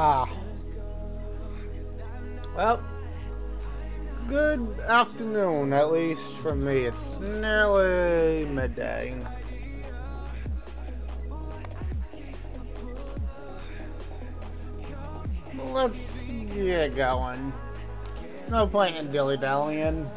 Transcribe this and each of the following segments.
Ah, well, good afternoon, at least for me. It's nearly midday. Let's get going. No point in dilly-dallying.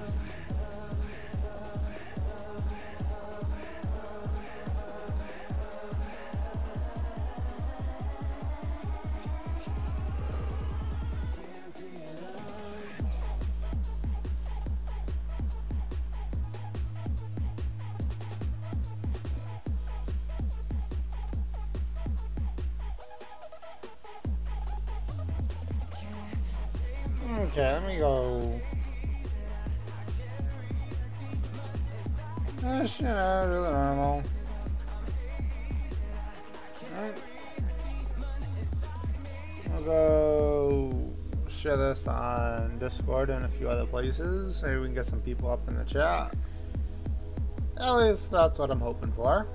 Okay, let me go. You know, do the normal. Alright. I'll go share this on Discord and a few other places. Maybe we can get some people up in the chat. At least that's what I'm hoping for.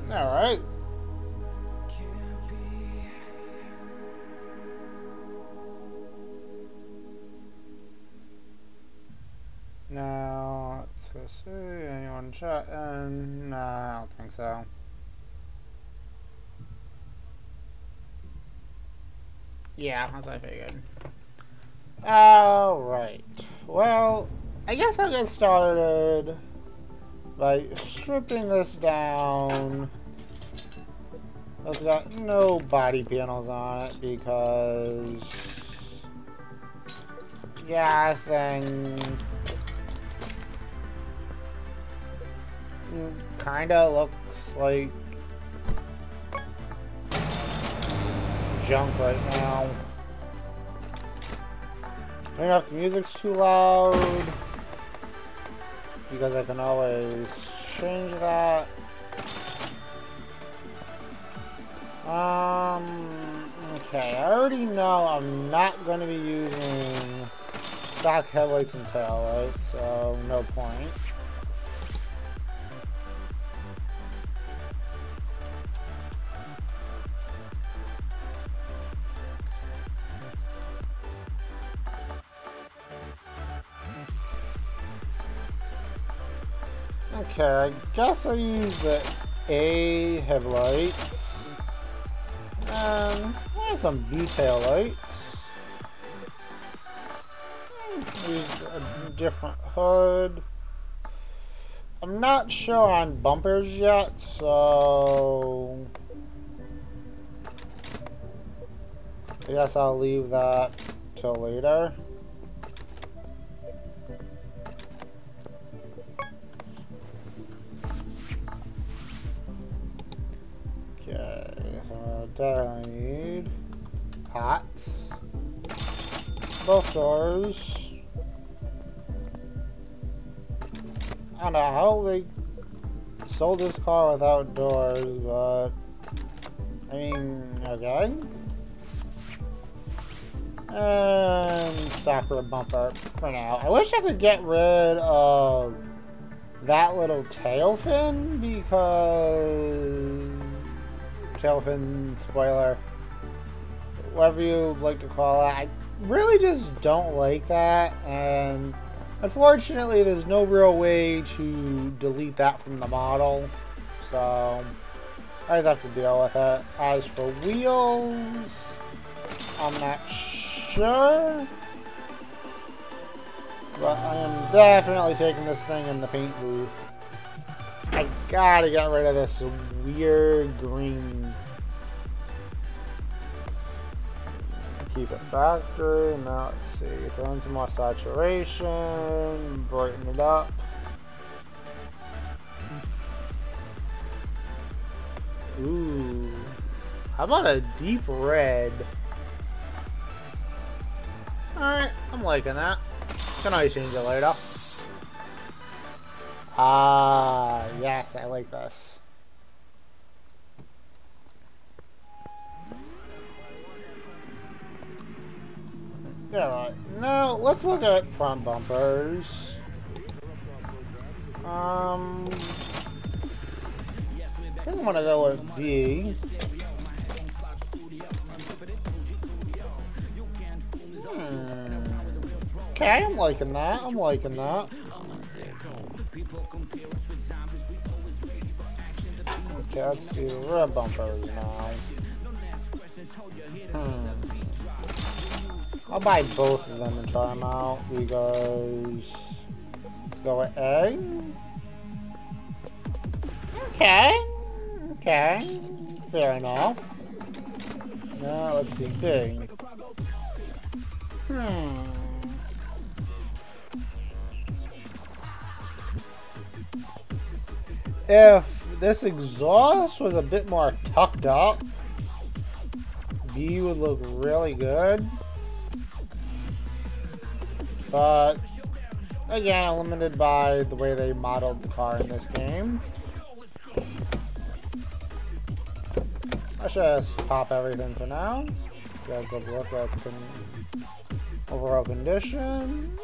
Alright. Now, let's see, anyone chat? Nah, I don't think so. Yeah, that's what I figured. Alright. Well, I guess I'll get started by stripping this down. It's got no body panels on it because gas thing kinda looks like junk right now. I don't know if the music's too loud because I can always change that. Okay, I already know I'm not going to be using stock headlights and taillights, so no point. Okay, I guess I use the A headlights. There's some detail lights. Use a different hood. I'm not sure on bumpers yet, so I guess I'll leave that till later. Okay, so I need pots. Both doors. I don't know how they sold this car without doors, but I mean, okay. And stocker bumper for now. I wish I could get rid of that little tail fin because tail fin spoiler, whatever you like to call it. I really just don't like that, and unfortunately there's no real way to delete that from the model, so I just have to deal with it. As for wheels, I'm not sure, but I am definitely taking this thing in the paint booth. I gotta get rid of this weird green. Keep it factory. Now let's see. Throw in some more saturation. Brighten it up. Ooh. How about a deep red? Alright, I'm liking that. Can I change it later? Ah, yes, I like this. Alright, now let's look at front bumpers. I think I'm gonna go with B. Okay, I'm liking that. I'm liking that. Okay, let's see the rear bumpers now. I'll buy both of them and try them out because let's go with A. Okay. Okay. Fair enough. Now let's see B. If this exhaust was a bit more tucked up, B would look really good. But again, I'm limited by the way they modeled the car in this game. Let's just pop everything for now. Get a good look at its overall condition.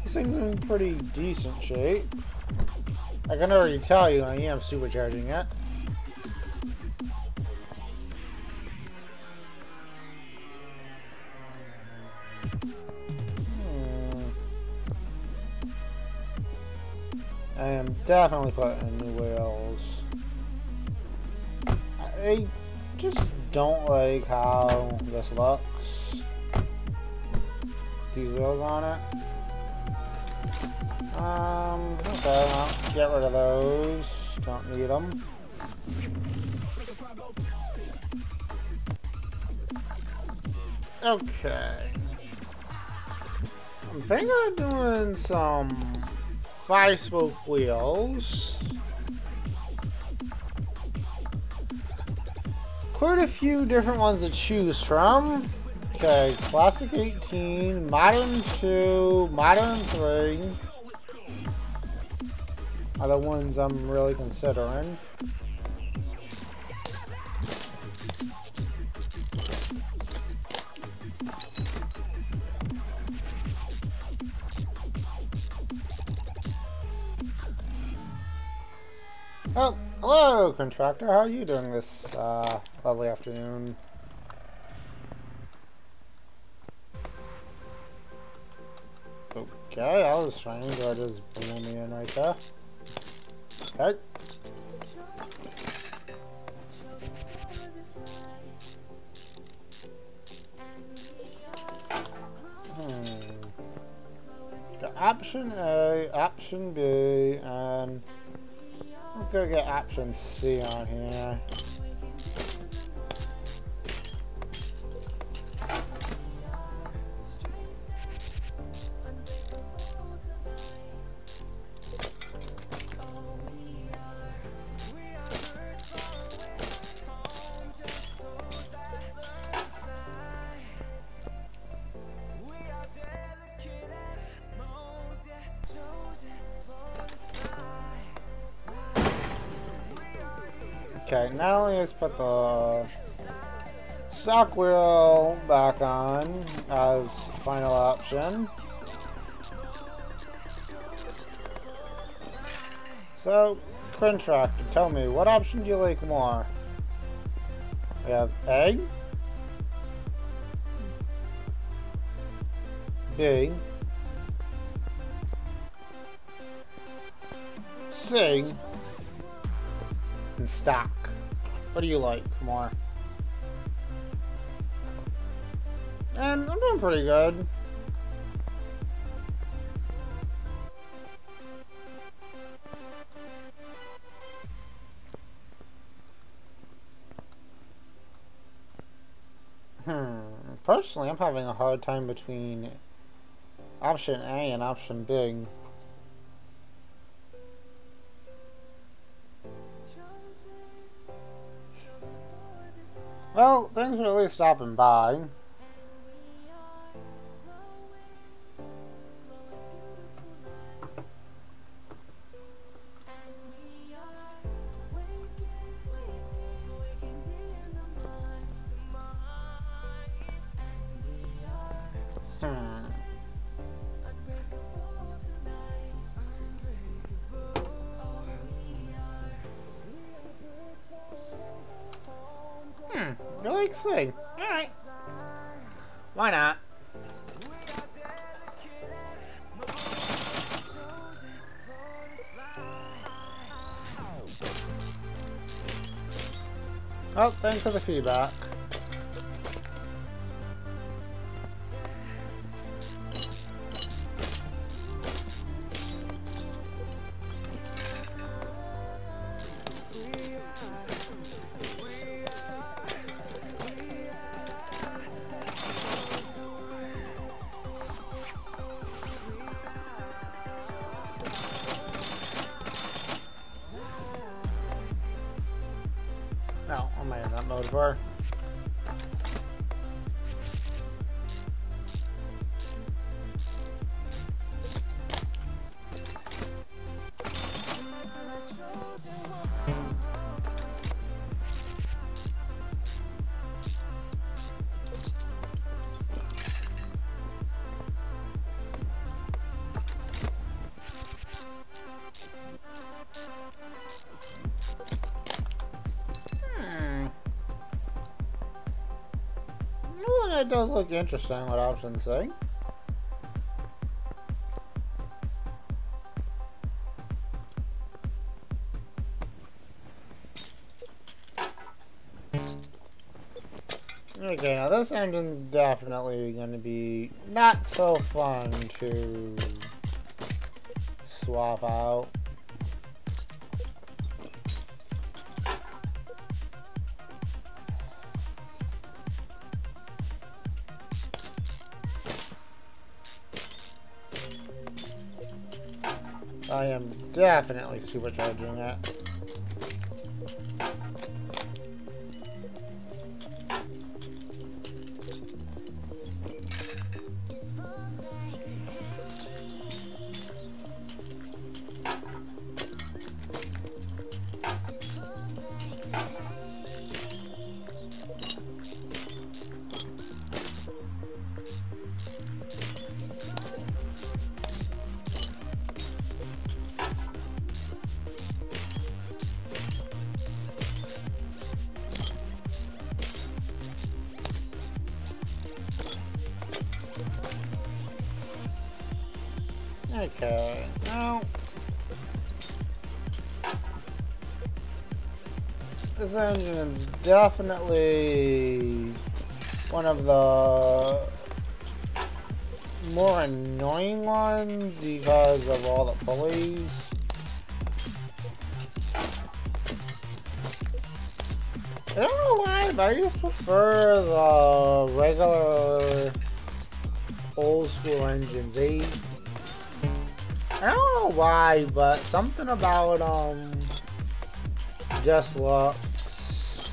This thing's in pretty decent shape. I can already tell you I am supercharging it. I am definitely putting in new wheels. I just don't like how this looks. These wheels on it. Okay, well, get rid of those. Don't need them. Okay. I'm thinking of doing some 5-spoke wheels. Quite a few different ones to choose from. Okay, Classic 18, Modern 2, Modern 3 are the ones I'm really considering. Oh, hello, contractor. How are you doing this lovely afternoon? Okay, I was trying to just blew me in right there. Okay. Got option A, option B, and let's go get option C on here. Okay, now let's put the stock wheel back on as final option. So, contractor, tell me, what option do you like more? We have A, B, C, and stock. What do you like more? And I'm doing pretty good. Personally, I'm having a hard time between option A and option B. Well, thanks for at least stopping by. You like sing? Alright. Why not? Oh, thanks for the feedback. No, I'm in that mode for. Well, it does look interesting, what options say. Okay, now this engine's definitely going to be not so fun to swap out. I am definitely supercharging it. Okay, now this engine's definitely one of the more annoying ones because of all the pulleys. I don't know why, but I just prefer the regular old school engines. I don't know why, but something about them just looks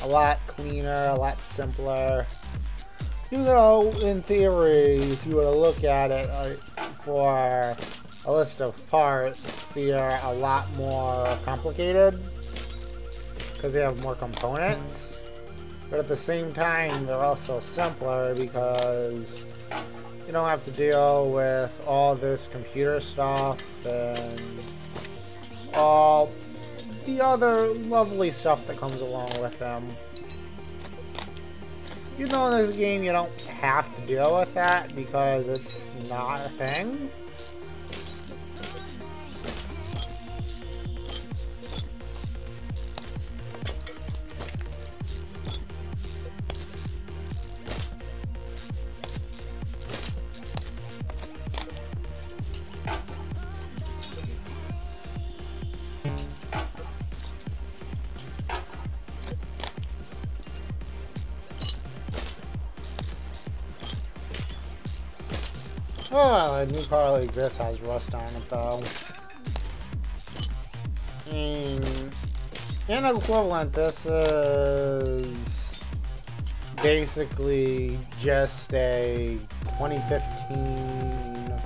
a lot cleaner, a lot simpler. Even though, in theory, if you were to look at it for a list of parts, they are a lot more complicated because they have more components. But at the same time, they're also simpler because you don't have to deal with all this computer stuff and all the other lovely stuff that comes along with them. You know, in this game you don't have to deal with that because it's not a thing. Oh, a new car like this has rust on it, though. In equivalent, this is basically just a 2015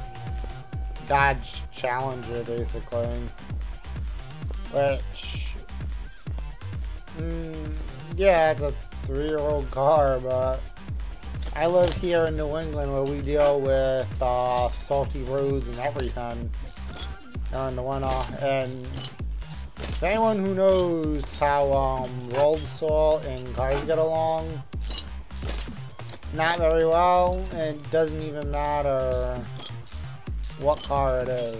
Dodge Challenger, basically. Which, yeah, it's a 3-year-old car, but I live here in New England where we deal with salty roads and everything during the winter. And anyone who knows how road salt and cars get along, not very well. It doesn't even matter what car it is.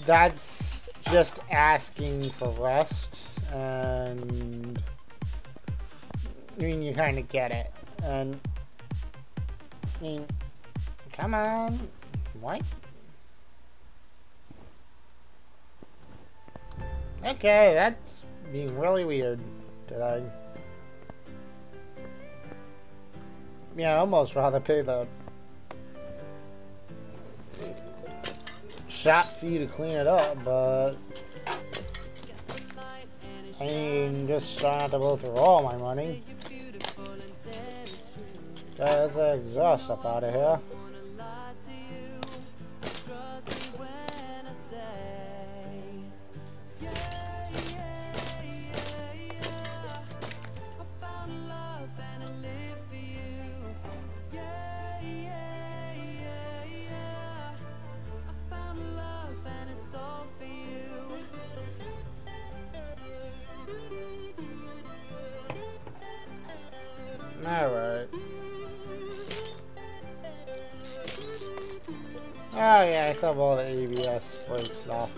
That's just asking for rest, and I mean, you kind of get it. And I mean, come on, what? Okay, that's being really weird today. Yeah, I'd almost rather pay the shop fee to clean it up, but I mean, just trying not to blow through all my money. There's the exhaust up out of here. Alright. Oh yeah, I still have all the ABS brakes off.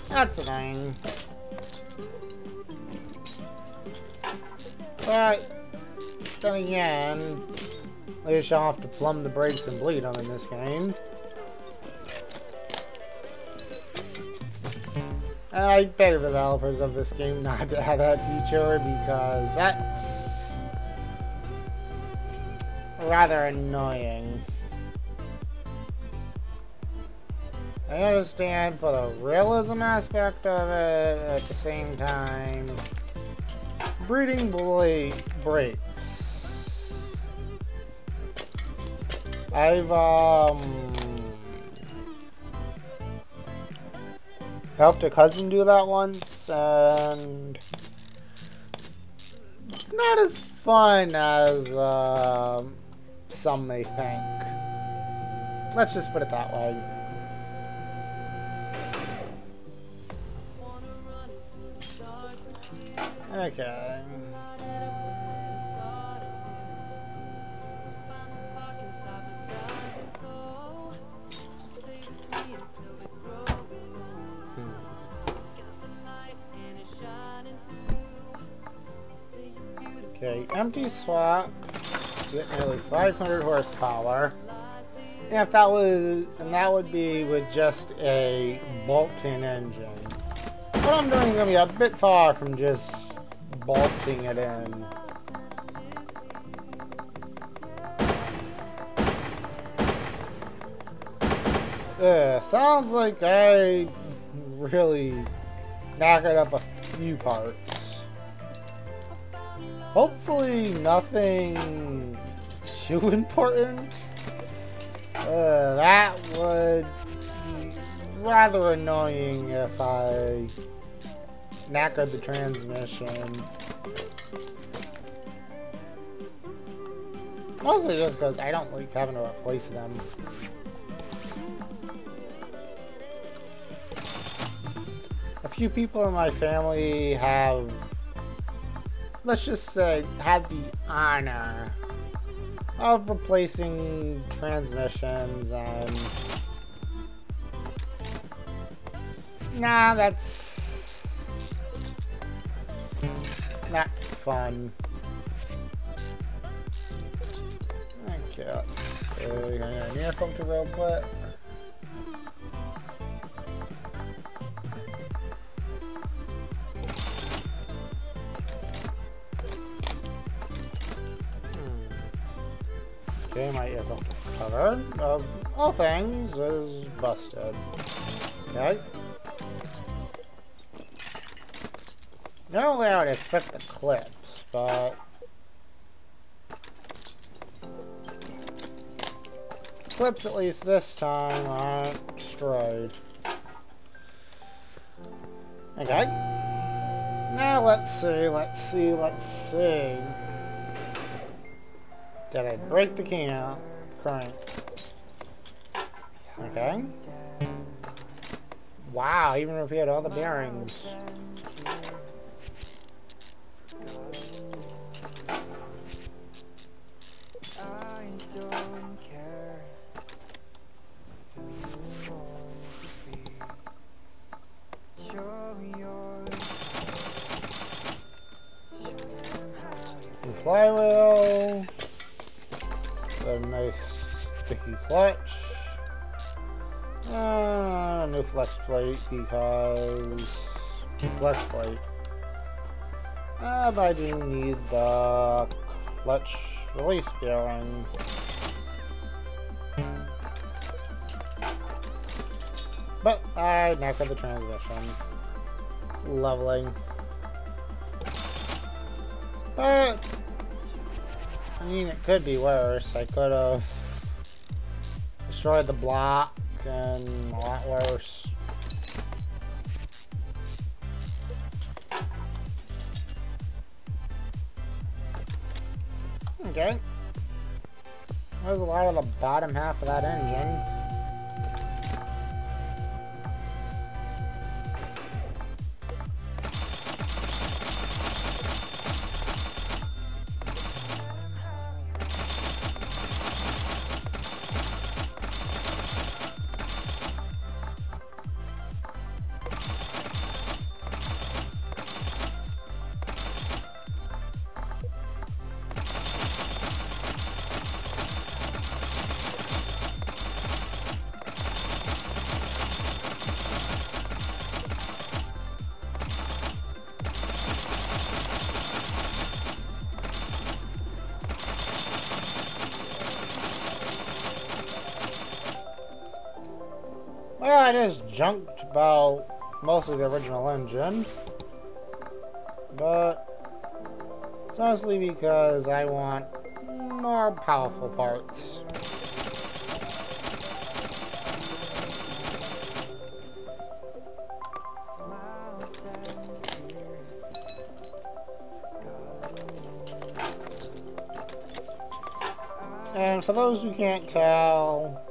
That's annoying. But then again, at least you'll have to plumb the brakes and bleed them in this game. And I beg the developers of this game not to have that feature, because that's rather annoying. I understand for the realism aspect of it, at the same time, breeding brakes. I've helped a cousin do that once, and not as fun as some may think. Let's just put it that way. Okay. Okay, empty swap. Get nearly 500 horsepower. And if that was, and that would be with just a bolt-in engine. What I'm doing is gonna be a bit far from just bolting it in. Sounds like I really knocked up a few parts. Hopefully nothing too important. That would be rather annoying if I knackered the transmission. Mostly just because I don't like having to replace them. A few people in my family have, let's just say, had the honor of replacing transmissions, and nah, that's not fun. Okay, let's see. We're gonna get a near filter real quick. Okay, my ear filter covered. Of all things, is busted. Okay. Normally I would expect the clips, but clips at least this time aren't strayed. Okay. Now let's see. Did I break the can? Crank. Okay. Wow, even if we had all the bearings. The flywheel. A nice sticky clutch. New flex plate because flex plate. But I do need the clutch release bearing. But I now got the transmission. Lovely. But I mean, it could be worse. I could have destroyed the block and a lot worse. Okay. There's a lot of the bottom half of that engine. Well, I just junked about most of the original engine, but it's mostly because I want more powerful parts. And for those who can't tell,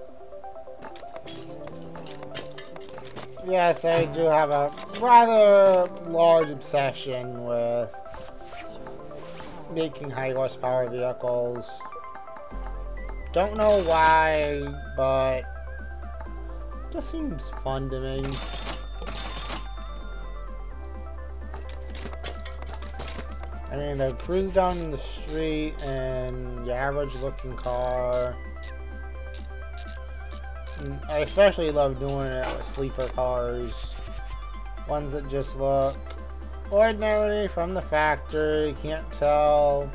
yes, I do have a rather large obsession with making high horsepower vehicles. Don't know why, but it just seems fun to me. I mean, I cruise down the street in your average looking car. I especially love doing it with sleeper cars. Ones that just look ordinary from the factory. Can't tell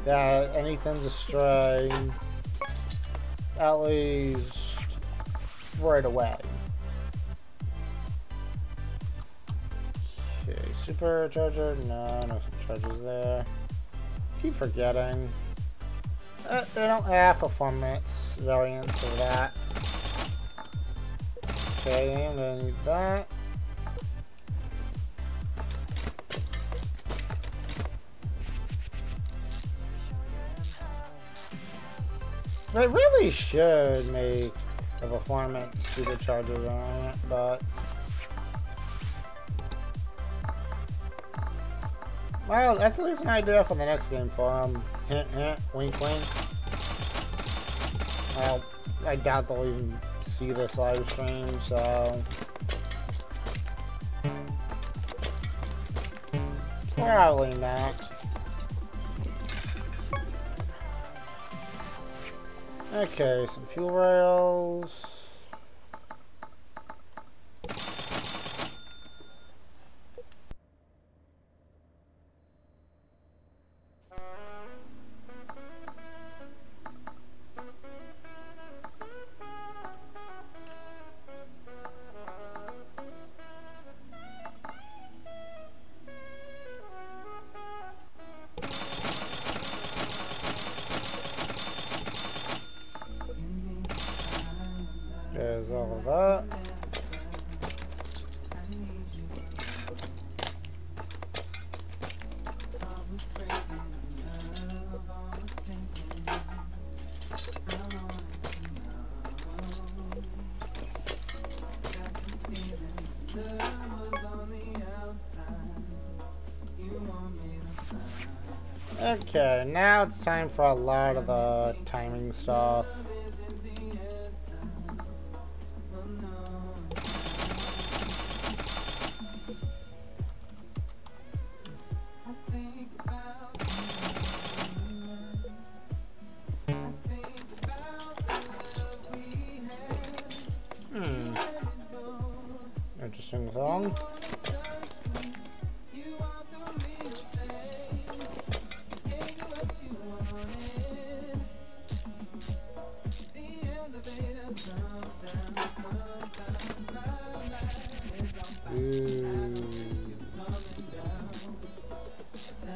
that anything's astray. At least right away. Okay, supercharger? No superchargers there. Keep forgetting. They don't have performance variants of that. Okay, I'm gonna need that. They really should make a performance supercharger variant, but well, that's at least an idea for the next game for them. Hint, hint, wink, wink. Well, I doubt they'll even see this live stream, so probably not. Okay, some fuel rails. there's all of that. Okay, now it's time for a lot of the timing stuff. Interesting song.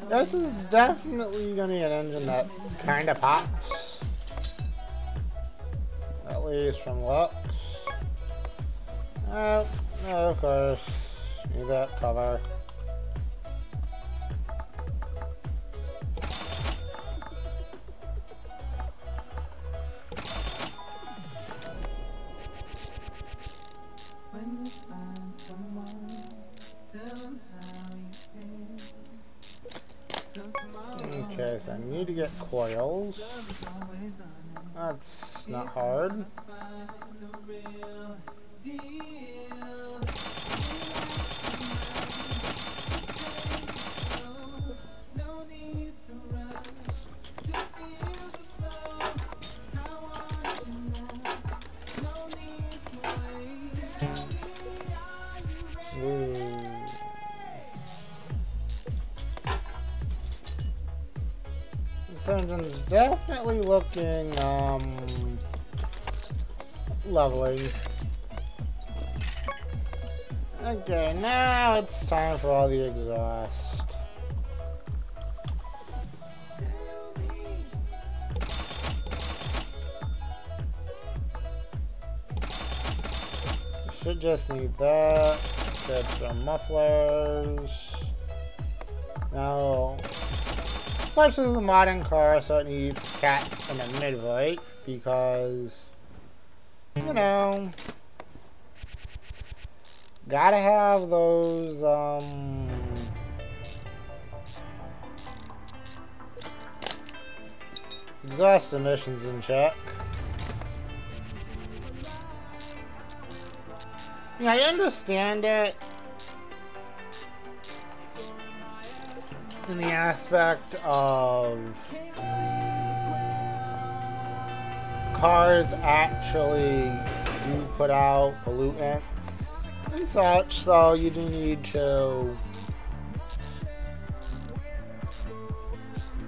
This is definitely gonna be an engine that kind of pops. At least from looks. Oh, of course. Need that cover. Okay, so I need to get coils. That's not hard. This engine's definitely looking lovely. Okay, now it's time for all the exhaust. Should just need that. Get some mufflers. Now, of course, this is a modern car, so it needs cat and a mid-right because, you know, gotta have those exhaust emissions in check. Yeah, I understand it in the aspect of cars actually do put out pollutants and such, so you do need to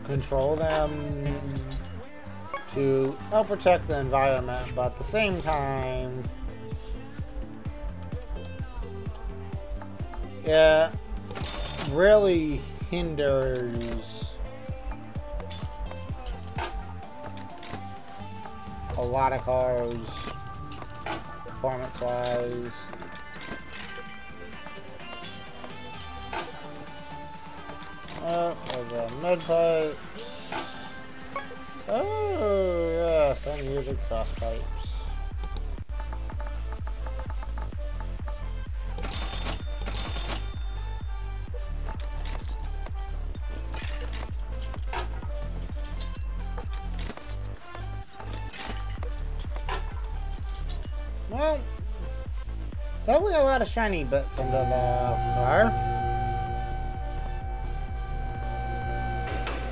control them to help protect the environment, but at the same time, it really hinders a lot of cars performance-wise. Oh, there's a mid-pipe. Oh, yes, I need exhaust pipes. Well, definitely a lot of shiny bits under the car.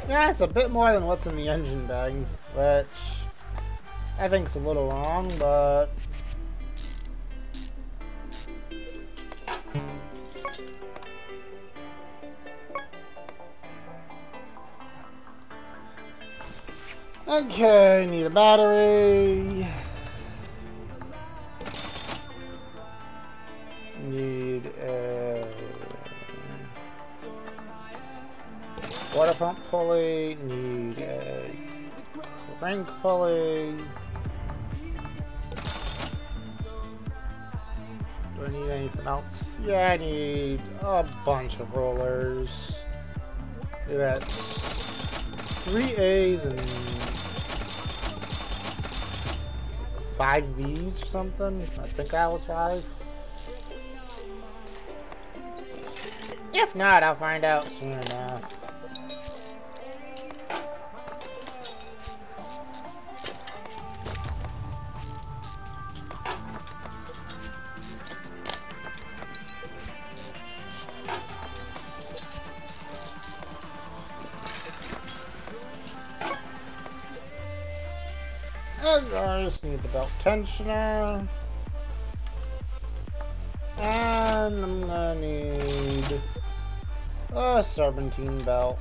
Yeah, it's a bit more than what's in the engine bag, which I think's a little wrong, but okay, need a battery. Need a water pump pulley, need a crank pulley, I need anything else? Yeah, I need a bunch of rollers. That's 3 A's and 5 B's or something. I think that was 5. If not, I'll find out soon enough. I just need the belt tensioner. And I'm gonna need a serpentine belt.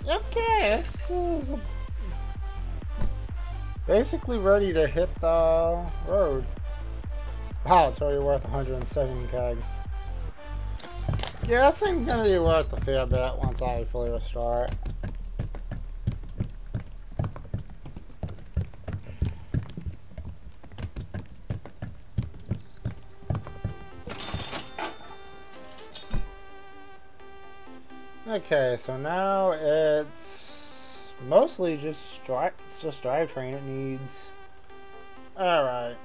Okay, this is basically ready to hit the road. Wow, it's already worth 170 keg. Yeah, this thing's gonna be worth a fair bit once I fully restore it. Okay, so now it's mostly just drivetrain it needs. Alright.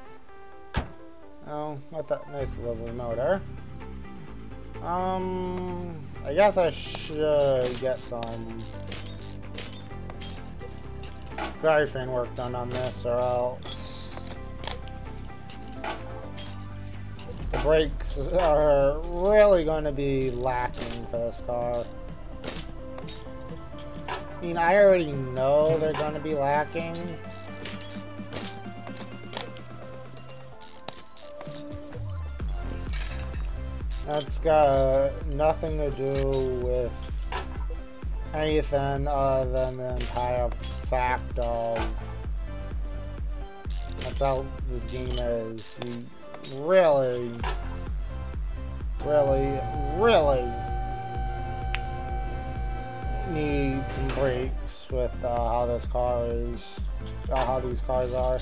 Oh, not that nice lovely motor. I guess I should get some drivetrain work done on this, or else the brakes are really going to be lacking for this car. I mean, I already know they're going to be lacking. That's got nothing to do with anything other than the entire fact of that's how this game is. You really need some brakes with how this car is, how these cars are.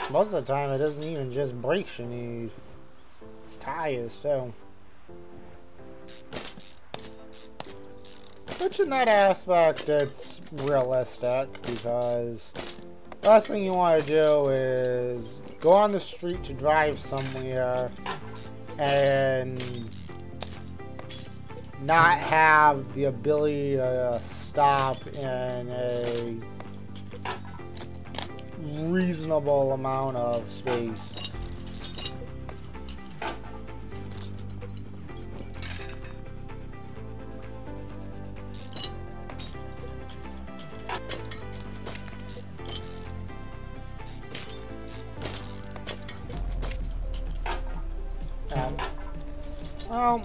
Most of the time, it isn't even just brakes you need. It's tires, too. Which, in that aspect, it's realistic, because the last thing you want to do is go on the street to drive somewhere and not have the ability to stop in a reasonable amount of space.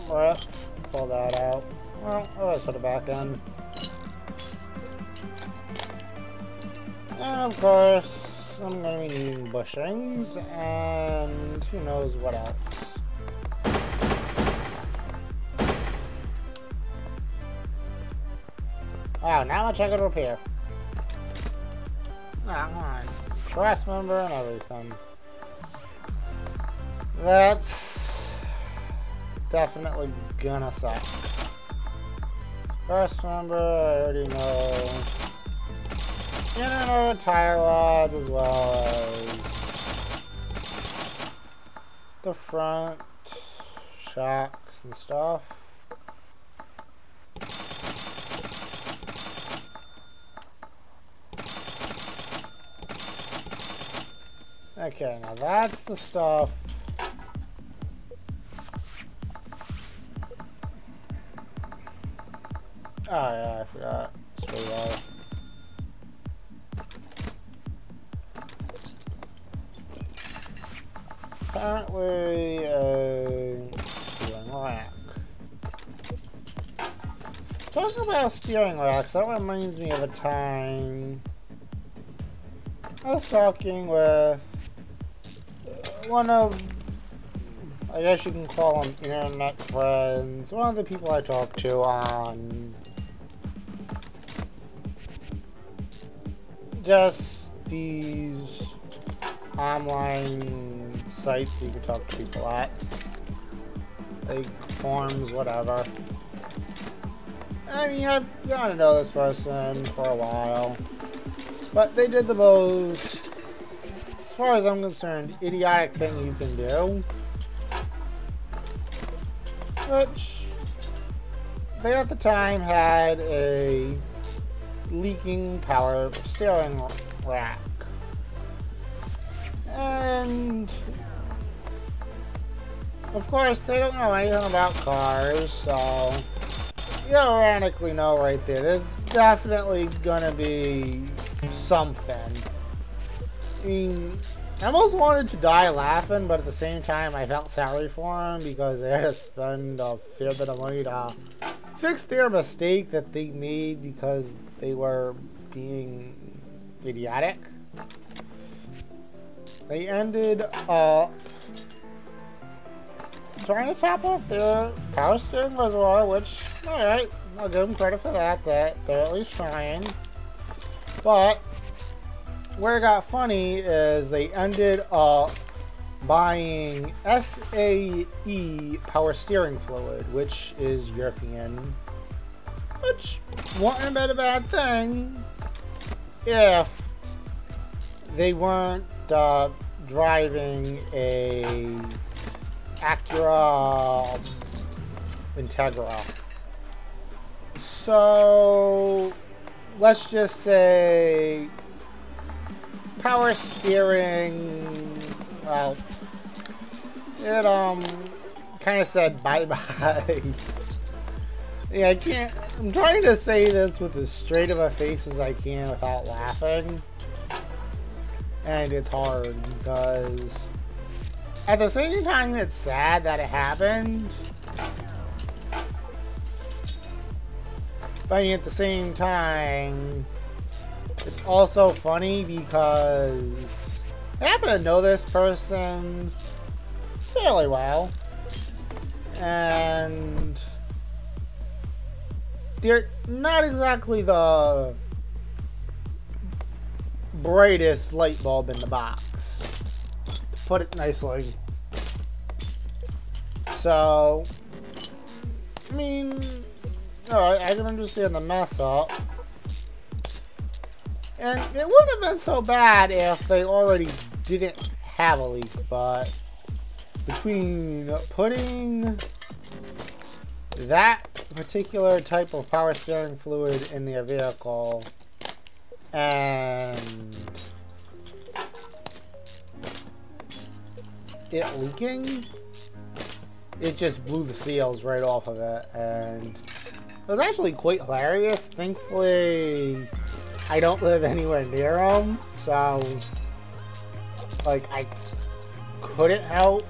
Well, pull that out. Well, I'll put it back in. And of course, I'm going to be needing bushings, and who knows what else. Wow, now much I could repair. Ah, come on. Cross member and everything. That's definitely gonna suck. Cross member, I already know. Inner tire rods as well as the front shocks and stuff. Okay, now that's the stuff. Oh yeah, I forgot. Straight wire. Apparently a steering rack. Talking about steering racks, that reminds me of a time I was talking with one of I guess you can call them internet friends. One of the people I talk to on just these online sites you can talk to people at. Like forums, whatever. I mean, I've gotten to know this person for a while. But they did the most, as far as I'm concerned, idiotic thing you can do. Which, they at the time had a leaking power steering rack. And, of course, they don't know anything about cars, so you theoretically know right there. There's definitely gonna be something. I mean, I almost wanted to die laughing, but at the same time, I felt sorry for them because they had to spend a fair bit of money to fix their mistake that they made because they were being idiotic. They ended up trying to top off their power steering reservoir, which, alright, I'll give them credit for that, that they're at least trying. But where it got funny is they ended up buying SAE power steering fluid, which is European, which wouldn't have been a bad thing if they weren't driving a Acura Integra. So let's just say power steering, well, it kind of said bye-bye. Yeah, I'm trying to say this with as straight of a face as I can without laughing. And it's hard because at the same time it's sad that it happened. But I mean, at the same time, it's also funny because I happen to know this person fairly well. And they're not exactly the brightest light bulb in the box, to put it nicely. So, I mean, alright, I can understand the mess up. And it wouldn't have been so bad if they already didn't have a leak, but between putting that particular type of power steering fluid in their vehicle and it leaking, it just blew the seals right off of it, and it was actually quite hilarious. Thankfully, I don't live anywhere near them, so like I couldn't help,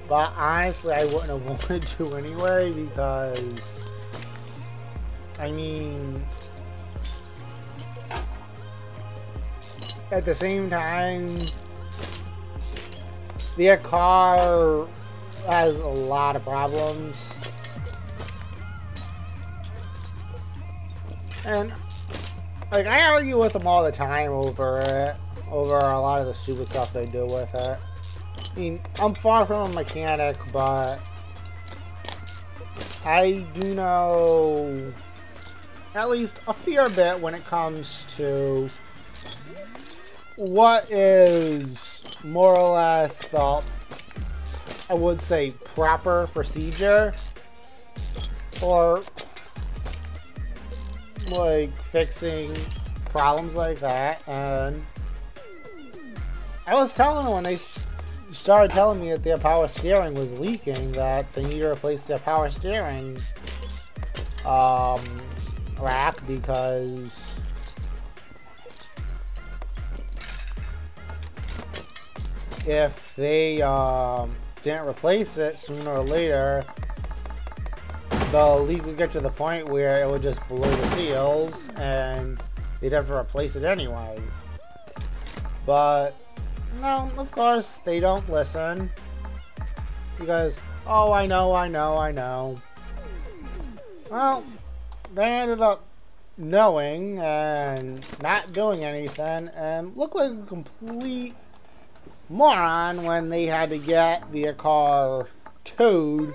but honestly I wouldn't have wanted to anyway, because I mean, at the same time, their car has a lot of problems. And like, I argue with them all the time over it, over a lot of the stupid stuff they do with it. I mean, I'm far from a mechanic, but I do know at least a fair bit when it comes to what is more or less the, I would say, proper procedure for like fixing problems like that. And I was telling them when they started telling me that their power steering was leaking that they need to replace their power steering rack, because if they didn't replace it sooner or later, the leak would get to the point where it would just blow the seals and they'd have to replace it anyway. But no, of course they don't listen. Because, oh, I know. Well, they ended up knowing and not doing anything and looked like a complete moron when they had to get their car towed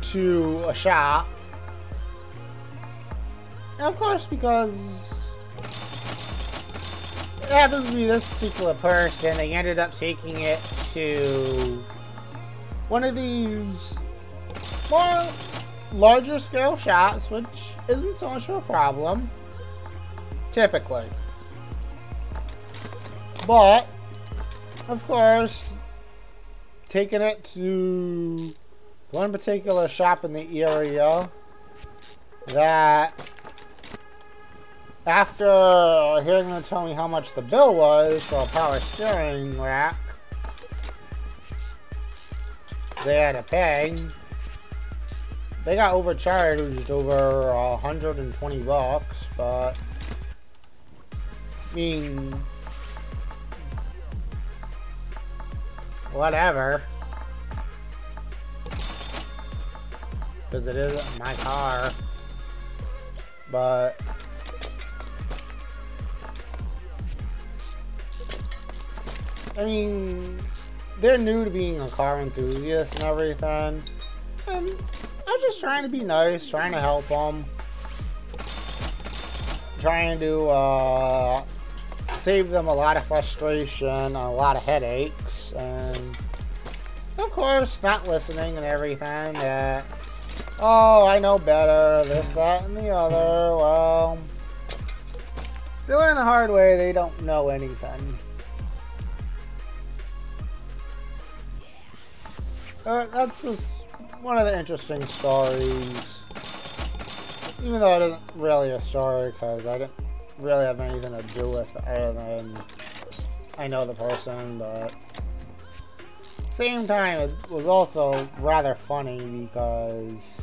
to a shop. And of course, because it happens to be this particular person, they ended up taking it to one of these more larger scale shops, which isn't so much of a problem, typically. But, of course, taking it to one particular shop in the area that, after hearing them tell me how much the bill was for a power steering rack they had to pay, they got overcharged over 120 bucks, but I mean, whatever, because it isn't my car. But I mean, they're new to being a car enthusiast and everything, and I was just trying to be nice, trying to help them, trying to save them a lot of frustration and a lot of headaches, and of course not listening and everything. That, oh, I know better, this, that, and the other. Well, they learn the hard way, they don't know anything. That's just one of the interesting stories, even though it isn't really a story because I didn't really have anything to do with it other than I know the person, but at the same time it was also rather funny because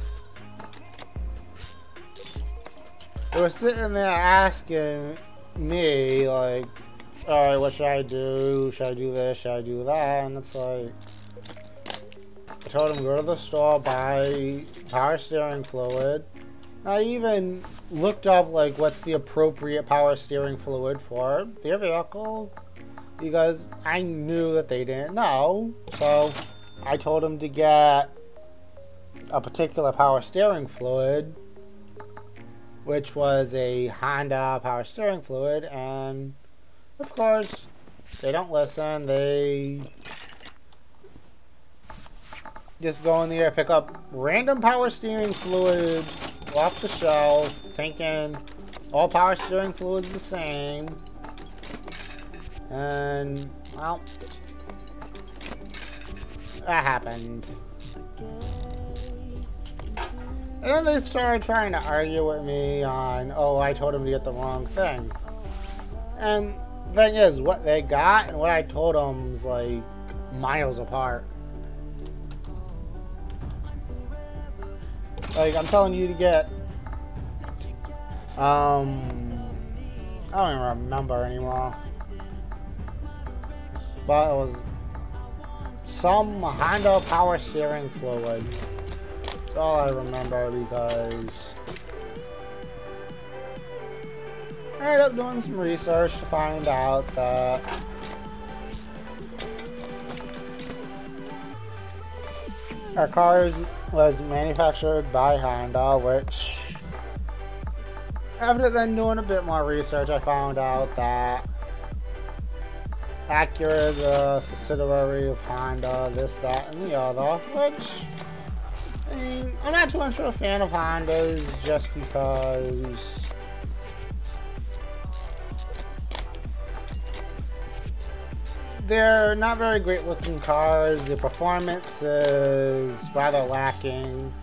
they were sitting there asking me like, alright, what should I do? Should I do this? Should I do that? And it's like, I told him, go to the store, buy power steering fluid. I even looked up, like, what's the appropriate power steering fluid for their vehicle, because I knew that they didn't know. So I told him to get a particular power steering fluid, which was a Honda power steering fluid, and of course they don't listen. They just go in there, pick up random power steering fluid off the shelf, thinking all power steering fluid is the same. And, well, that happened. And then they started trying to argue with me on, oh, I told them to get the wrong thing. And the thing is, what they got and what I told them is like miles apart. Like, I'm telling you to get, I don't even remember anymore. But it was some Honda power steering fluid. That's all I remember, because I ended up doing some research to find out that our car was manufactured by Honda, which, after then doing a bit more research, I found out that Acura is a subsidiary of Honda, this, that, and the other, which, I mean, I'm not too much of a fan of Hondas just because they're not very great looking cars, the performance is rather lacking,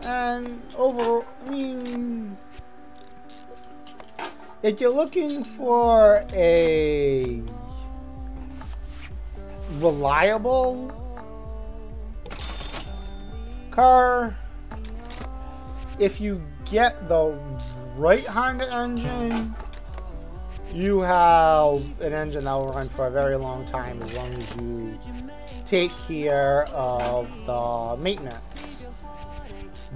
and overall, I mean, if you're looking for a reliable car, if you get the right Honda engine, you have an engine that will run for a very long time as long as you take care of the maintenance.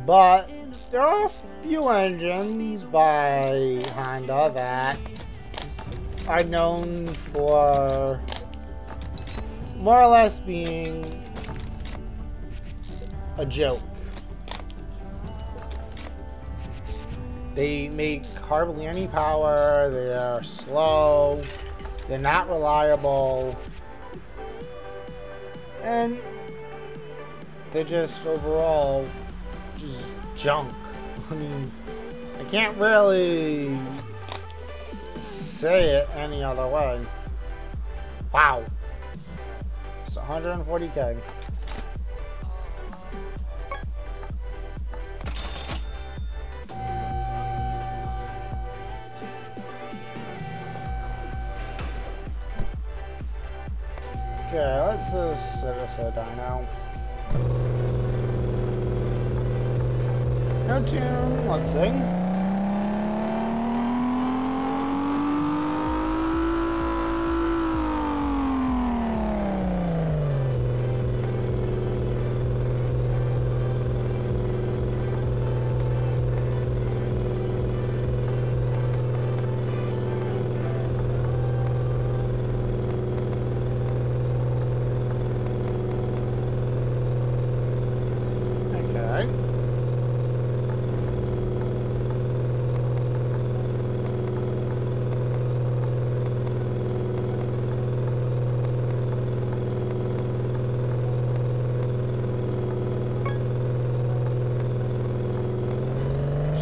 But there are a few engines by Honda that are known for more or less being a joke. They make hardly any power, they are slow, they're not reliable, and they're just overall just junk. I mean, I can't really say it any other way. Wow. It's 140K. Okay, let's just set this dyno. No tune, let's sing.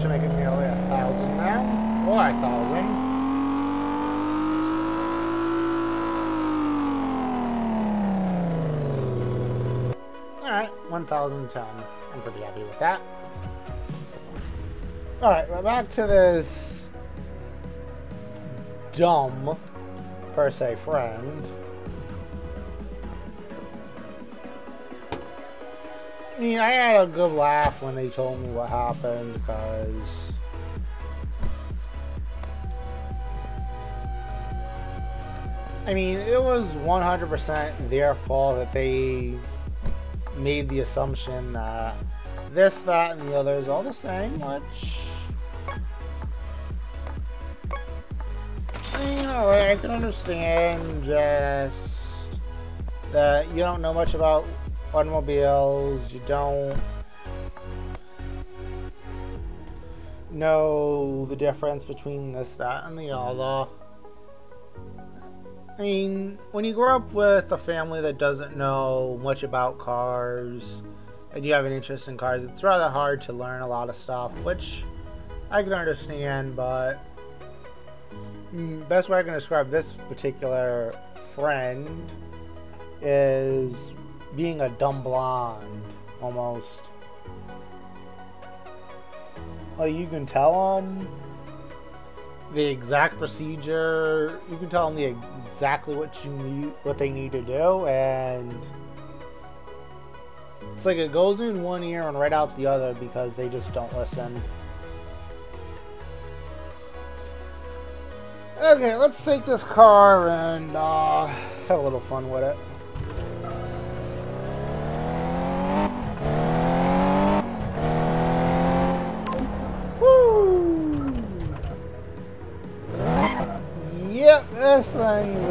Making nearly 1,000 now, or 1,000. Alright, 1,010. I'm pretty happy with that. Alright, we're back to this dumb, per se, friend. I mean, I had a good laugh when they told me what happened, because I mean, it was 100% their fault that they made the assumption that this, that, and the other is all the same, which I mean, alright, I can understand just that you don't know much about automobiles, you don't know the difference between this, that, and the other. I mean, when you grow up with a family that doesn't know much about cars, and you have an interest in cars, it's rather hard to learn a lot of stuff, which I can understand, but best way I can describe this particular friend is being a dumb blonde, almost. Like, you can tell them the exact procedure, you can tell them exactly what they need to do, and it's like it goes in one ear and right out the other because they just don't listen. Okay, let's take this car and have a little fun with it. Yep, this thing's,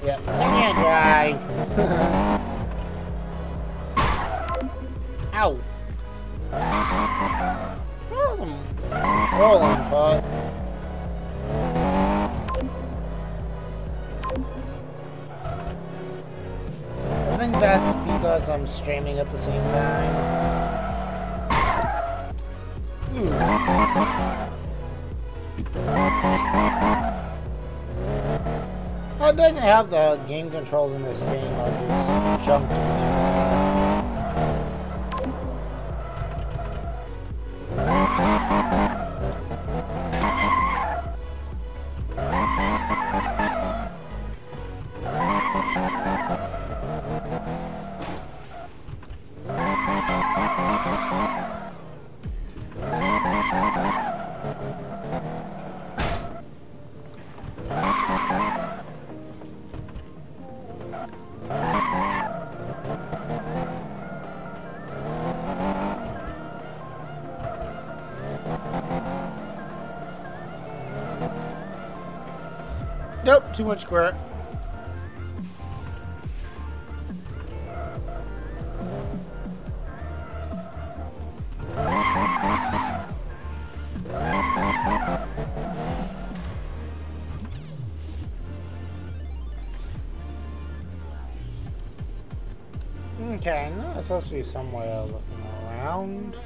yep, I can't drive. Ow. That was some rolling, but I think that's because I'm streaming at the same time. Well, it doesn't have the game controls in this game, I just jumped. Nope, too much grit. Okay, no, it's supposed to be somewhere looking around.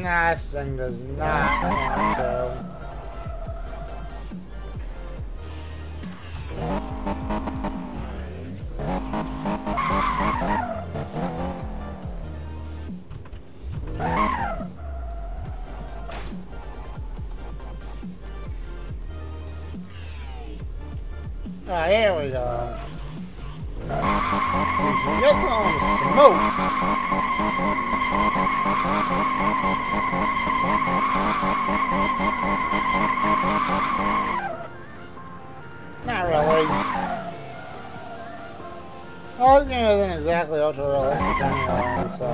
Nah, this thing does not want to. Ah, here we go. Get some smoke. Not really. Well, this game isn't exactly ultra realistic anyway, so.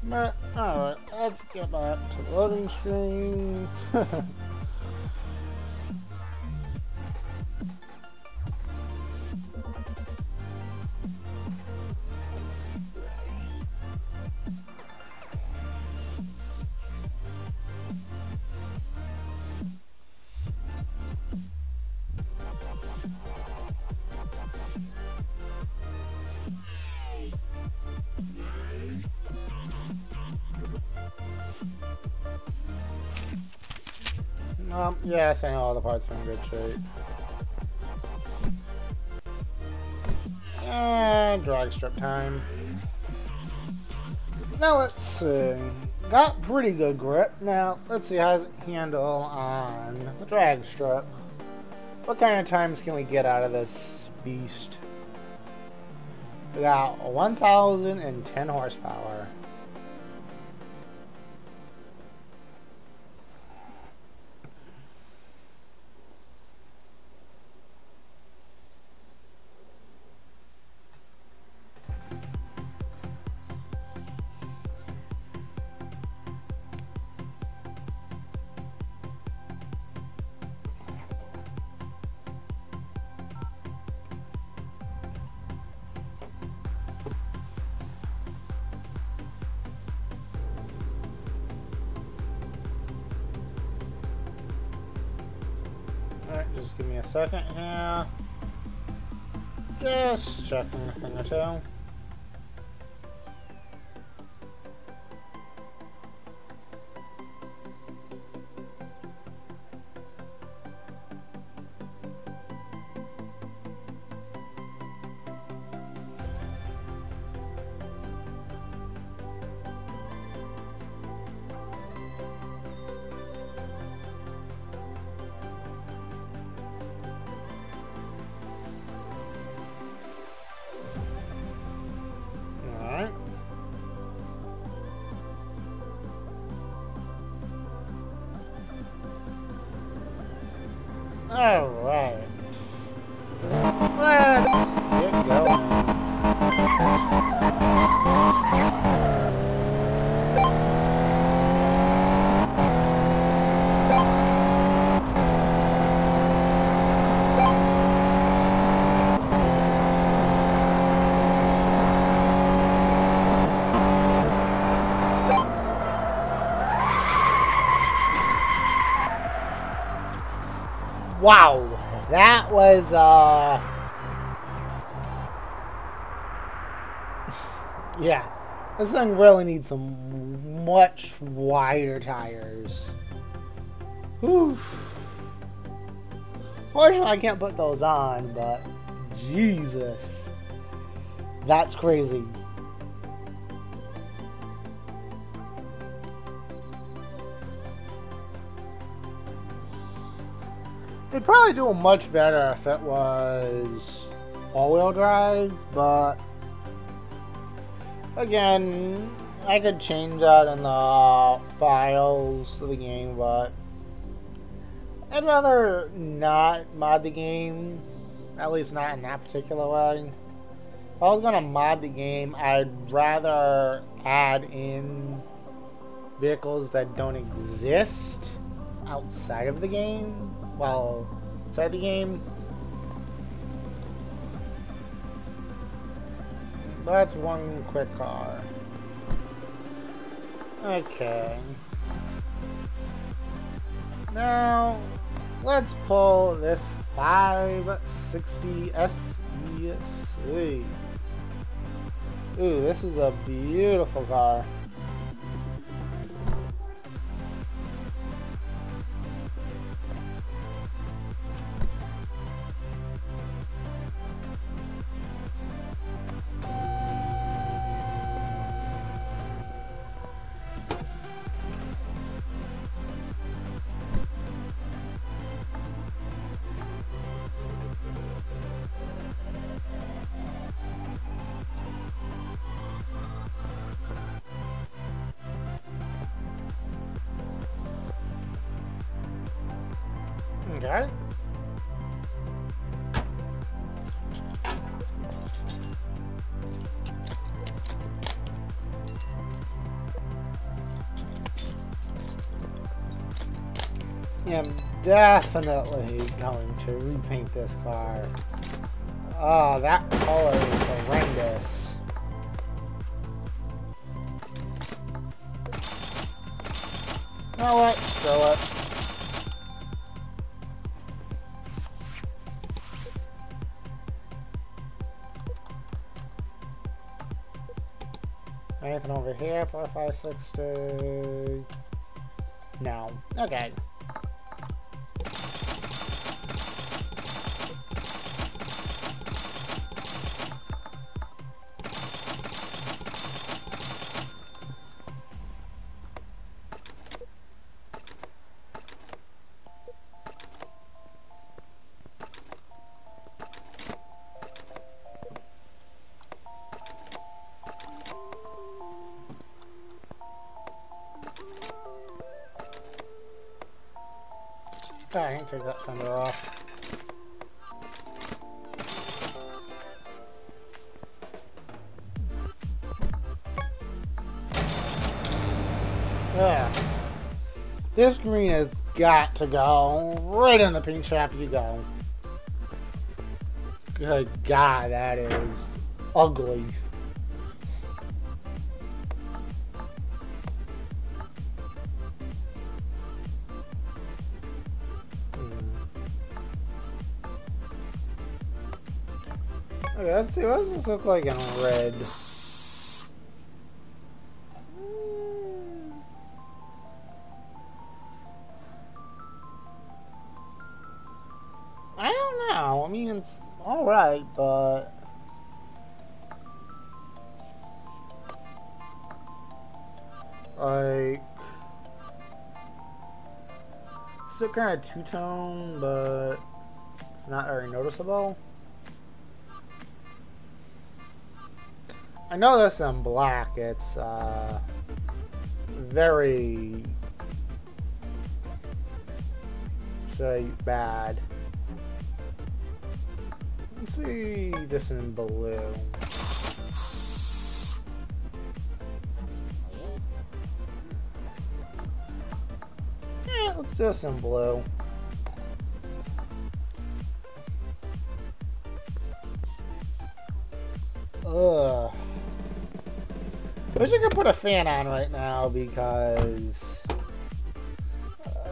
But, alright, let's get back to the loading screen. Yes, I know all the parts are in good shape. And drag strip time. Now let's see. Got pretty good grip. Now let's see how does it handle on the drag strip. What kind of times can we get out of this beast? We got 1,010 horsepower. Alright, just give me a second here. Just checking a thing or two. Alright. Let's get going. Wow, that was yeah, this thing really needs some much wider tires. Whew. Fortunately, I can't put those on, but Jesus, that's crazy. It'd probably do much better if it was all-wheel drive, but again, I could change that in the files of the game, but I'd rather not mod the game, at least not in that particular way. If I was gonna mod the game, I'd rather add in vehicles that don't exist outside of the game. Well, inside the game. That's one quick car. Okay. Now, let's pull this 560 SEC. Ooh, this is a beautiful car. Okay. I'm definitely going to repaint this car. Oh, that color is horrendous. You know what? Screw it. Anything over here? 4560. No. Okay. I can take that fender off. Yeah. This green has got to go. Right in the paint shop you go. Good God, that is ugly. Okay, let's see, what does this look like in red? I don't know. I mean, it's alright, but like, still kind of two-tone, but it's not very noticeable. I know this in black, it's very bad. Let's see this in blue. Yeah, let's do this in blue. Ugh. I wish I could put a fan on right now because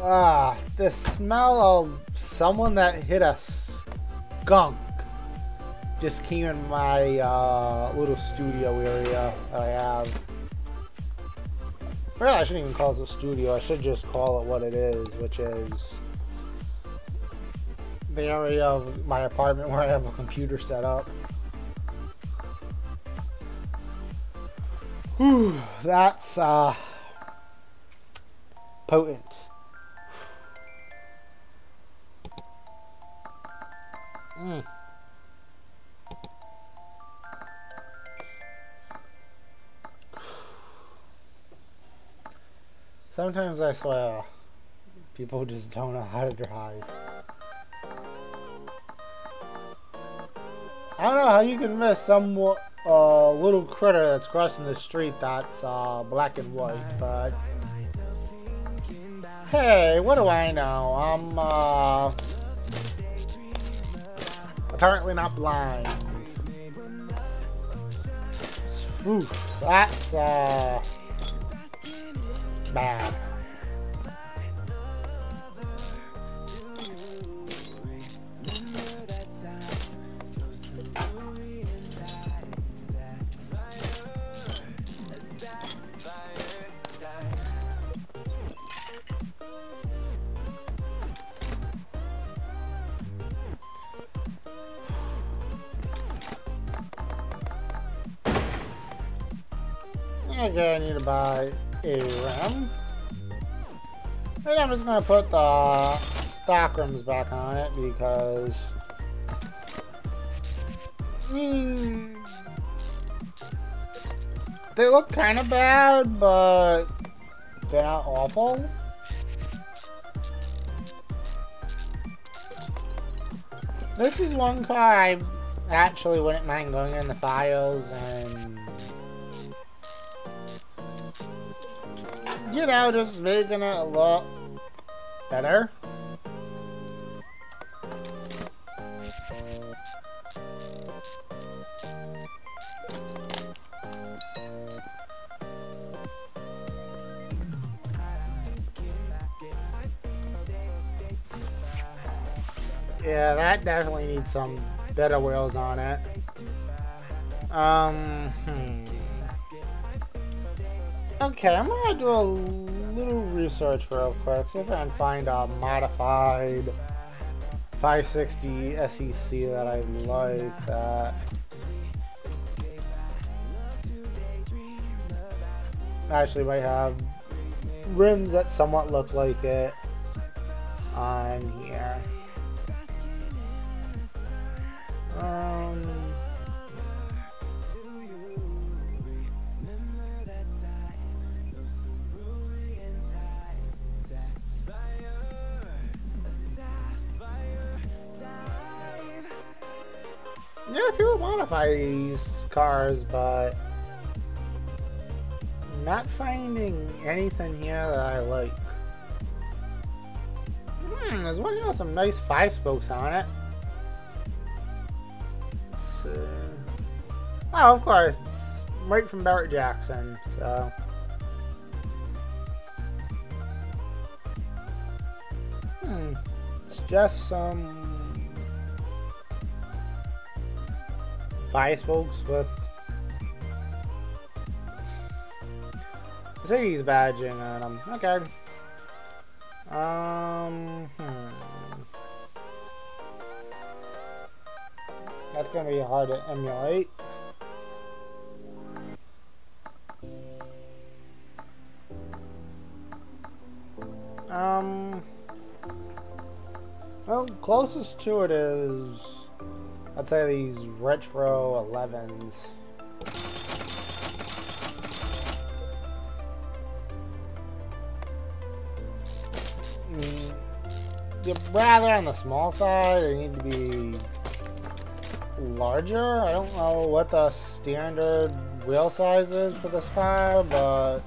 The smell of someone that hit a skunk just came in my little studio area that I have. Really, I shouldn't even call it a studio. I should just call it what it is, which is the area of my apartment where I have a computer set up. Whew, that's potent. Sometimes I swear people just don't know how to drive. I don't know how you can miss some little critter that's crossing the street that's black and white, but hey, what do I know? I'm apparently not blind. Oof, that's bad. Okay, I need to buy a rim. And I'm just gonna put the stock rims back on it because I mean, they look kind of bad, but they're not awful. This is one car I actually wouldn't mind going in the files and, you know, just making it look better. Yeah, that definitely needs some better wheels on it. Okay, I'm gonna do a little research real quick, see if I can find a modified 560 SEC that I like that actually might have rims that somewhat look like it on here. Yeah, people modify these cars, but not finding anything here that I like. There's one here with some nice 5-spokes on it. It's, oh, of course, it's right from Barrett Jackson, so. It's just some 5-spokes with Mercedes badging on them. Okay. That's gonna be hard to emulate. Well, closest to it is, I'd say, these retro 11s. They're rather on the small side. They need to be larger. I don't know what the standard wheel size is for this car, but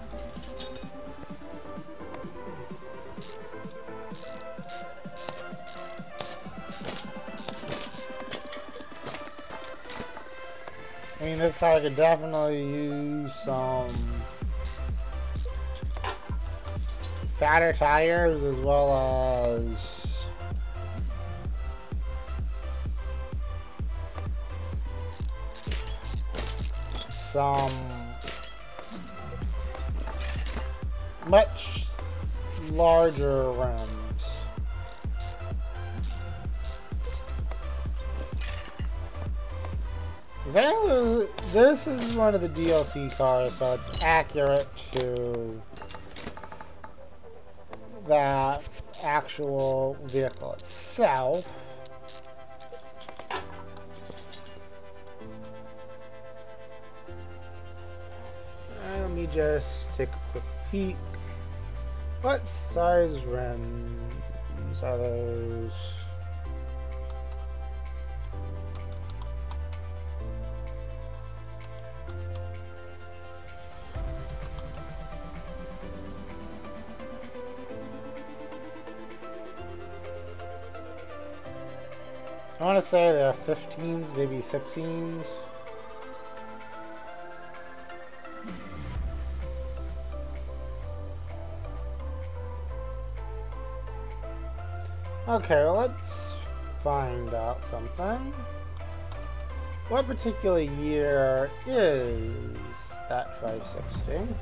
I mean, this car could definitely use some fatter tires as well as some much larger rims. This is one of the DLC cars, so it's accurate to the actual vehicle itself. Let me just take a quick peek. What size rims are those? I want to say they're 15s, maybe 16s. Okay, well, let's find out something. What particular year is that 560?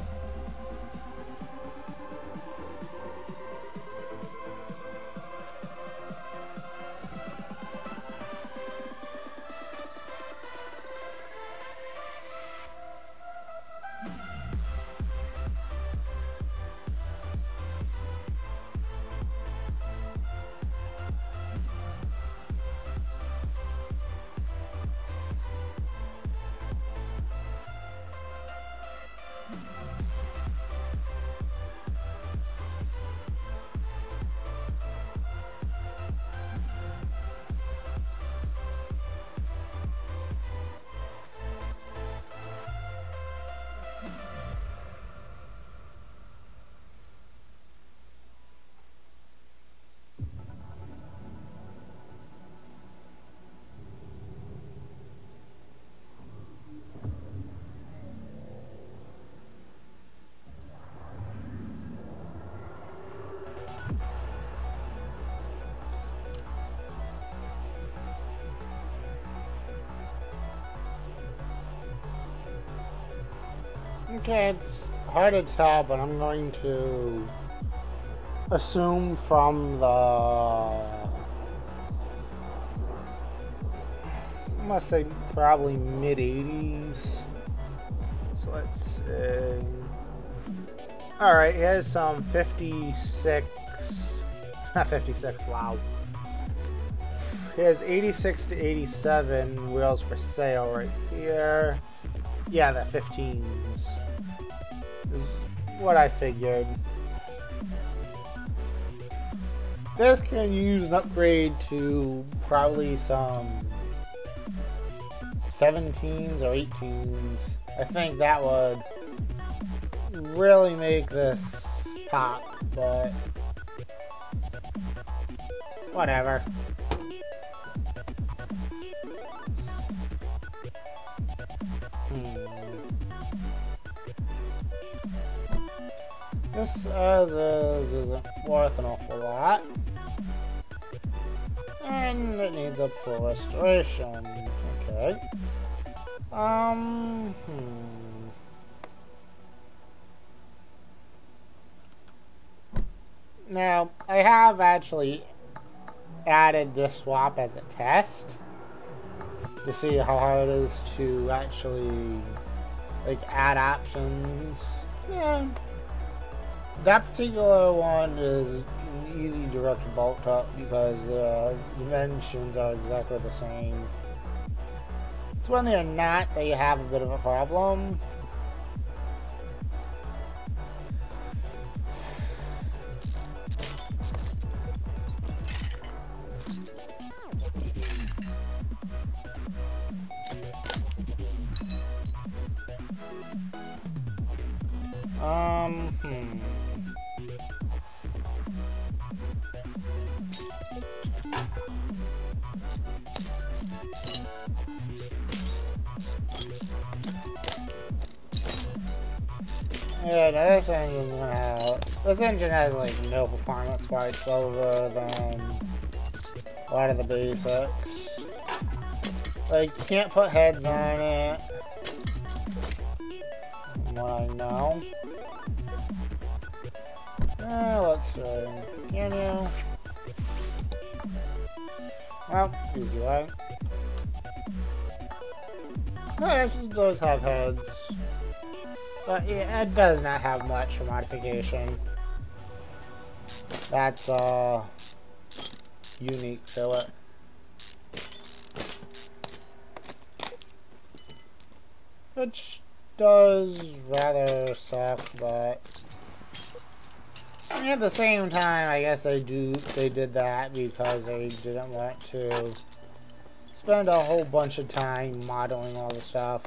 Okay, it's hard to tell, but I'm going to assume from the, I must say probably mid-80s. So let's see. Alright, here's some 56, not 56, wow. Here's 86 to 87 wheels for sale right here. Yeah, the 15s is what I figured. This can use an upgrade to probably some 17s or 18s. I think that would really make this pop, but whatever. This as is isn't worth an awful lot, and it needs a full restoration. Okay. Now I have actually added this swap as a test to see how hard it is to actually like add options. Yeah. That particular one is an easy direct bolt up because the dimensions are exactly the same. It's when they're not that you have a bit of a problem. Yeah, no, this engine has like no performance spikes over than a lot of the basics. Like, you can't put heads on it. From what I know. Let's see. Can you? Well, easy way. No, it actually does have heads. But yeah, it does not have much for modification. That's unique to it. Which does rather suck, but I mean, at the same time, I guess they did that because they didn't want to spend a whole bunch of time modeling all the stuff.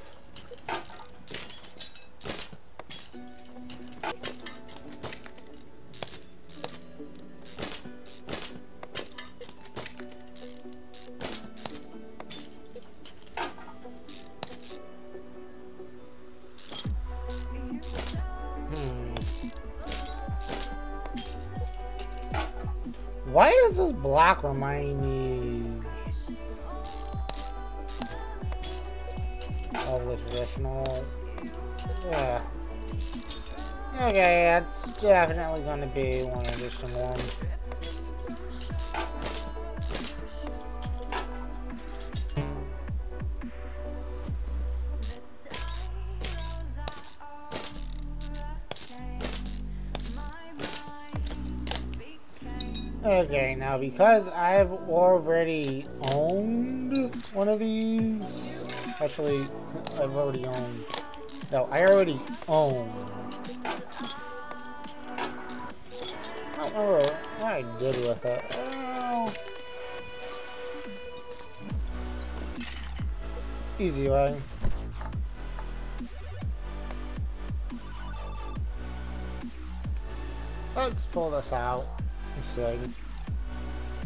Why is this block reminding me of the traditional? Yeah. Okay, that's definitely going to be one interesting one. Okay, now because I've already owned one of these, actually, I've already owned, no, I already own. I don't remember what I did with it. Easy way. Let's pull this out. Let's see. I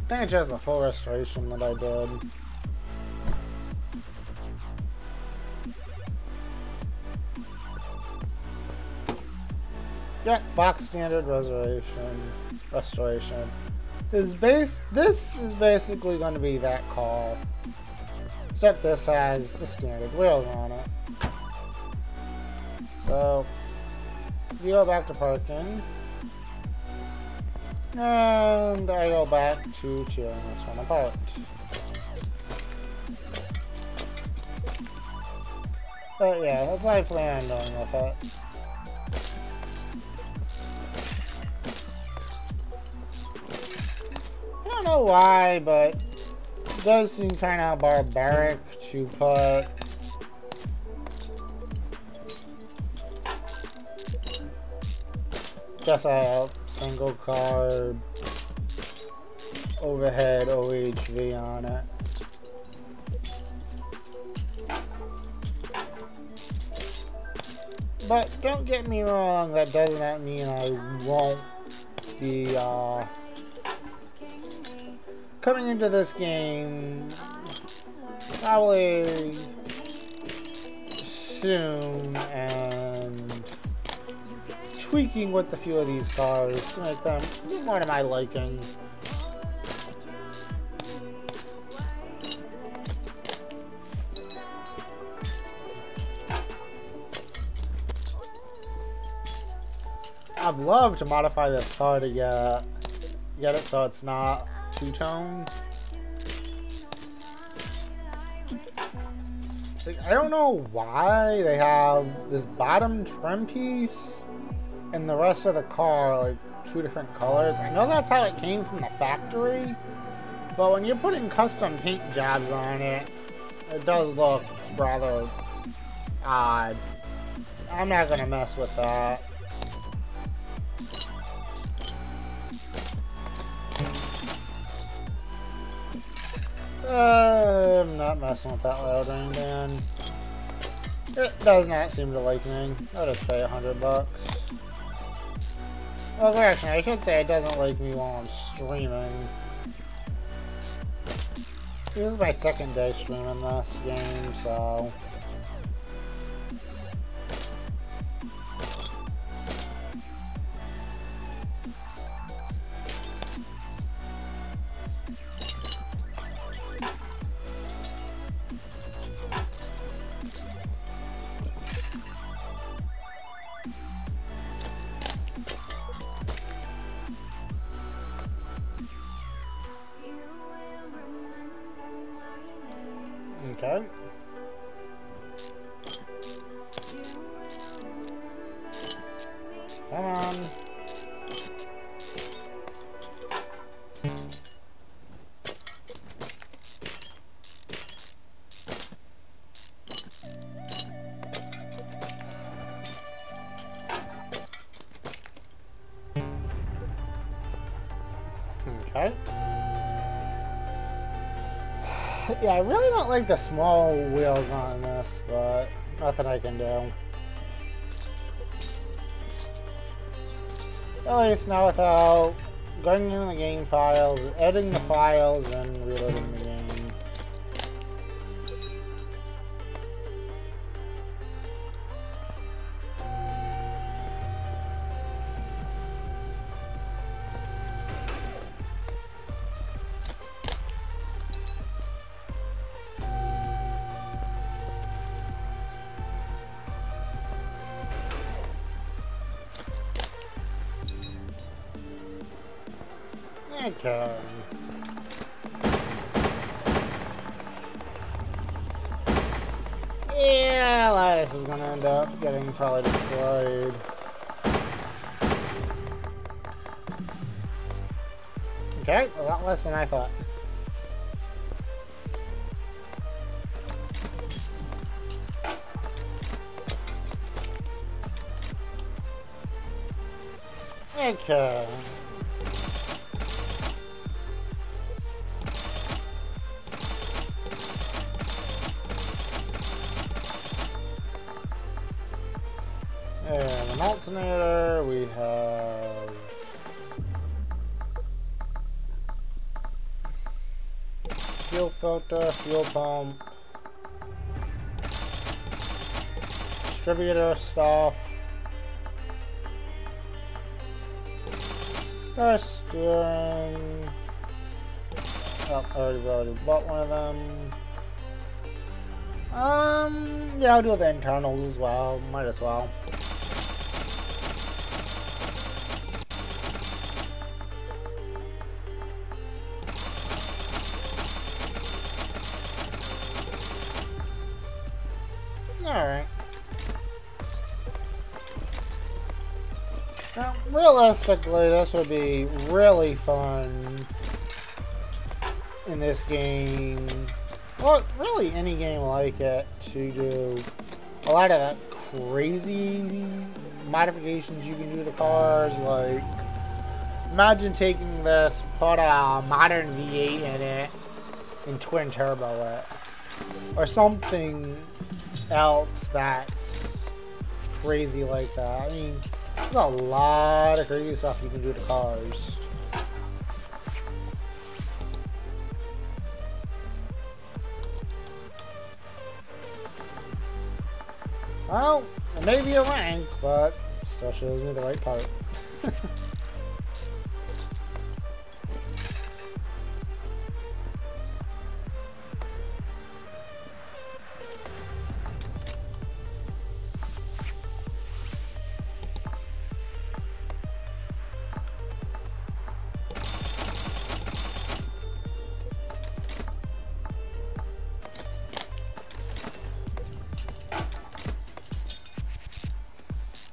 think it's just a full restoration that I did. Yeah, box standard restoration. This is basically going to be that car. Except this has the standard wheels on it. So, we go back to parking. And I go back to tearing this one apart. But yeah, that's what I plan on doing with it. I don't know why, but it does seem kind of barbaric to put just a single carb overhead OHV on it. But don't get me wrong, that does not mean I won't be coming into this game probably soon and tweaking with a few of these cars to make them a bit more to my liking. I'd love to modify this car to get it so it's not two-tone. Like, I don't know why they have this bottom trim piece and the rest of the car like two different colors. I know that's how it came from the factory, but when you're putting custom paint jobs on it, it does look rather odd. I'm not gonna mess with that. I'm not messing with that louding band. It does not seem to like me. I'll just say $100. Well, correction, I should say it doesn't like me while I'm streaming. This is my second day streaming this game, so Okay. Come on. Okay. Yeah, I really don't like the small wheels on this, but nothing I can do. At least now without going into the game files, editing the files, and reloading the game. Okay. Yeah, a lot of this is gonna end up getting probably destroyed. Okay, a lot less than I thought. Okay. And an alternator, we have fuel filter, fuel pump, distributor stuff, power steering. Oh, I already bought one of them. Yeah, I'll do the internals as well. Might as well. Alright. Now, realistically, this would be really fun in this game. Well, really any game like it, to do a lot of crazy modifications you can do to cars. Like, imagine taking this, put a modern V8 in it, and twin turbo it. Or something else that's crazy like that. I mean, there's a lot of crazy stuff you can do to cars. Well, it may be a rank, but still shows me the right part.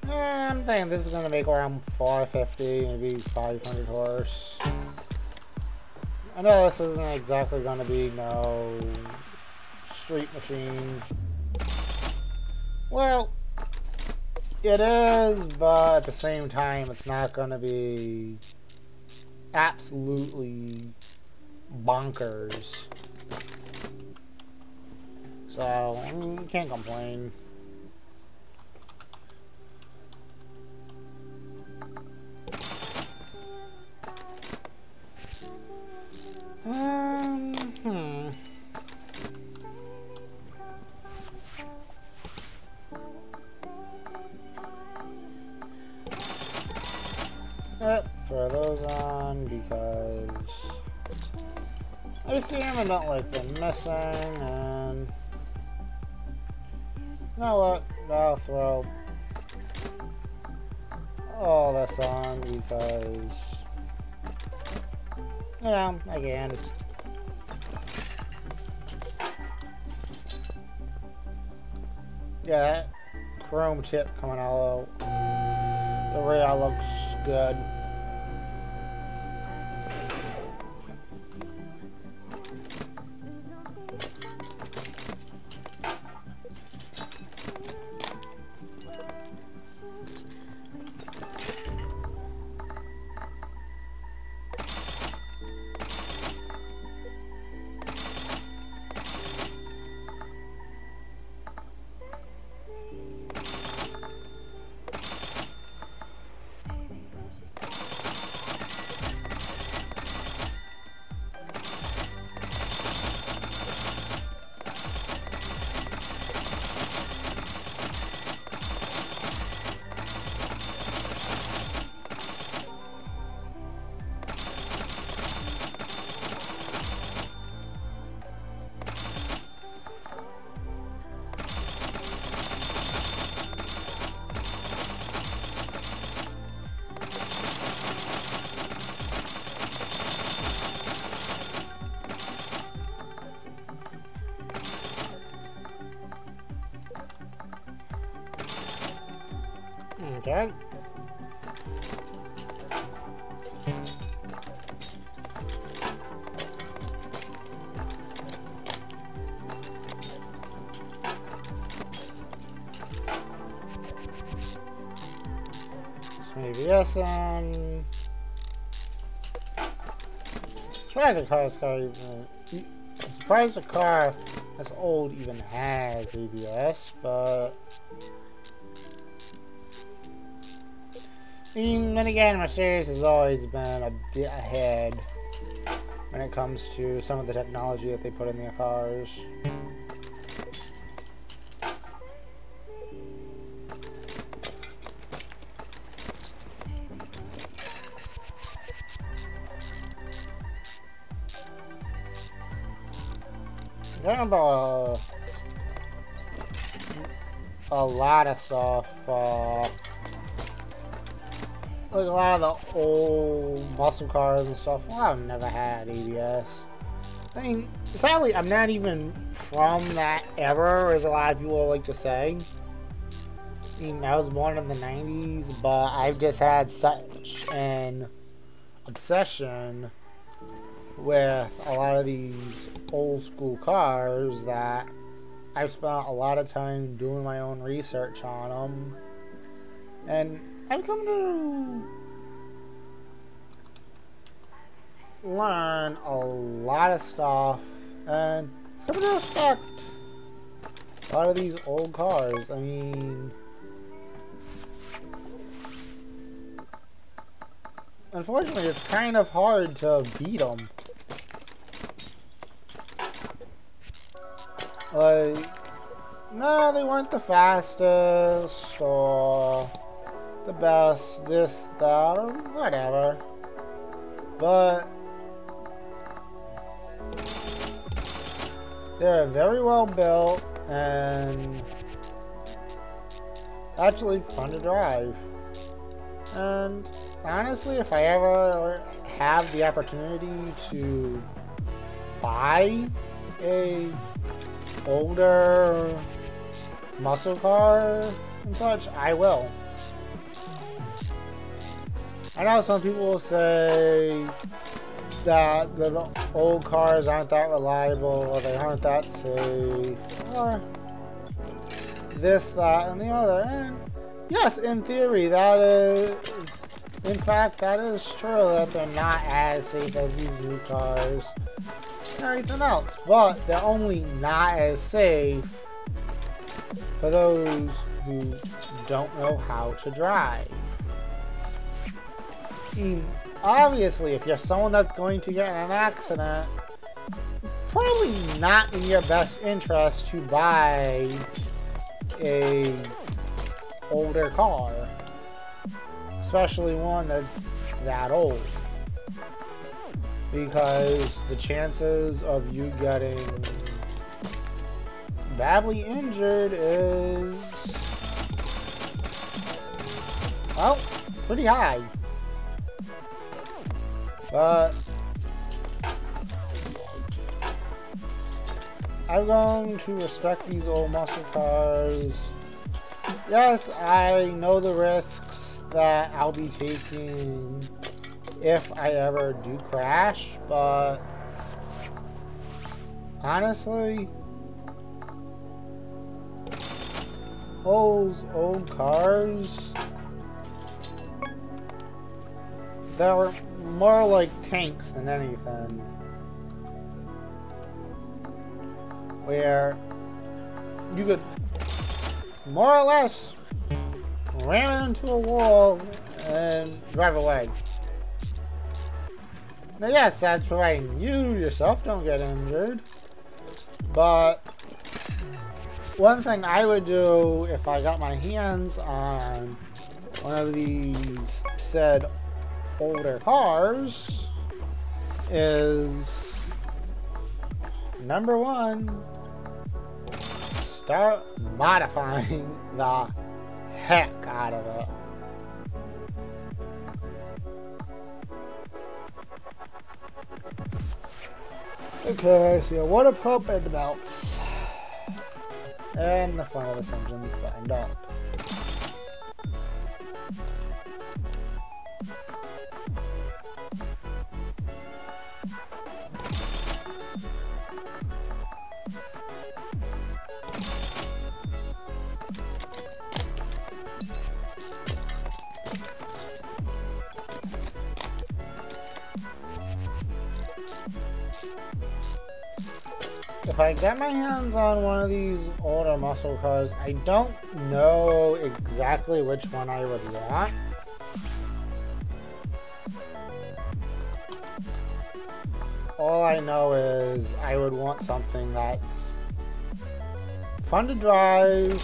I'm thinking this is going to make around 450, maybe 500 horse. I know this isn't exactly going to be no street machine. Well, it is, but at the same time, it's not going to be absolutely bonkers. So, I mean, you can't complain. Throw those on because I see them and don't like them missing, and you know what? I'll throw all this on because, you know, I can. Yeah, that chrome tip coming out. The rear looks good. Okay. Maybe SN. Surprised a car that's old even has ABS, but then again, Mercedes has always been a bit ahead when it comes to some of the technology that they put in their cars. Talking about a lot of stuff, like a lot of the old muscle cars and stuff. Well, I've never had ABS. I mean, sadly, I'm not even from that era, as a lot of people like to say. I mean, I was born in the 90s, but I've just had such an obsession with a lot of these old school cars that I've spent a lot of time doing my own research on them, and I've come to learn a lot of stuff, and I've come to respect a lot of these old cars. I mean, unfortunately, it's kind of hard to beat them. Like, no, they weren't the fastest or the best, this, that, or whatever. But they're very well built and actually fun to drive. And honestly, if I ever have the opportunity to buy a older muscle car and such, I will. I know some people will say that the old cars aren't that reliable, or they aren't that safe, or this, that, and the other. And yes, in theory, that is, in fact, that is true, that they're not as safe as these new cars and everything else, but they're only not as safe for those who don't know how to drive. I mean, obviously, if you're someone that's going to get in an accident, it's probably not in your best interest to buy a older car, especially one that's that old, because the chances of you getting badly injured is, well, pretty high. But I'm going to respect these old muscle cars Yes, I know the risks that I'll be taking if I ever do crash, but honestly, those old cars, they're more like tanks than anything. Where you could more or less ram it into a wall and drive away. Now yes, that's providing you yourself don't get injured. But one thing I would do if I got my hands on one of these said older cars is, number one, start modifying the heck out of it. Okay, so water pump and the belts. And the front of this engine's buttoned up. If I get my hands on one of these older muscle cars, I don't know exactly which one I would want. All I know is I would want something that's fun to drive,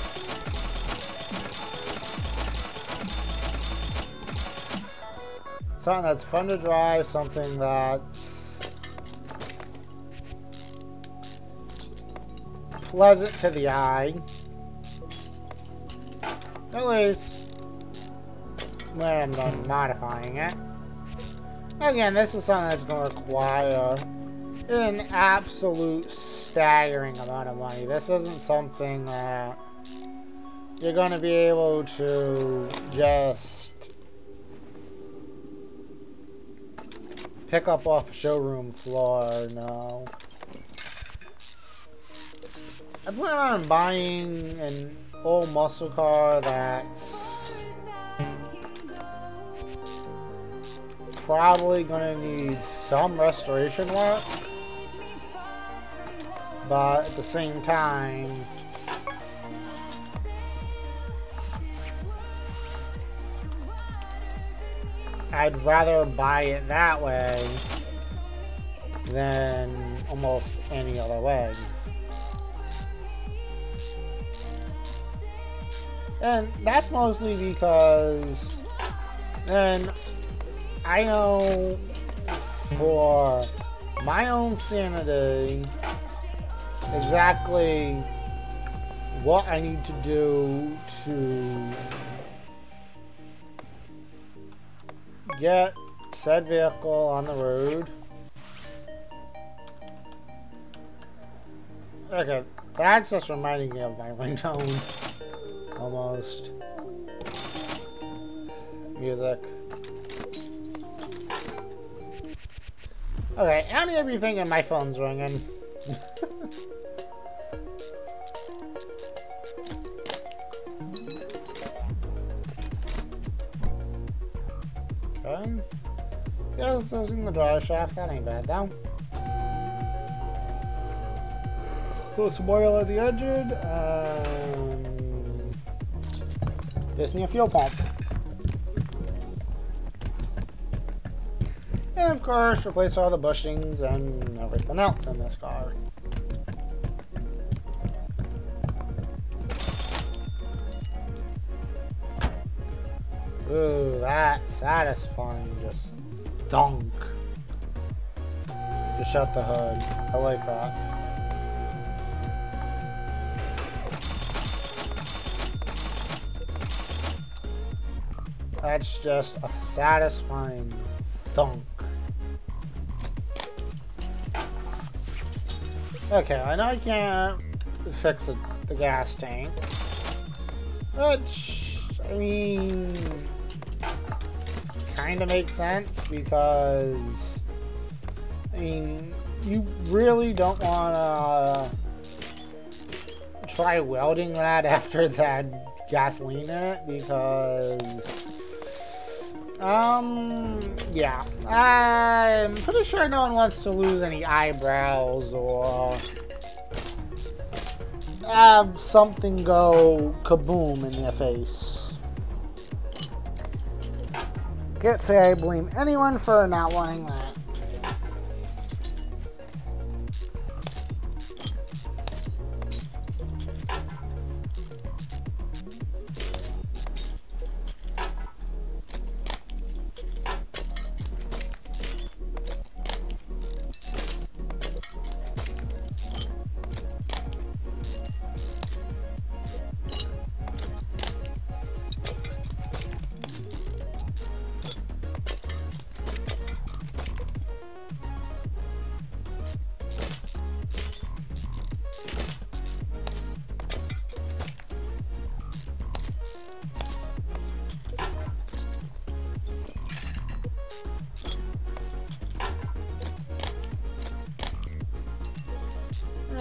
something that's pleasant to the eye, at least when I'm done modifying it. Again, this is something that's going to require an absolute staggering amount of money. This isn't something that you're going to be able to just pick up off a showroom floor, no. I plan on buying an old muscle car that's probably going to need some restoration work, but at the same time, I'd rather buy it that way than almost any other way. And that's mostly because then I know for my own sanity exactly what I need to do to get said vehicle on the road. Okay, that's just reminding me of my ringtone. Almost. Music. Okay, I don't need everything and my phone's ringing. Okay. Just losing the drive shaft, that ain't bad though. Put some oil at the engine, just need a fuel pump. And of course, replace all the bushings and everything else in this car. Ooh, that's satisfying. Just thunk. Just shut the hood. I like that. That's just a satisfying thunk. Okay, I know I can't fix the gas tank. Which, I mean, kind of makes sense because, I mean, you really don't want to try welding that after that gasoline in it because, yeah. I'm pretty sure no one wants to lose any eyebrows or have something go kaboom in their face. Can't say I blame anyone for not wanting that.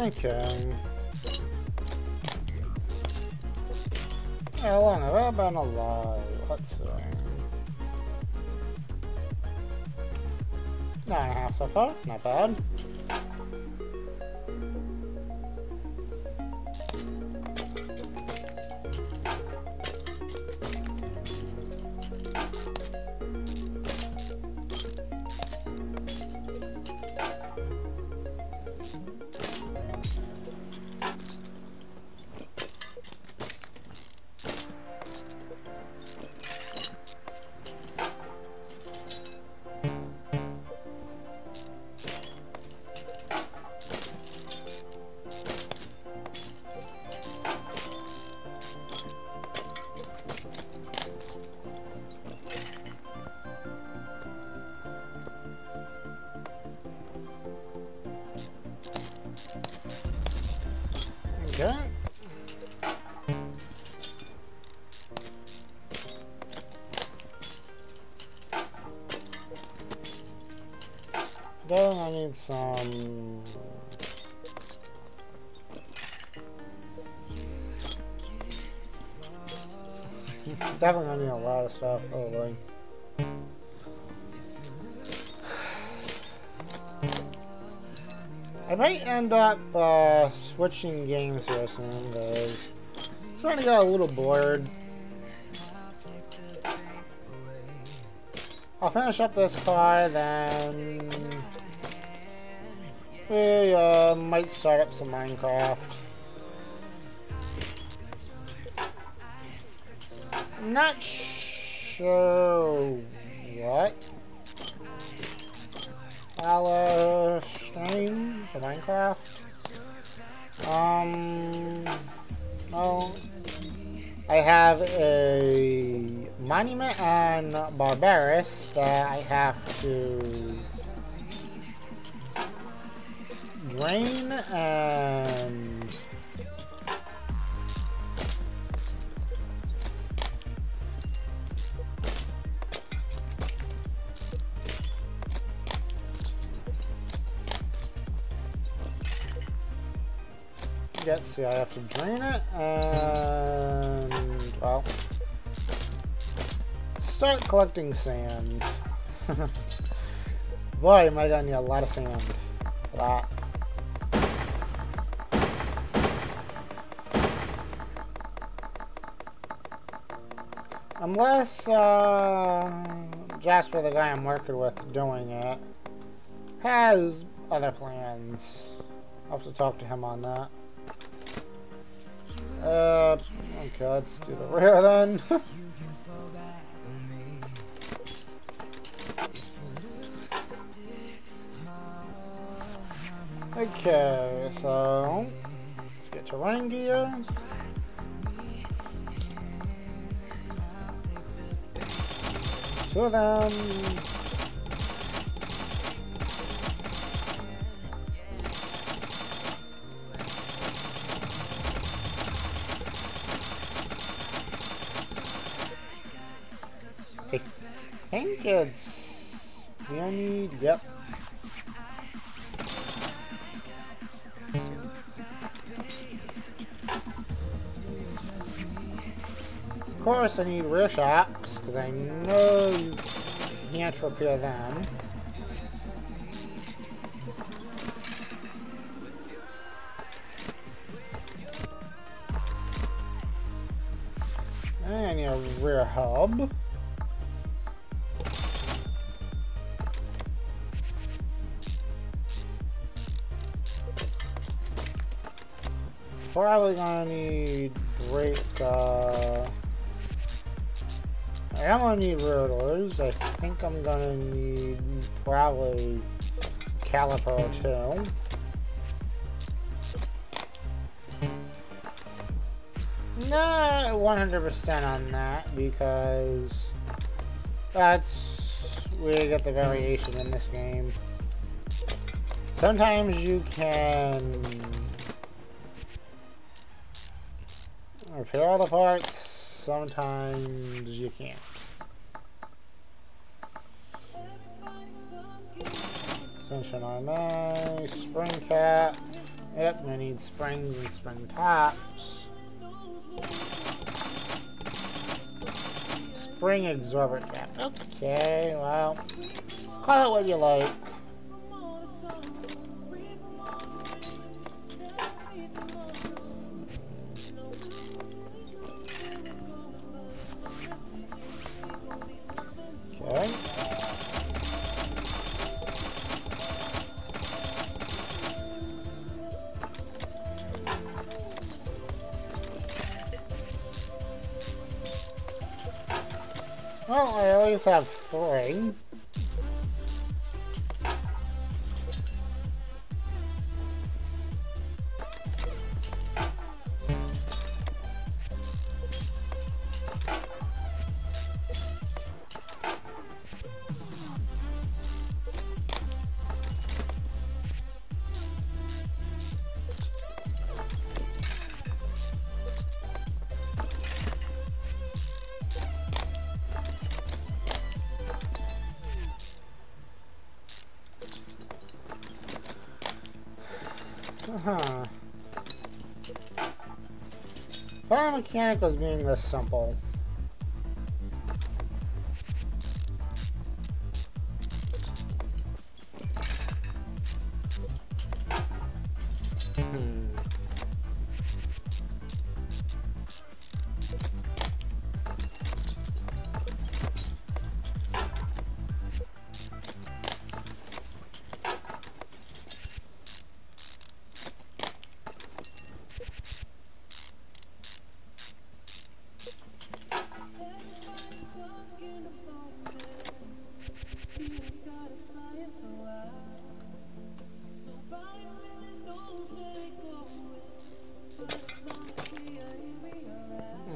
Okay. How long have I been alive? Let's see. 9.5 so far. Not bad. Okay. Then I need some. Definitely gonna need a lot of stuff, probably. I might end up switching games here soon because I'm starting to get a little bored. I'll finish up this car, then we might start up some Minecraft. I'm not sure what I'll stream for Minecraft. Well, I have a monument on Barbarous that I have to drain and let's see, I have to drain it and, well, start collecting sand. Boy, am I gonna need a lot of sand for that. Unless Jasper, the guy I'm working with doing it, has other plans. I'll have to talk to him on that. Okay, let's do the rear then. Okay, so let's get your running gear. Two of them. think it's... Do I need... Yep. Of course, I need rear shocks, because I know you can't repair them. And I need a rear hub. Probably gonna need brake, I am gonna need rotors. I think I'm gonna need probably caliper too. Not 100% on that because that's where you get the variation in this game. Sometimes you can repair all the parts, sometimes you can't. Suspension on spring cap. Yep, I need springs and spring tops. Spring absorber cap. Okay, well, call it what you like. Okay. Well, I always have 3. Huh. Fire mechanic was being this simple.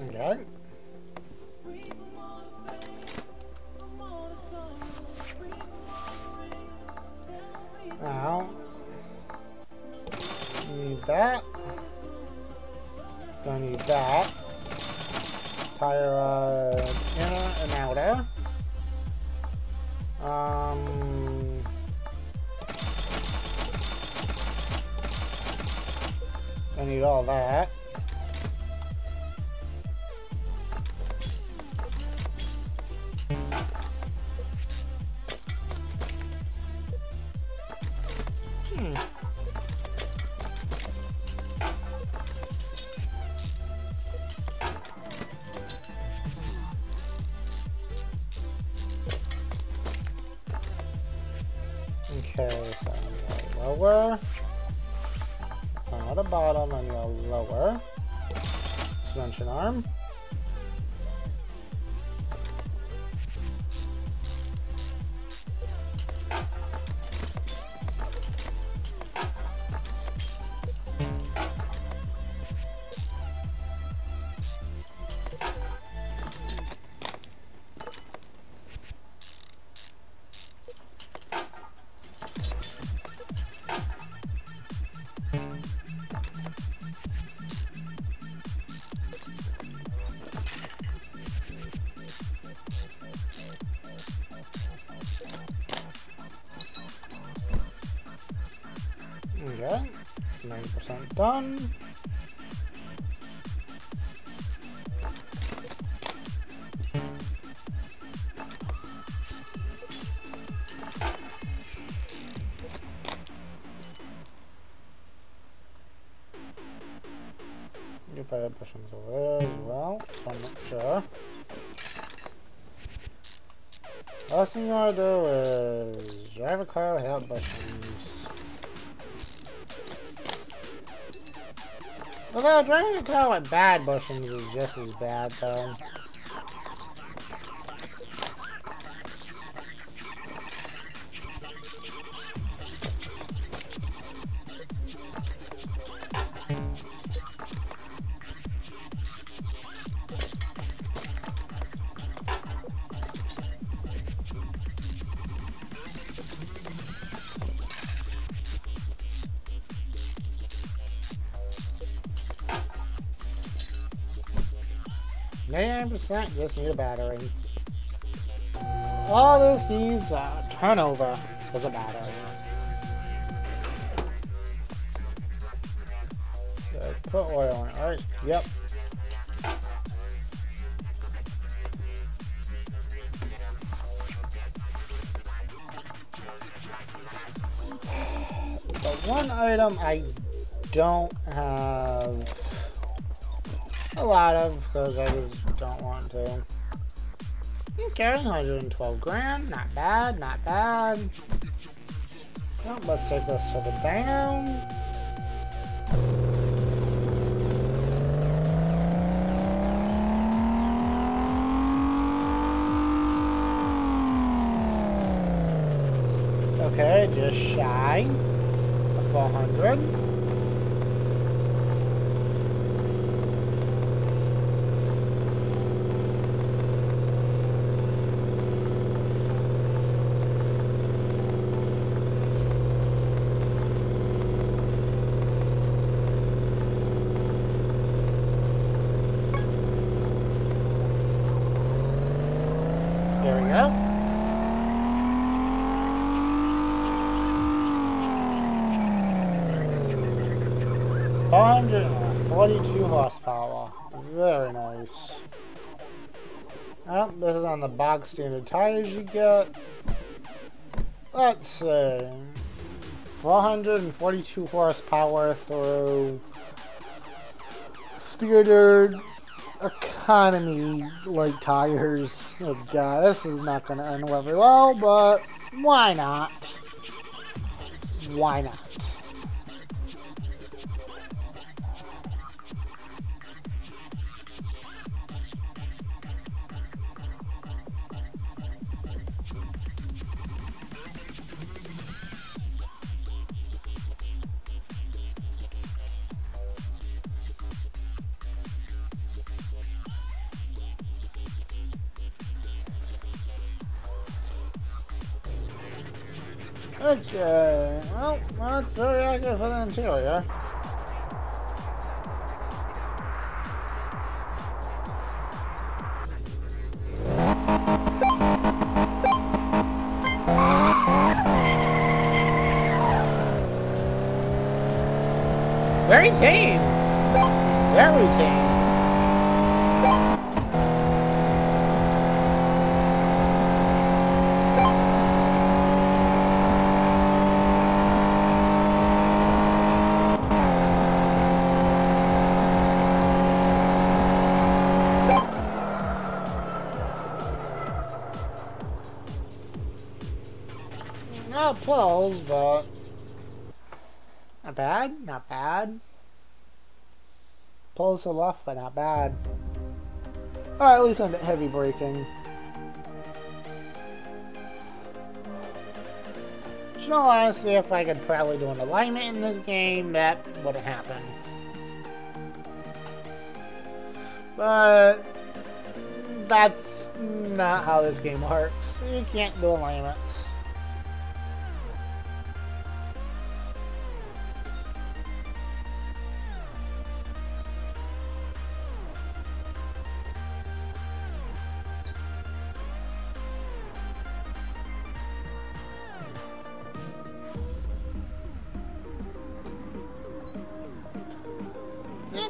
Okay. Now, need that. Gonna need that. Tire inner and outer. I need all that. Okay, so lower. On the bottom, and you'll lower. Suspension arm. Okay, it's 90% done. You better bushings over there as well, so I'm not sure. Last thing you want to do is drive a car without bushings. Although driving a car with bad bushings is just as bad, though. %, just need a battery. So all this needs turnover is a battery. So put oil in it, right? Yep. The one item I don't have a lot of, because I just don't want to. Okay, 112 grand, not bad, not bad. Well, let's take this to the dyno. Okay, just shy of 400. There we go. $442 horsepower. Very nice. Well, this is on the box standard tires you get. Let's see. 442 horsepower through standard economy like tires. Oh god, this is not going to end very well, but why not? Why not? Okay, well, that's very accurate for the interior. Very tame. Very tame. Not close, but not bad, not bad. Pulls to the left, but not bad. Alright, at least I'm heavy braking. You know, honestly, if I could probably do an alignment in this game, that wouldn't happen. But that's not how this game works. You can't do alignments.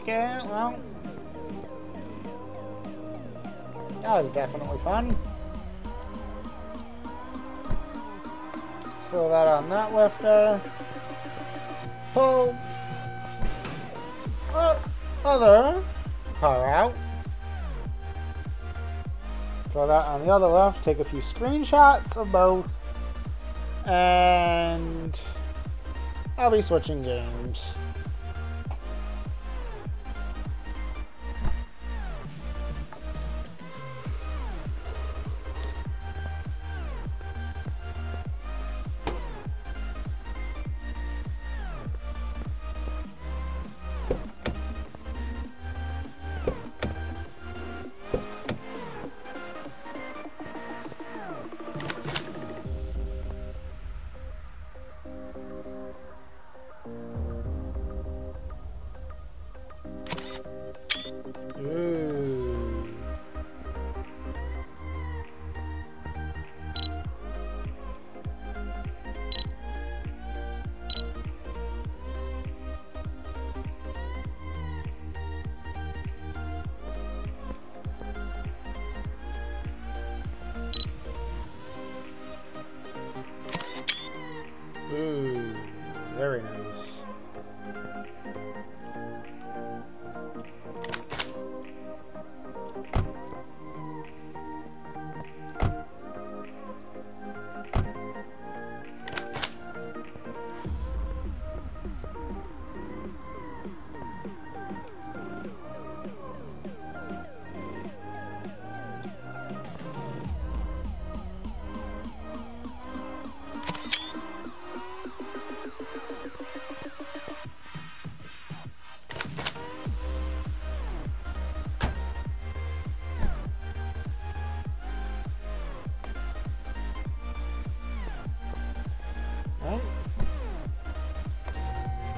Okay, well. That was definitely fun. Let's throw that on that lifter. Pull other car out. Throw that on the other left. Take a few screenshots of both. And I'll be switching games. Ooh, very nice.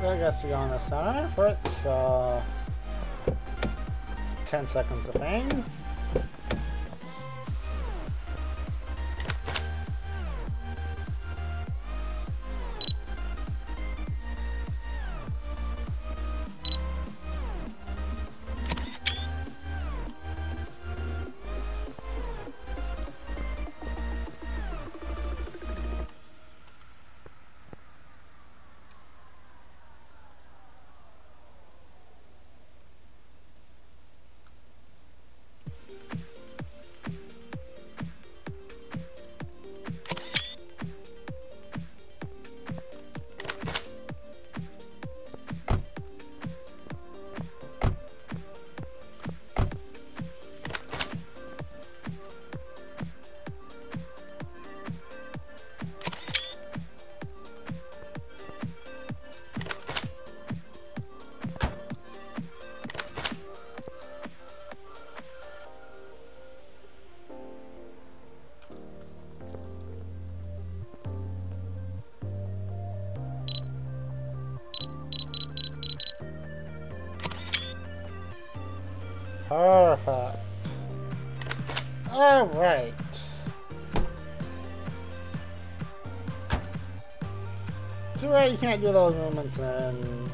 I guess to go in the center for it, so 10 seconds of fame. Perfect. All right. Too bad you can't do those movements in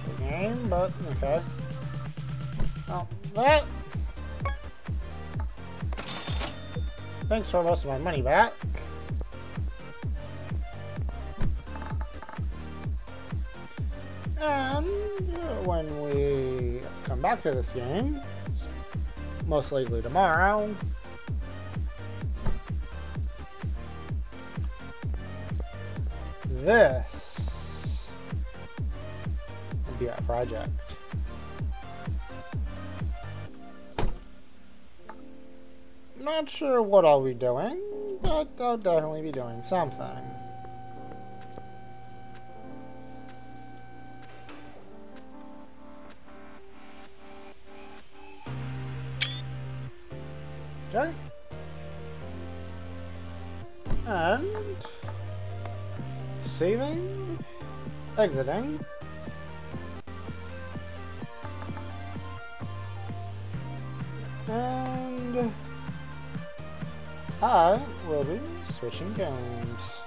the game, but okay. Well, that. Thanks for most of my money back. And when we come back to this game, most likely tomorrow, this will be our project. Not sure what I'll be doing, but I'll definitely be doing something. Okay. And saving, exiting. And I will be switching games.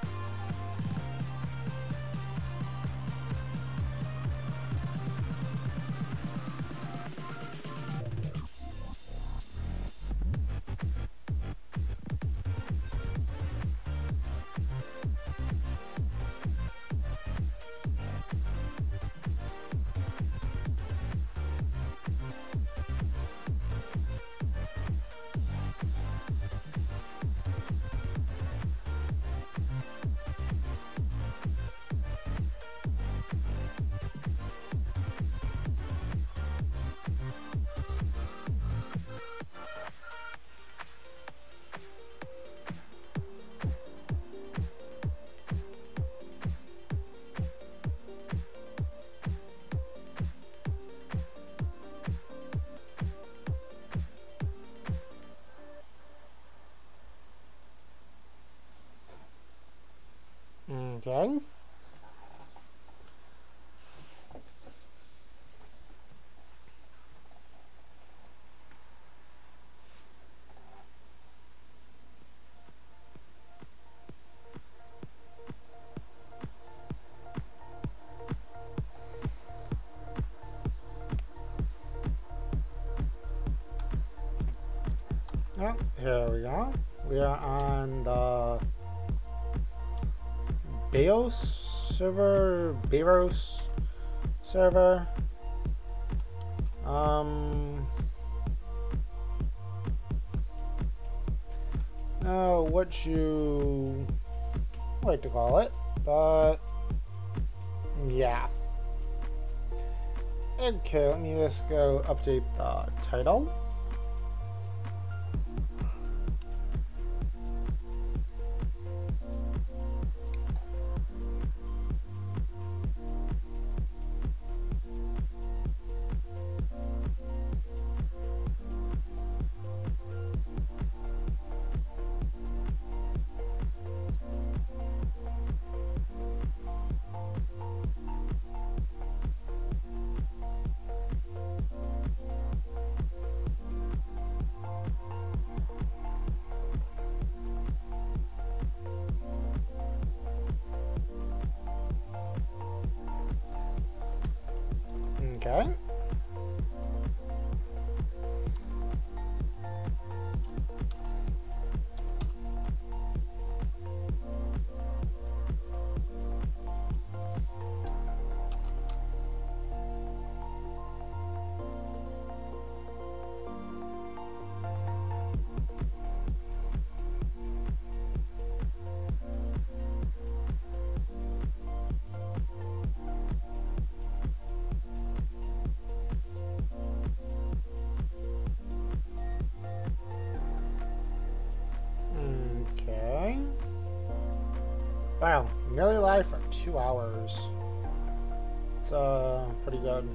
Okay. Oh, here we go. We are on the Beos server. What you like to call it, but yeah. Okay, let me just go update the title. Okay. Okay. Wow, nearly live for 2 hours. It's pretty good.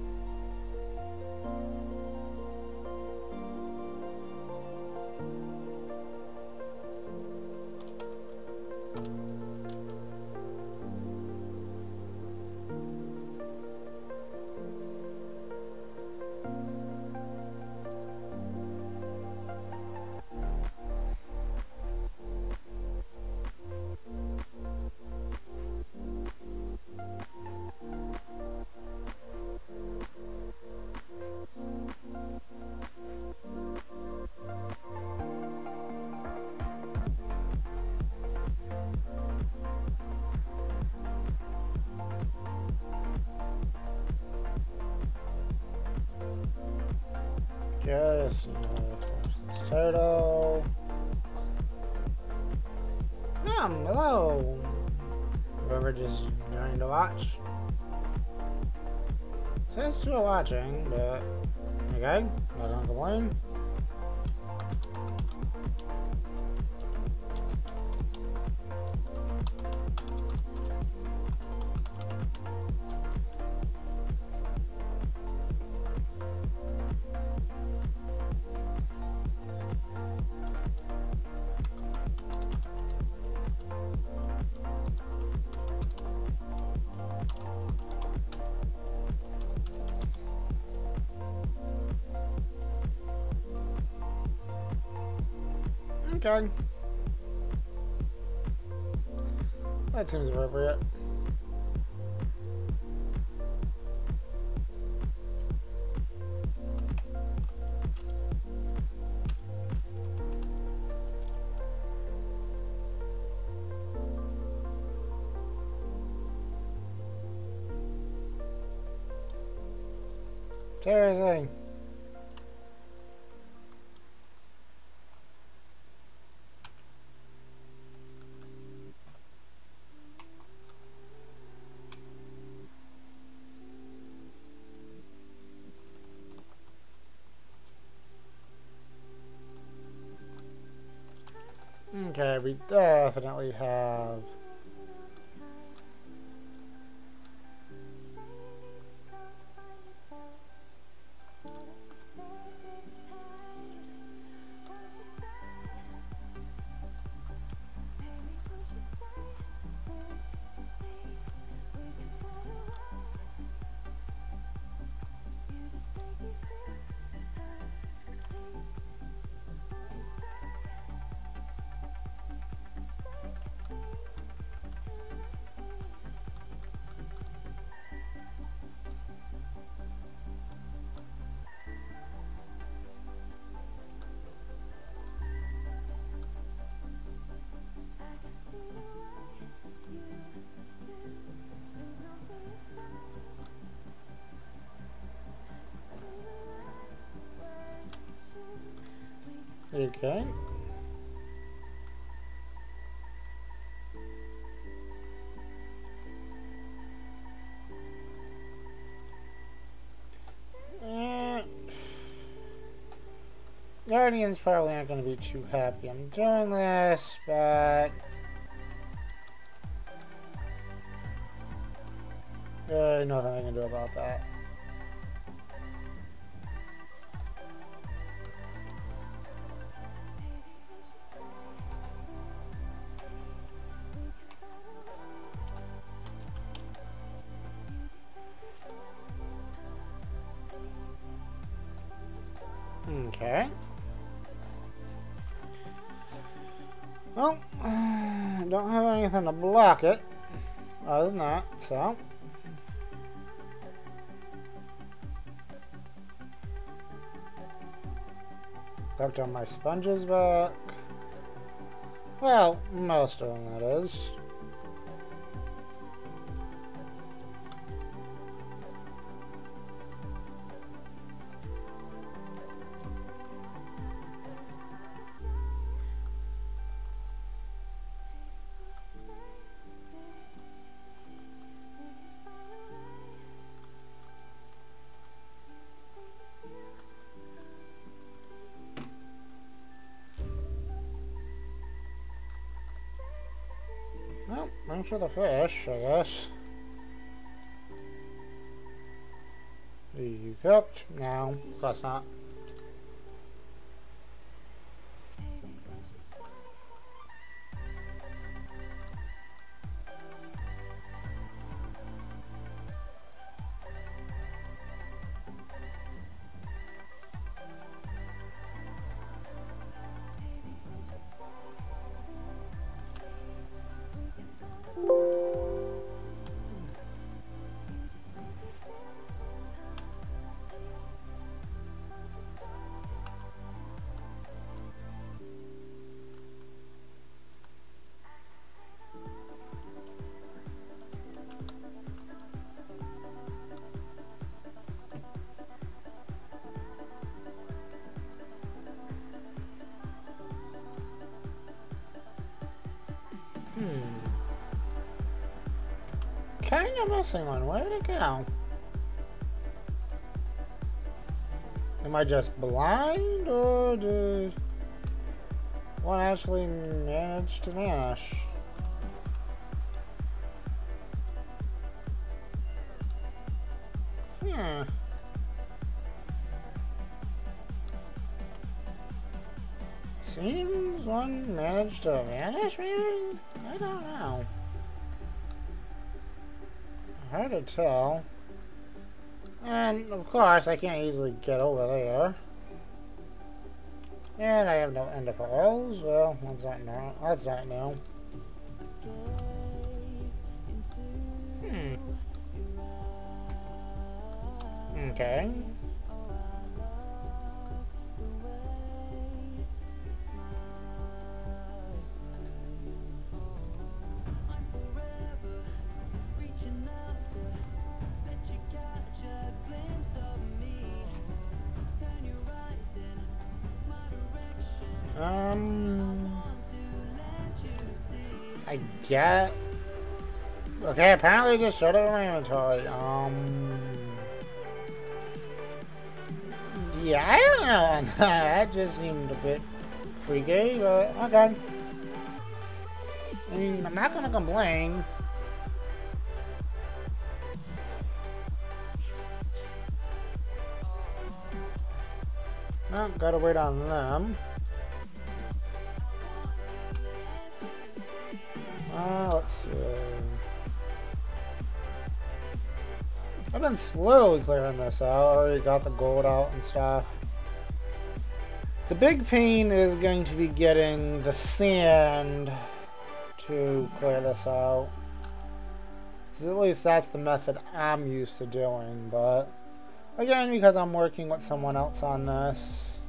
Okay, so this title. Hello. Whoever just joined to watch. Says still watching, but okay, not gonna complain. Okay. That seems appropriate. Seriously. Okay, we definitely have Okay. Guardians probably aren't going to be too happy I'm doing this, but nothing I can do about that. Okay. Well, don't have anything to block it, other than that, so. Got down my sponges back. Well, most of them, that is. Well, thanks for the fish, I guess. Are you cooked? No, of course not. Kind of missing one. Where'd it go? Am I just blind, or did one actually manage to vanish? Seems one managed to vanish, maybe? I don't know. Hard to tell. And, of course, I can't easily get over there. And I have no end of holes. Well, that's not new. That's not new. Okay. I get. Okay, apparently it just showed up in my inventory. Yeah, I don't know on that. That just seemed a bit freaky, but okay. I mean, I'm not gonna complain. Well, gotta wait on them. Let's see. I've been slowly clearing this out. I already got the gold out and stuff. The big pain is going to be getting the sand to clear this out. So at least that's the method I'm used to doing, but again, because I'm working with someone else on this,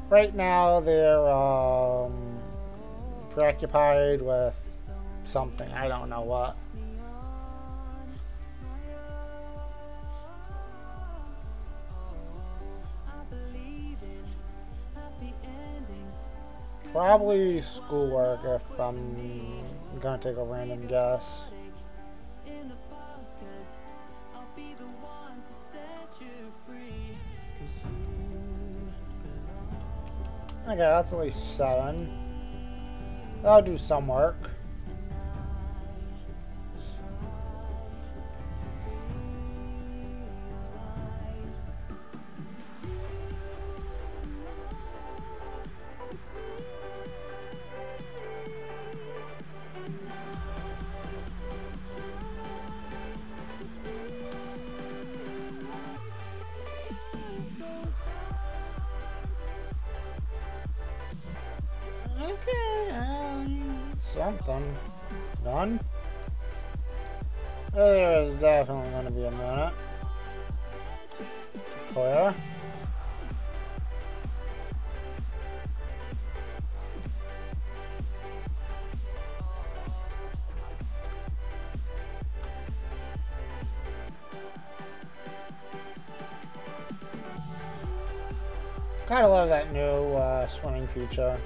right now they're preoccupied with something. I don't know what. Probably schoolwork if I'm gonna take a random guess. Okay, that's at least 7. I'll do some work. Okay, something. Done? There's definitely going to be a minute. Clear. Gotta love that new swimming feature.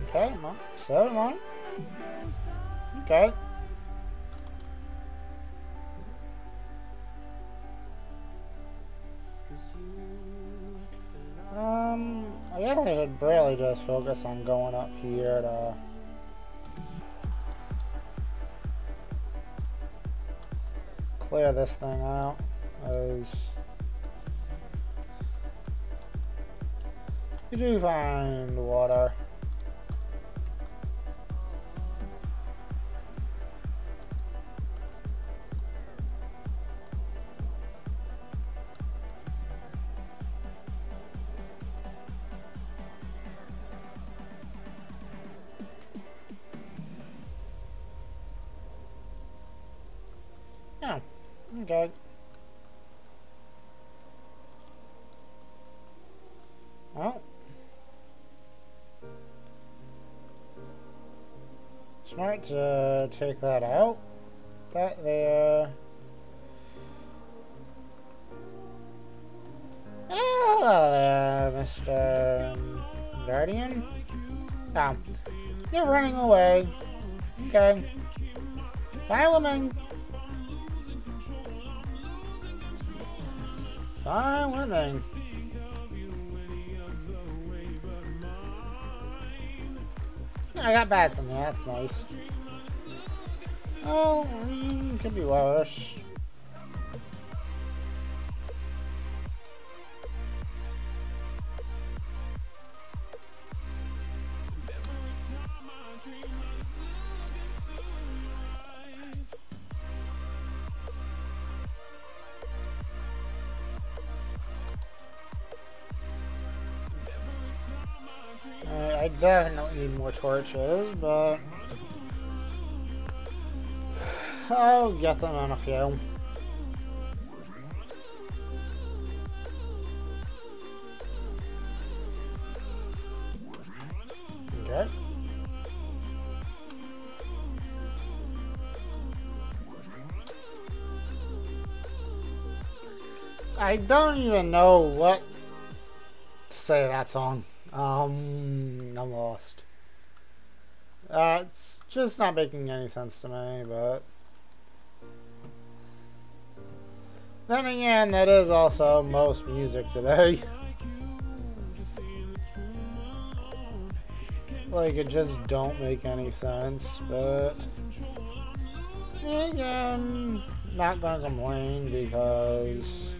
Okay, come on. 7 on. Okay. I guess I should really just focus on going up here to clear this thing out, as you do find water. Oh, okay. Well, smart to take that out. That there. Hello there, Mr. Guardian. Oh, you're running away. Okay. Bye, woman. Fine women. I got bats in there, that's nice. Oh, could be worse. I definitely need more torches, but I'll get them in a few. Okay. I don't even know what to say to that song. I'm lost. It's just not making any sense to me, but then again, that is also most music today. Like, it just don't make any sense, but again, not gonna complain because,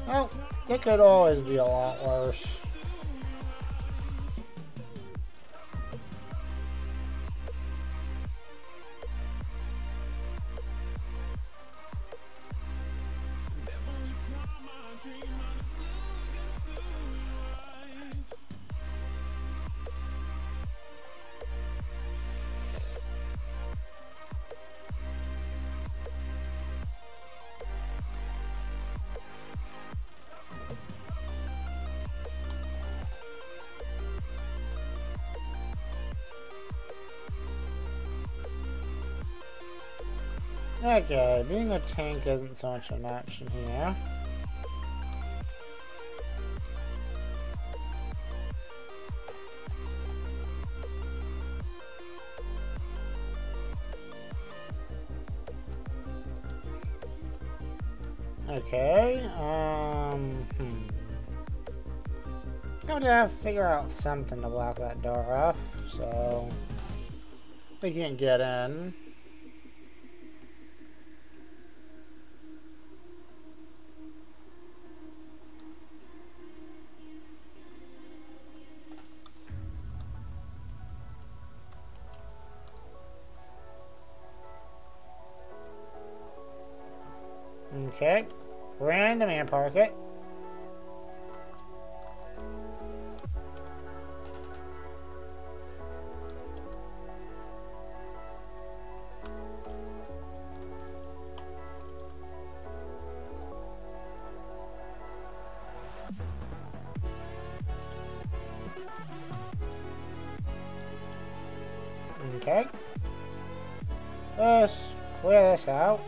well, it could always be a lot worse. Okay, being a tank isn't so much an option here. Okay, I'm gonna have to figure out something to block that door off, so they can't get in. Okay, random air pocket. Okay, let's clear this out.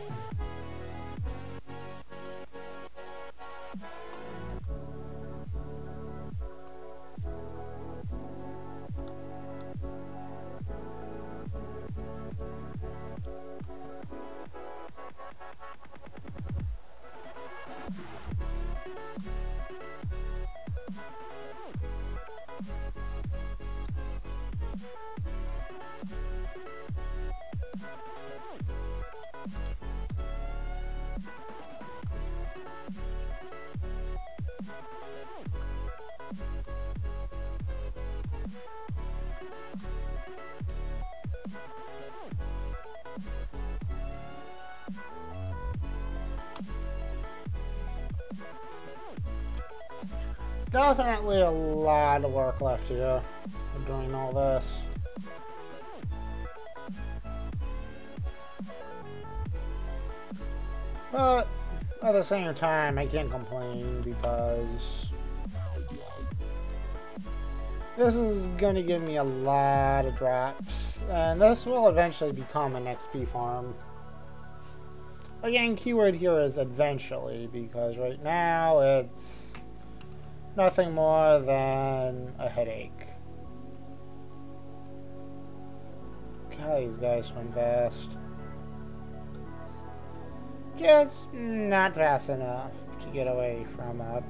Definitely a lot of work left here doing all this. But at the same time, I can't complain because this is gonna give me a lot of drops, and this will eventually become an XP farm. Again, keyword here is eventually, because right now it's nothing more than a headache. God, these guys swim fast. Just not fast enough to get away from a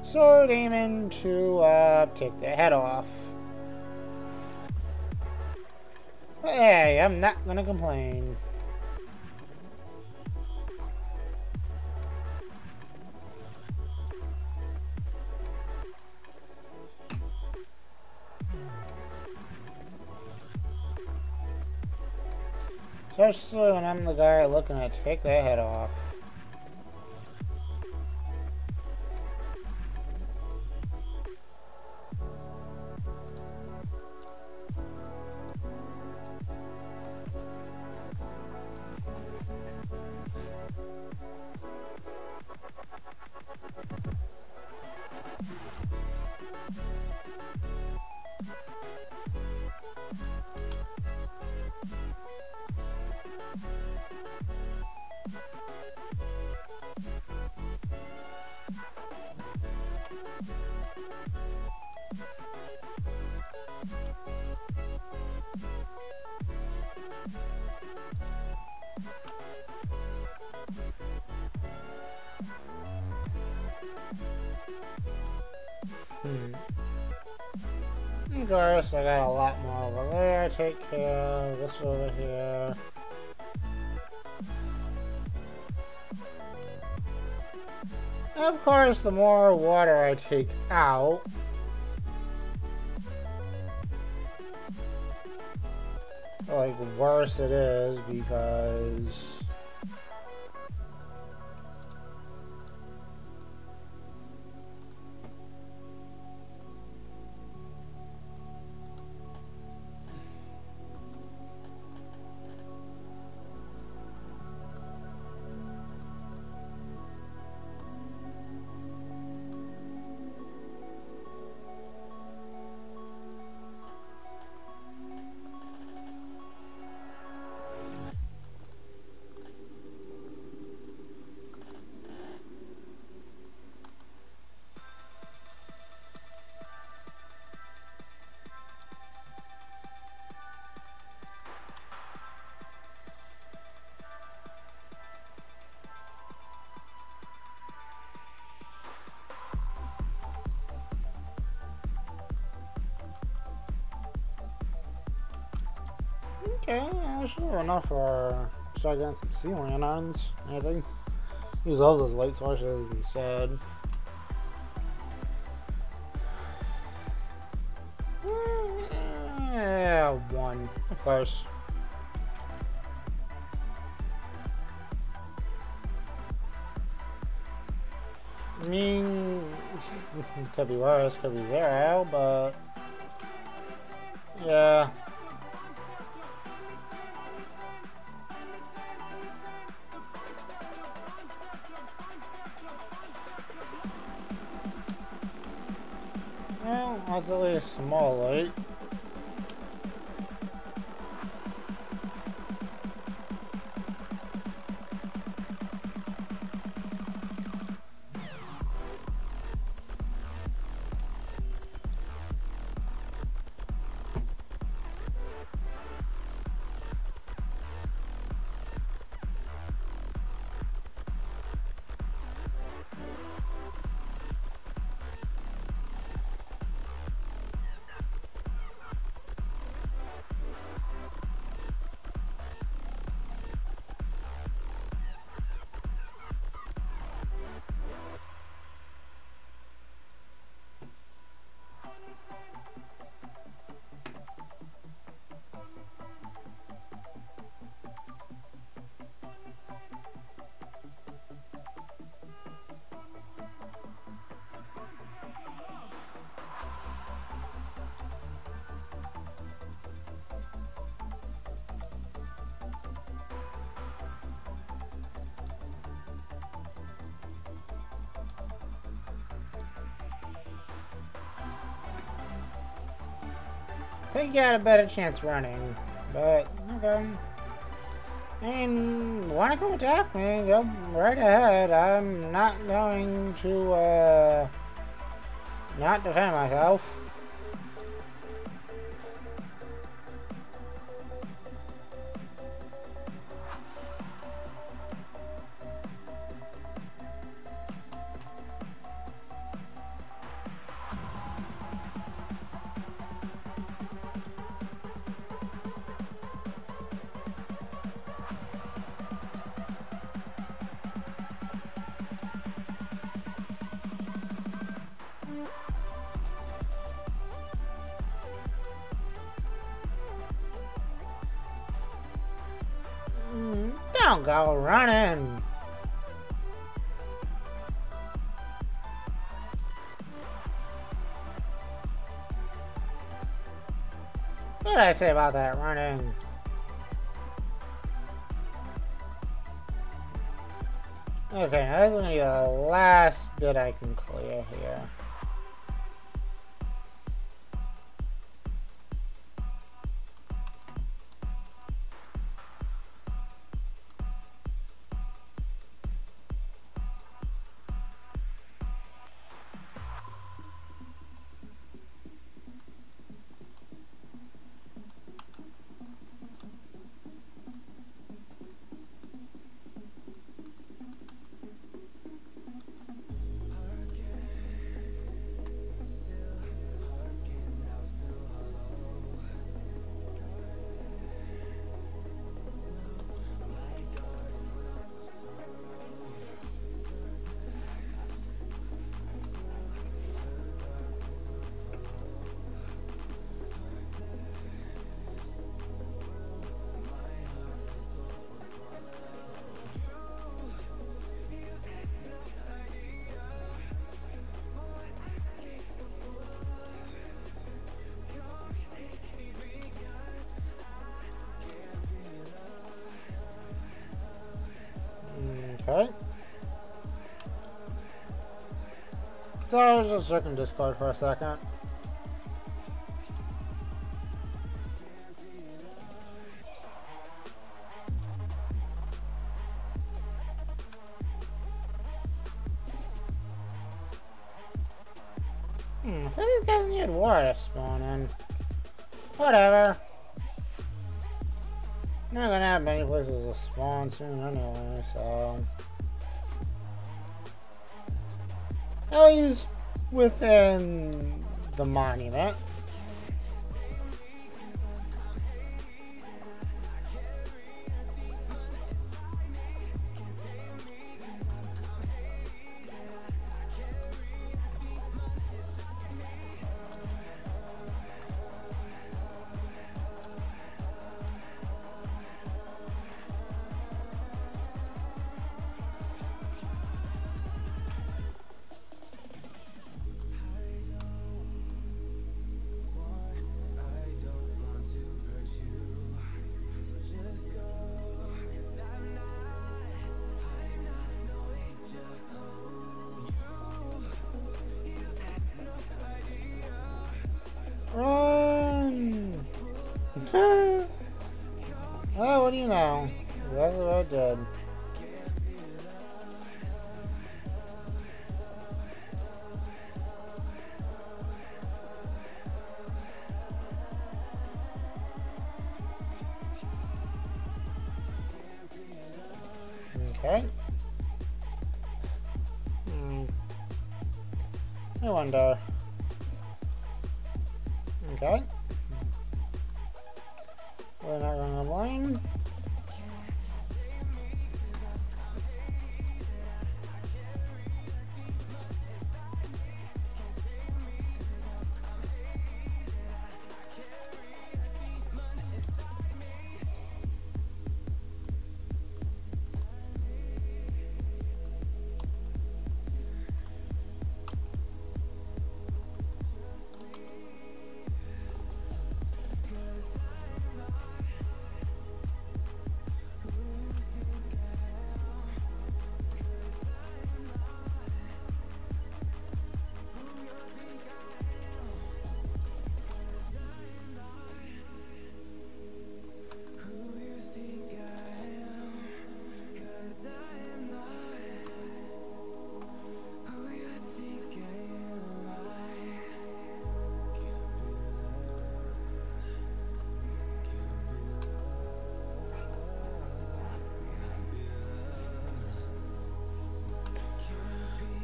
sword aiming to take their head off. But hey, I'm not gonna complain. Especially when I'm the guy looking to take their head off. Of course, I got a lot more over there. Take care of this over here. Of course, the more water I take out, like, worse it is, because Okay, yeah, I should have enough for start getting some sea lanterns. I think use those as light sources instead. Yeah, one, of course. I mean, could be worse, could be 0, but yeah. Well, that's at least a small light. I think you had a better chance running, but okay. I mean, wanna come attack me? Go right ahead. I'm not going to not defend myself. Don't go running. What did I say about that running? Okay, now this is gonna be the last bit I can clear here. Okay. So I was just checking Discord for a second. I think these guys need water to spawn in. Whatever. Not gonna have many places to spawn soon anyway, so. At least within the monument. do you know? Exactly what I did. Okay. I wonder. Okay. We're not going to complain.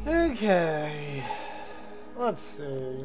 Okay. Let's see.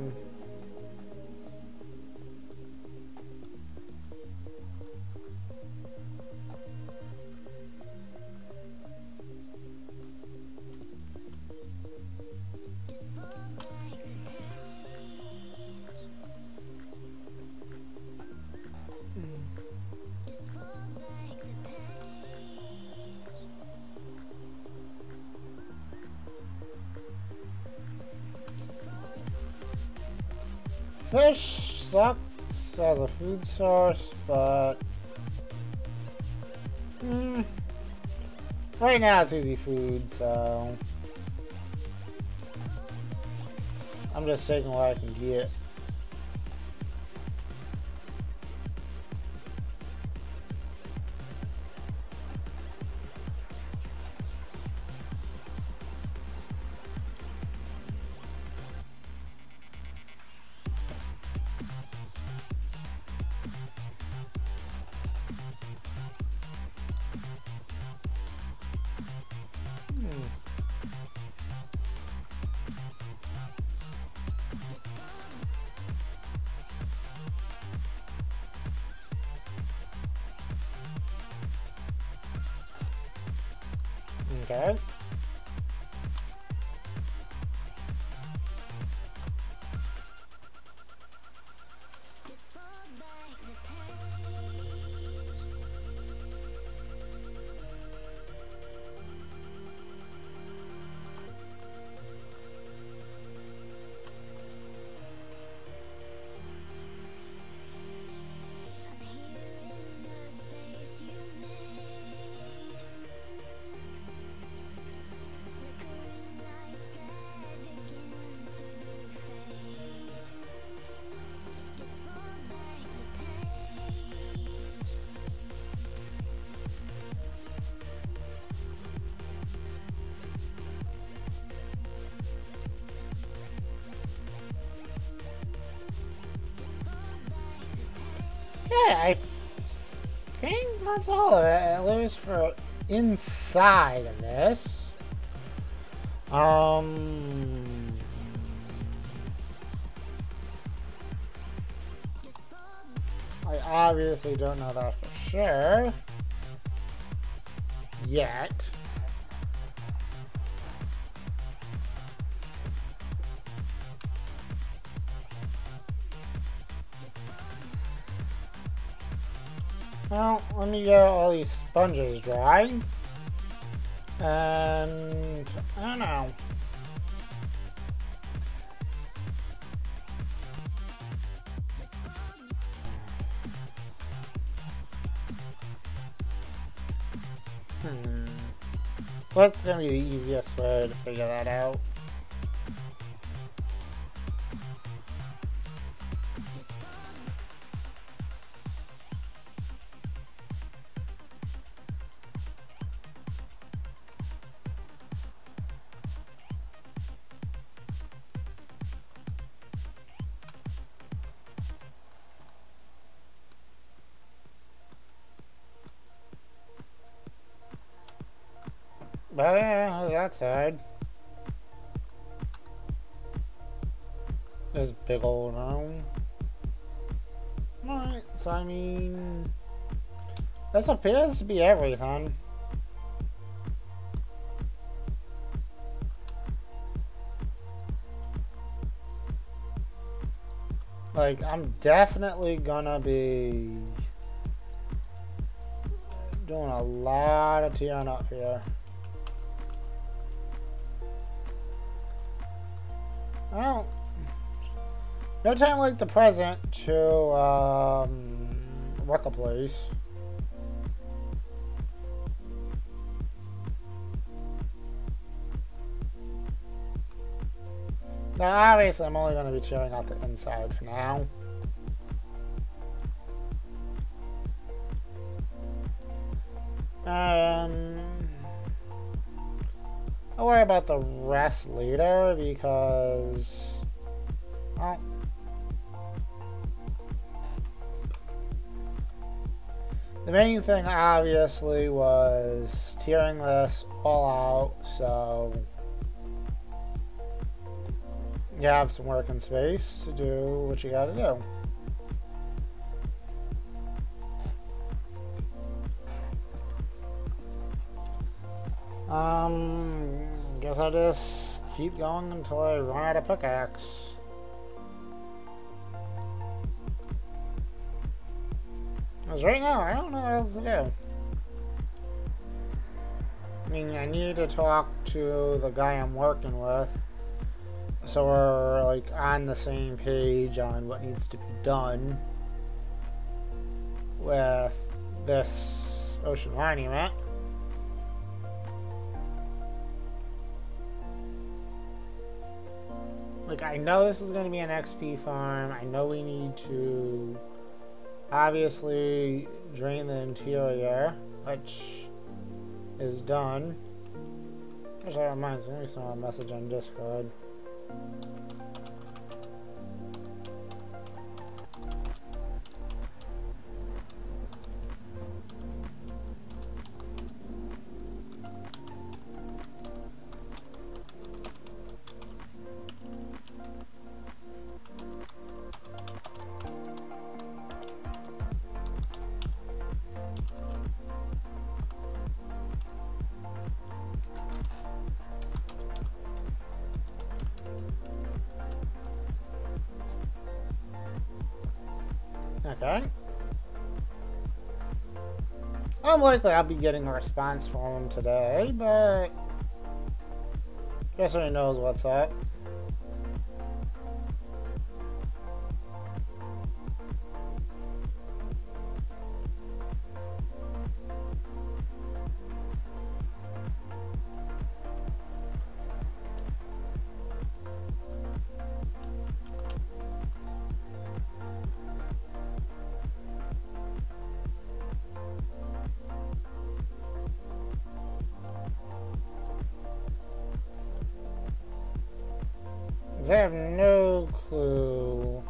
Fish sucks as a food source, but right now it's easy food, so I'm just taking what I can get. Okay. Yeah, I think that's all of it, at least for inside of this. I obviously don't know that for sure yet. Well, let me get all these sponges dry. And I don't know. What's gonna be the easiest way to figure that out? But yeah, that side. This big old room. Alright, so I mean, this appears to be everything. Like, I'm definitely gonna be doing a lot of tearing up here. Well, no time like the present to wreck a place. Now, obviously, I'm only going to be tearing out the inside for now. I'll worry about the rest later because, well, the main thing obviously was tearing this all out, so you have some working space to do what you gotta do. Guess I'll just keep going until I run out of pickaxe. Because right now, I don't know what else to do. I mean, I need to talk to the guy I'm working with, so we're, like, on the same page on what needs to be done with this ocean monument. Like, I know this is going to be an XP farm. I know we need to obviously drain the interior, which is done. Actually, that reminds me, let me send a message on Discord. Okay. Unlikely I'll be getting a response from him today, but guess he knows what's up. I have no clue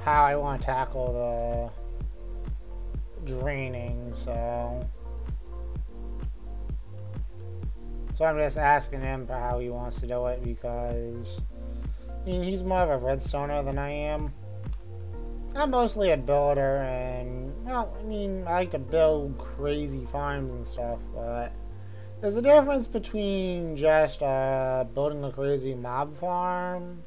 how I want to tackle the draining, so I'm just asking him for how he wants to do it because I mean, he's more of a redstoner than I am. I'm mostly a builder, and well, I mean, I like to build crazy farms and stuff, but there's a difference between just building a crazy mob farm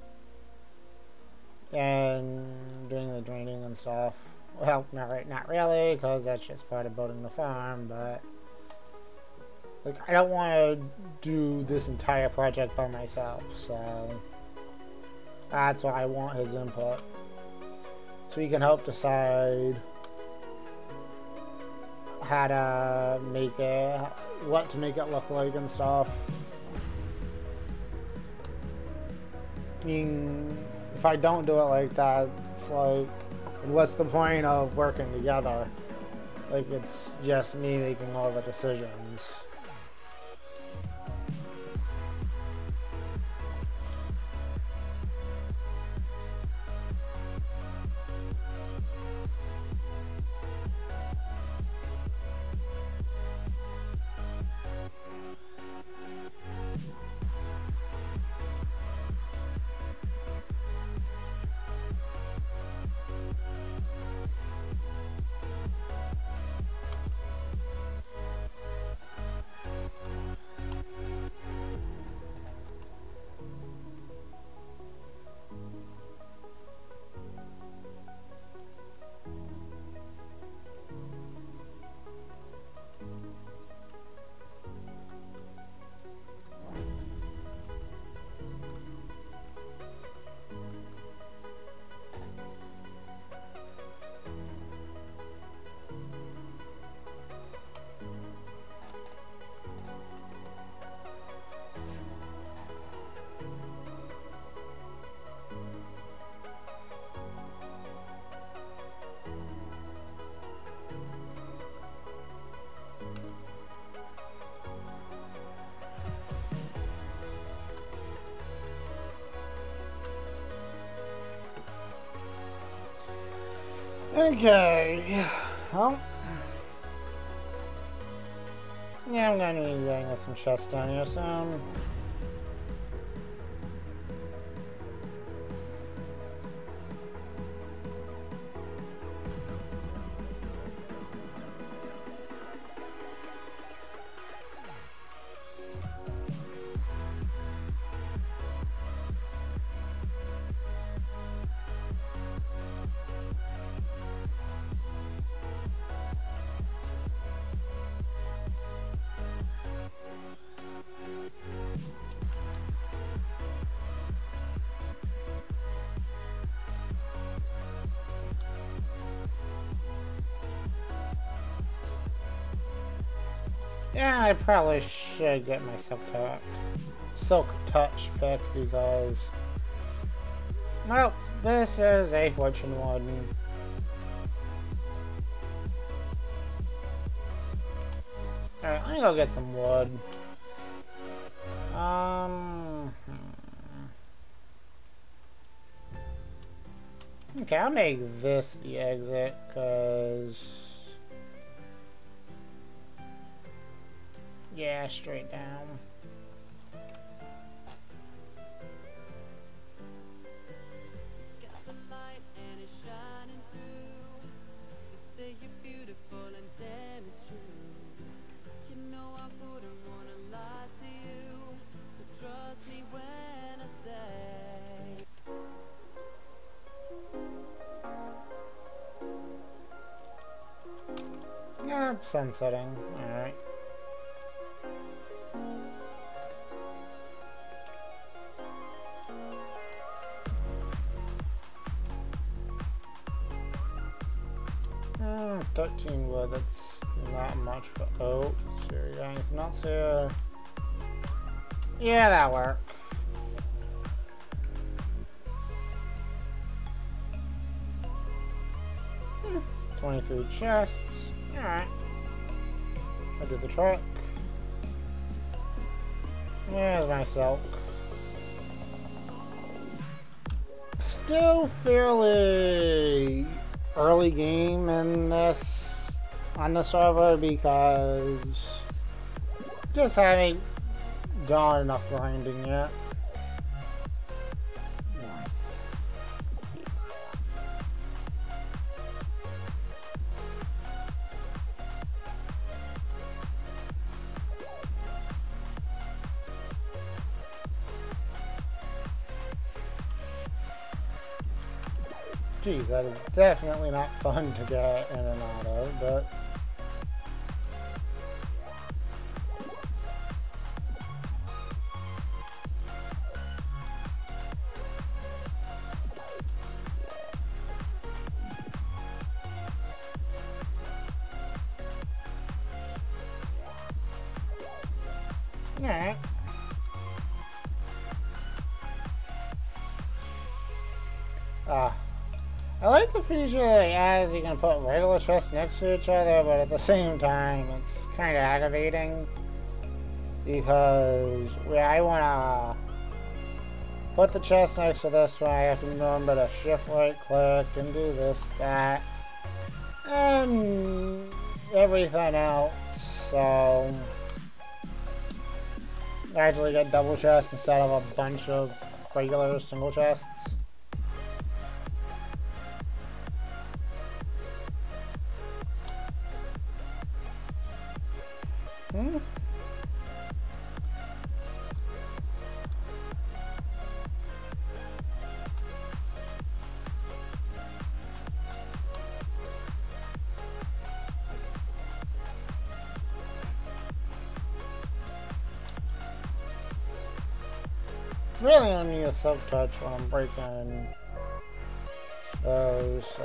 and doing the draining and stuff. Well, not really, because that's just part of building the farm, but like, I don't want to do this entire project by myself, so that's why I want his input. So he can help decide how to make it, what to make it look like and stuff. I mean, if I don't do it like that, it's like, what's the point of working together? Like, it's just me making all the decisions. Okay. Well. Yeah, I'm gonna be getting with some chests down here soon. Yeah, I probably should get my Silk Touch pick because, well, this is a fortune one. Alright, let me go get some wood. Okay, I'll make this the exit, because... Yeah, straight down. Got the light and it's shining through. You say you're beautiful and damn it's true. You know I wouldn't wanna lie to you, so trust me when I say Yeah, sunsetting. Alright. Hmm, 13 wood, that's not much for oats. Here, you got anything else here? Yeah, that'll work. Hmm, 23 chests. Alright. I did the truck. There's my silk. Still fairly early game in this on the server because just haven't done enough grinding yet. Geez, that is definitely not fun to get in and out of, but... Alright. I like the feature that as you can put regular chests next to each other, but at the same time, it's kind of aggravating because where I want to put the chest next to this one, I have to remember to shift right click and do this, that, and everything else. So I actually get double chests instead of a bunch of regular single chests. Hmm? Really only need a silk touch when I'm breaking those,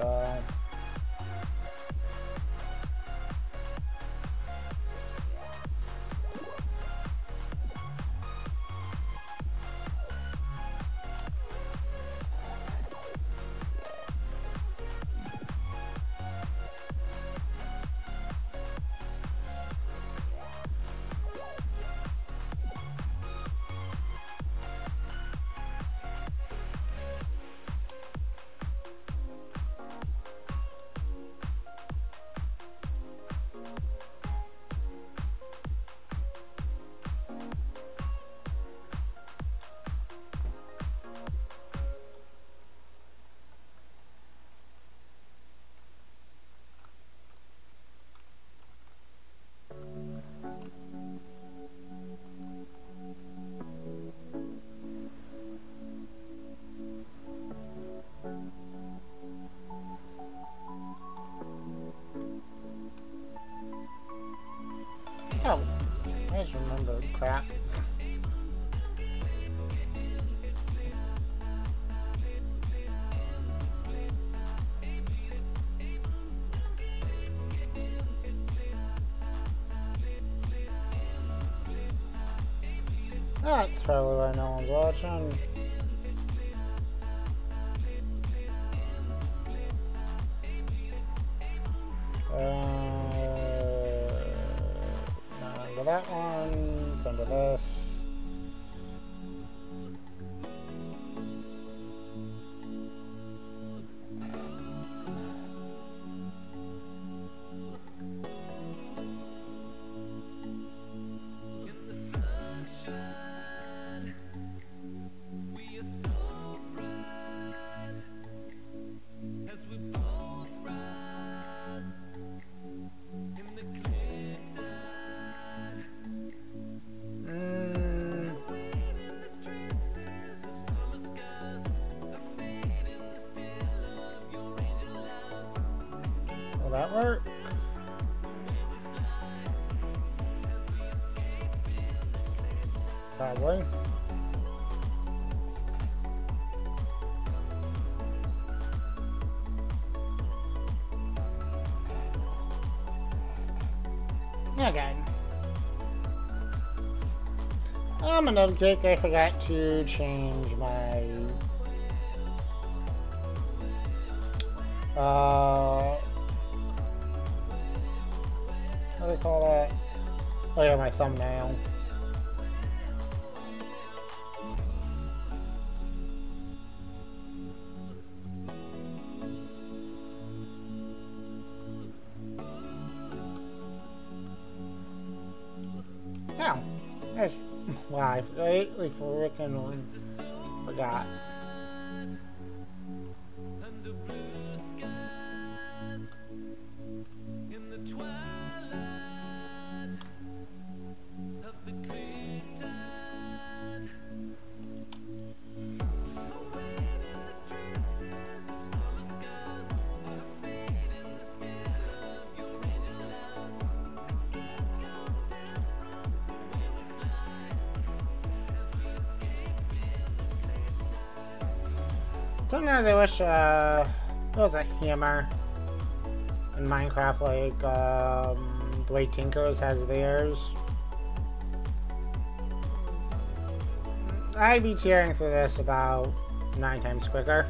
crap. That's probably why no one's watching. Not under that one. It's under this. Will that work? Probably. Okay. Another kick, I forgot to change my what do they call that? Oh yeah, my thumbnail. Oh, there's wow, I completely freaking forgot. Sometimes I wish there was a hammer in Minecraft like the way Tinkers has theirs. I'd be tearing through this about 9 times quicker.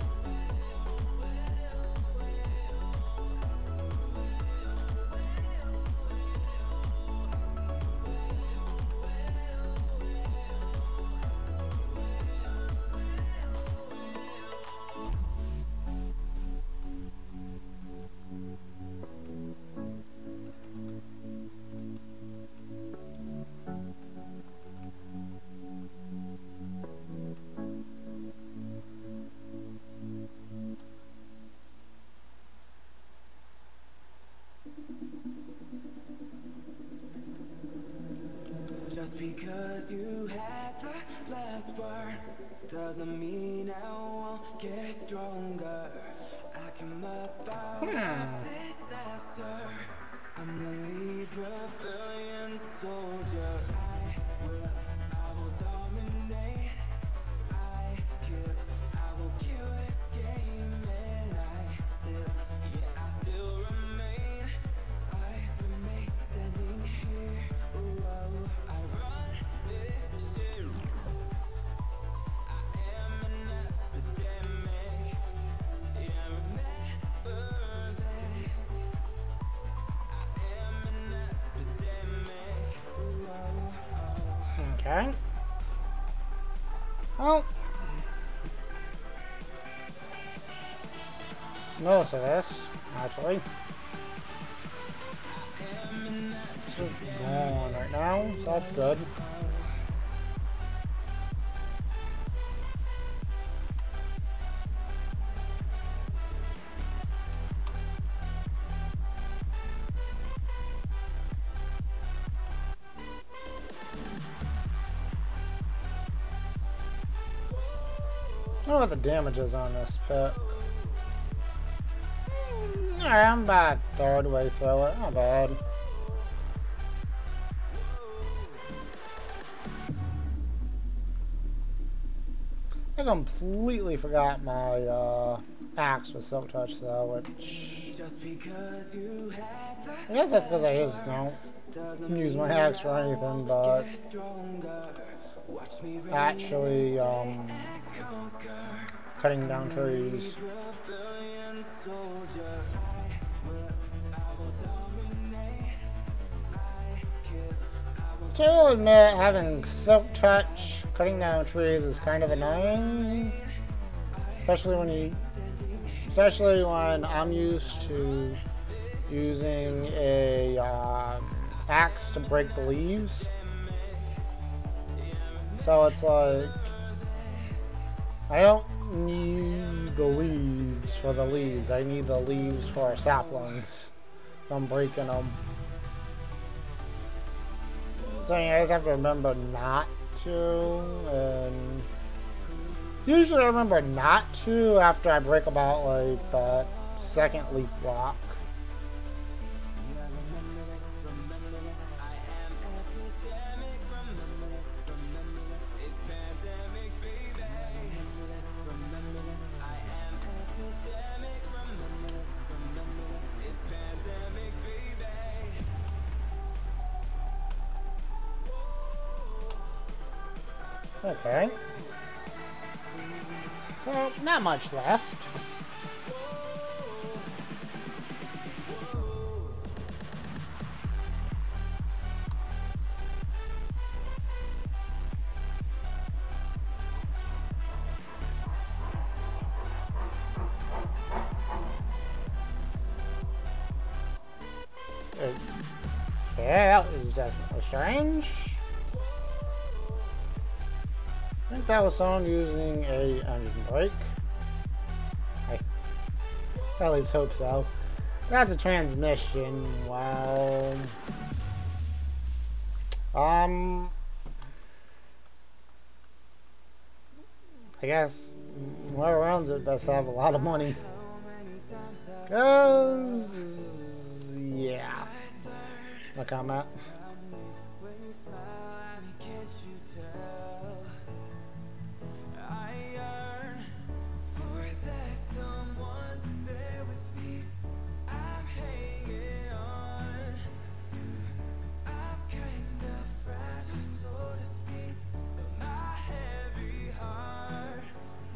Just because you had the last word doesn't mean I won't get stronger. I come up out of disaster. I'm the lead rebellion soldier. I will dominate. I will kill this game, and I still remain. I remain standing here. Whoa, I run this ship. I am an epidemic. Yeah, remember this. I am an epidemic. Whoa, Okay. Oh. Most of this, actually. It's just gone right now, so that's good. I don't know what the damage is on this pit. Alright, I'm about a third way through it. Not bad. I completely forgot my axe with Silk Touch though, which Just because you had the I guess that's because I just don't doesn't use my axe for anything, but get stronger. Watch me actually conquer. cutting down trees. Rebellion soldier. I will dominate. I kill. I will So I will admit, having Silk Touch, cutting down trees is kind of annoying, especially when I'm used to using a axe to break the leaves. So it's like I don't need the leaves for the leaves. I need the leaves for saplings. I'm breaking them. So you guys have to remember not to, and usually I remember not to after I break about like the second leaf block. Okay. So, not much left. Okay, that was definitely strange. I think that was someone using a engine brake. I at least hope so. That's a transmission. Wow. I guess whoever owns it best have a lot of money. Cause yeah. No comment. when you smile at me, can't you tell? I yearn for that someone to bear with me. I'm hanging on to. I'm kind of fragile, so to speak. But my heavy heart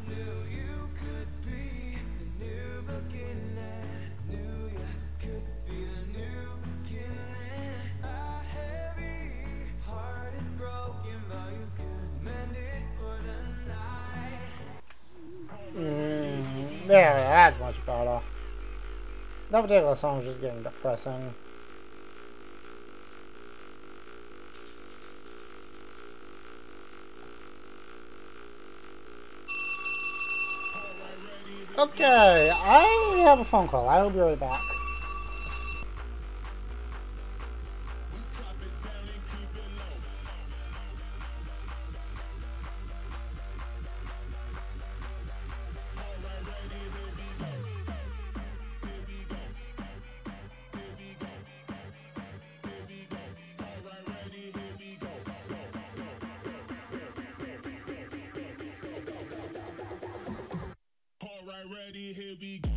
knew you could be the new beginning. Knew you could be the new beginning. A heavy heart is broken, but you could mend it for the night. Yeah, that's much better. That particular song is just getting depressing. Okay, I have a phone call. I will be right back. Ready, here we go.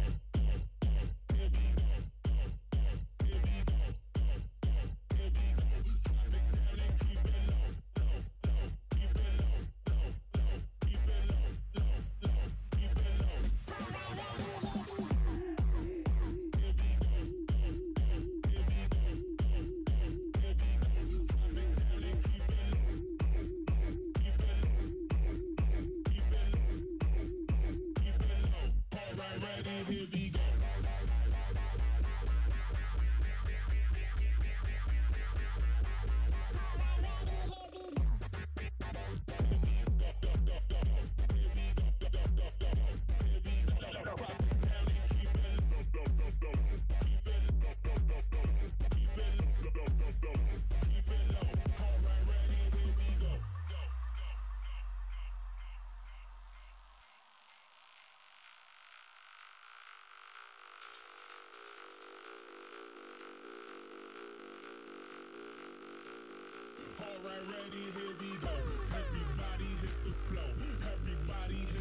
Alright, ready, here we go. Everybody hit the flow. Everybody hit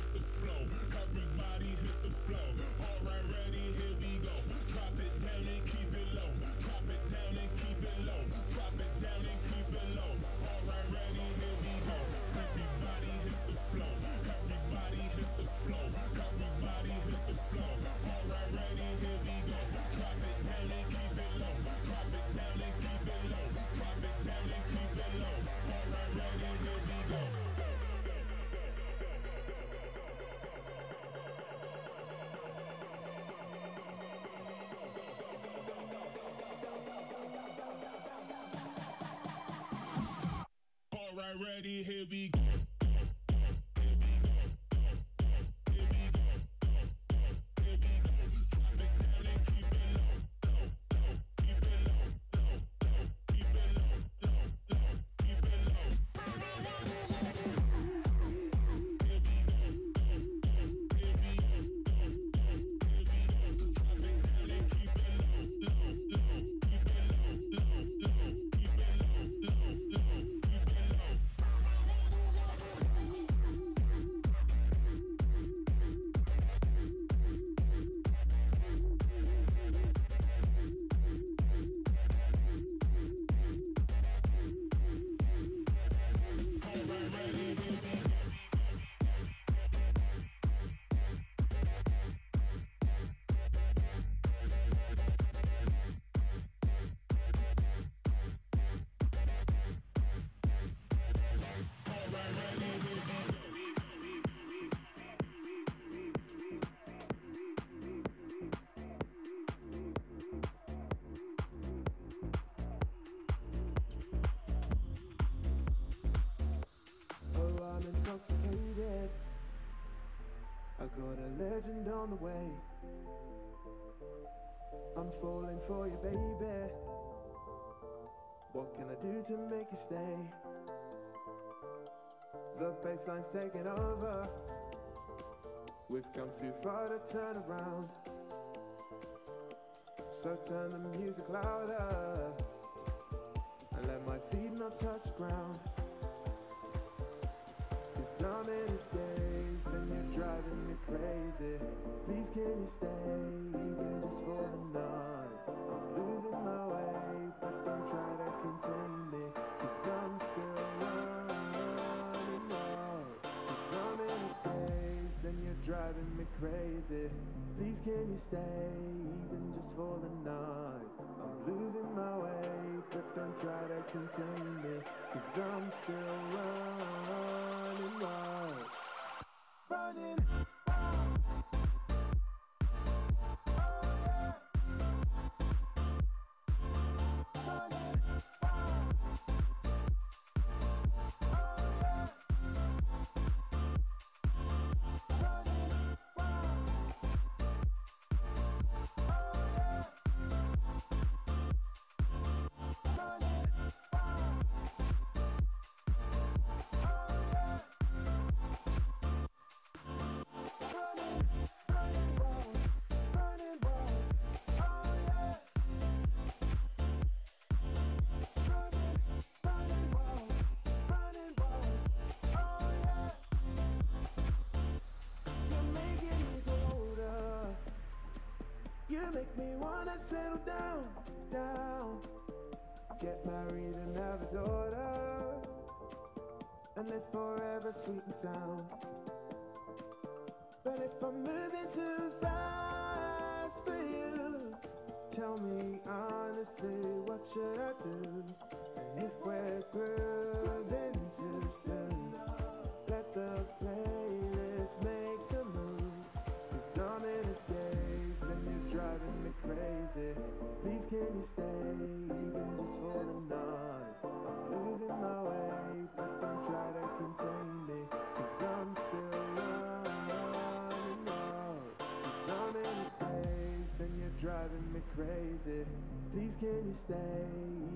got a legend on the way. I'm falling for you, baby. What can I do to make you stay? The bassline's taking over. We've come too far to turn around. So turn the music louder and let my feet not touch the ground. 'Cause I'm in a daze and you're driving me crazy. Please can you stay even just for the night? I'm losing my way, but don't try to contain me. 'Cause I'm still running wild. 'Cause I'm in a daze and you're driving me crazy. Please can you stay even just for the night? I'm losing my way, but don't try to contain me. 'Cause I'm still running wild. Running wild. Oh yeah. Running wild. Oh yeah. Running wild. You make me wanna settle down, down. Get married and have a daughter, and live forever sweet and sound. But if I'm moving too fast for you, tell me honestly, what should I do? And if we're grooving too soon, let the playlist make the move. 'Cause I'm in a daze and you're driving me crazy. Please can you stay even just for the night? I'm losing my way, but don't try to contain me. 'Cause I'm still running wild. 'Cause I'm in a daze and you're driving me crazy. Please can you stay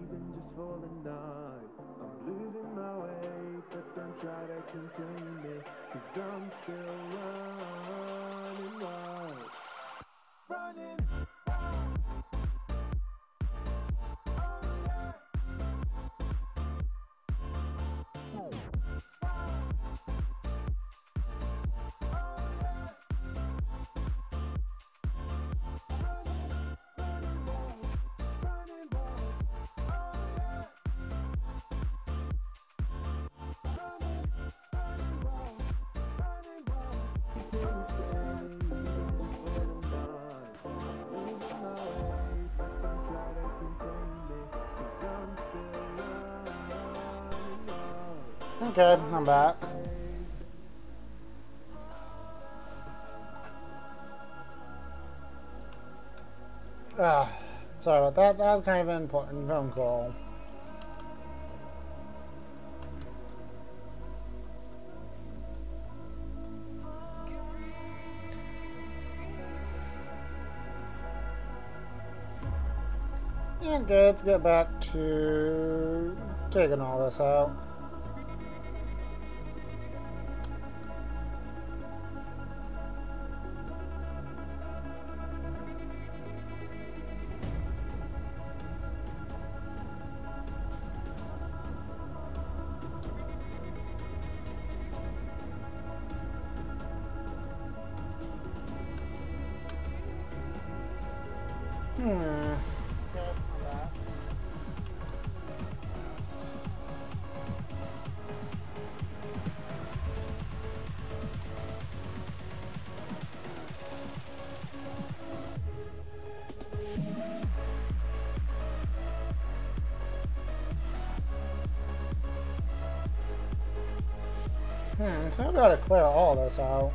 even just for the night? I'm losing my way, but don't try to contain me. 'Cause I'm still running wild. Running wild. Oh yeah. Wild. Oh yeah. Running wild. Running wild. Oh yeah. Running wild. Running wild. Can you stay even just for the night? Losing my way, but don't try to contain me. 'Cause I'm still running wild. Okay, I'm back. Sorry about that. That was kind of an important phone call. Okay, let's get back to taking all this out. Okay, I'm back. So I've got to clear all this out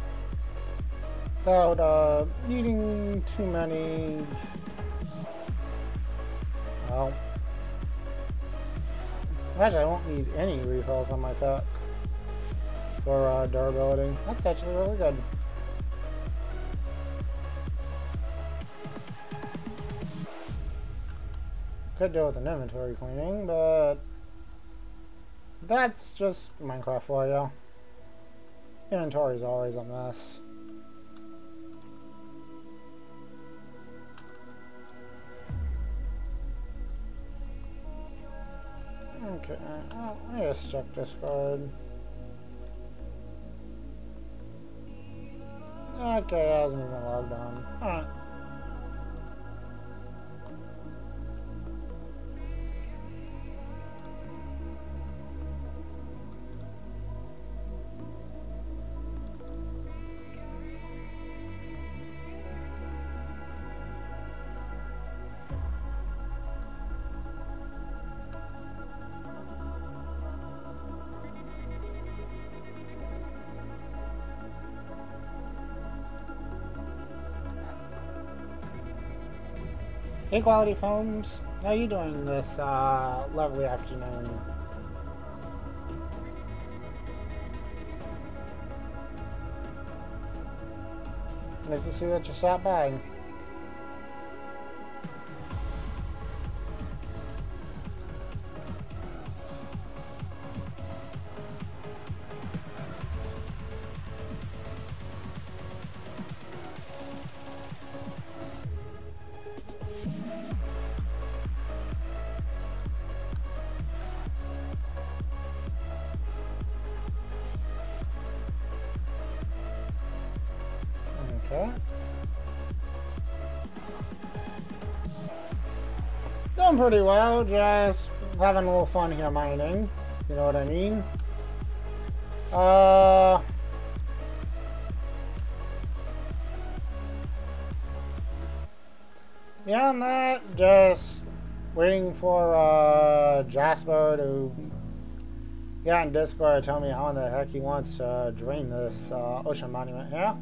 without needing too many. Well, actually, I won't need any refills on my pack for durability. That's actually really good. Could do with an inventory cleaning, but that's just Minecraft for you. Inventory is always a mess. Okay, I just check Discord. Okay, it hasn't even logged on. Alright. Hey, Quality Phones. How you doing this lovely afternoon? Nice to see that you stopped by. Okay. Doing pretty well, just having a little fun here mining. You know what I mean? Beyond that, just waiting for Jasper to get on Discord to tell me how in the heck he wants to drain this ocean monument here.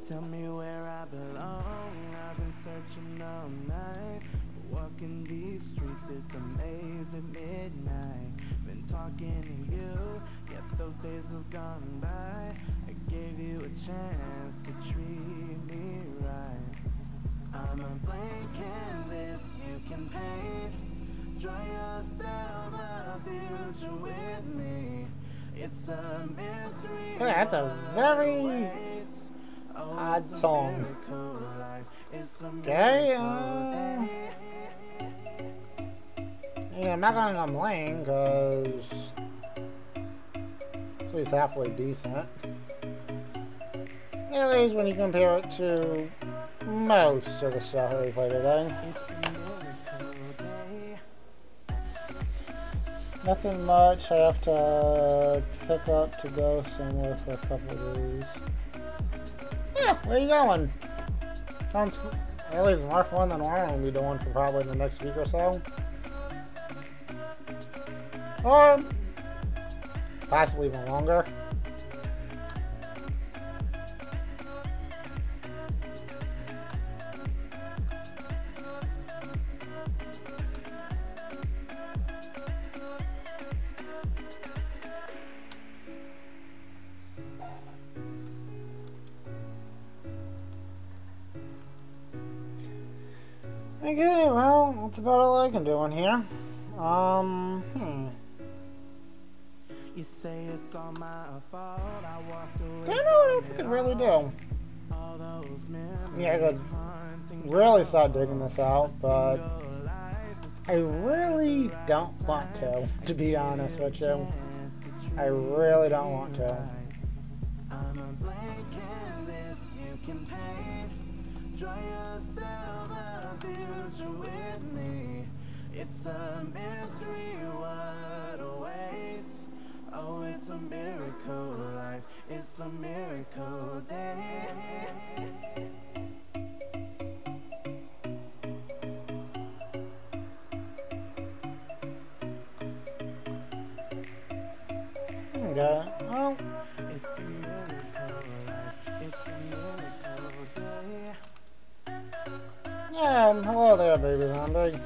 Tell me where I belong. I've been searching all night. Walking these streets, it's a maze at midnight. Been talking to you, yet those days have gone by. I gave you a chance to treat me right. I'm a blank canvas you can paint. Draw yourself a future with me. It's a mystery. Okay, that's a very odd song. Okay, yeah, I'm not gonna complain because at least halfway decent. At least when you compare it to most of the stuff that we played today. Nothing much I have to pick up to go somewhere for a couple of days. Yeah, where you going? Sounds at least more fun than what I'm going to be doing for probably the next week or so. Or possibly even longer. Okay, well, that's about all I can do in here. You say it's all my fault. I walked away. Don't know what else I could really do. All those memories Yeah, I could haunting really start digging this out, but I really don't want to be honest with you. I really don't want to. I'm a blank canvas you can paint. Draw yourself a future with me. It's a mystery what awaits. Oh, it's a miracle life. It's a miracle day. Okay, well, It's a miracle life. It's a miracle day. yeah, hello there, baby zombie.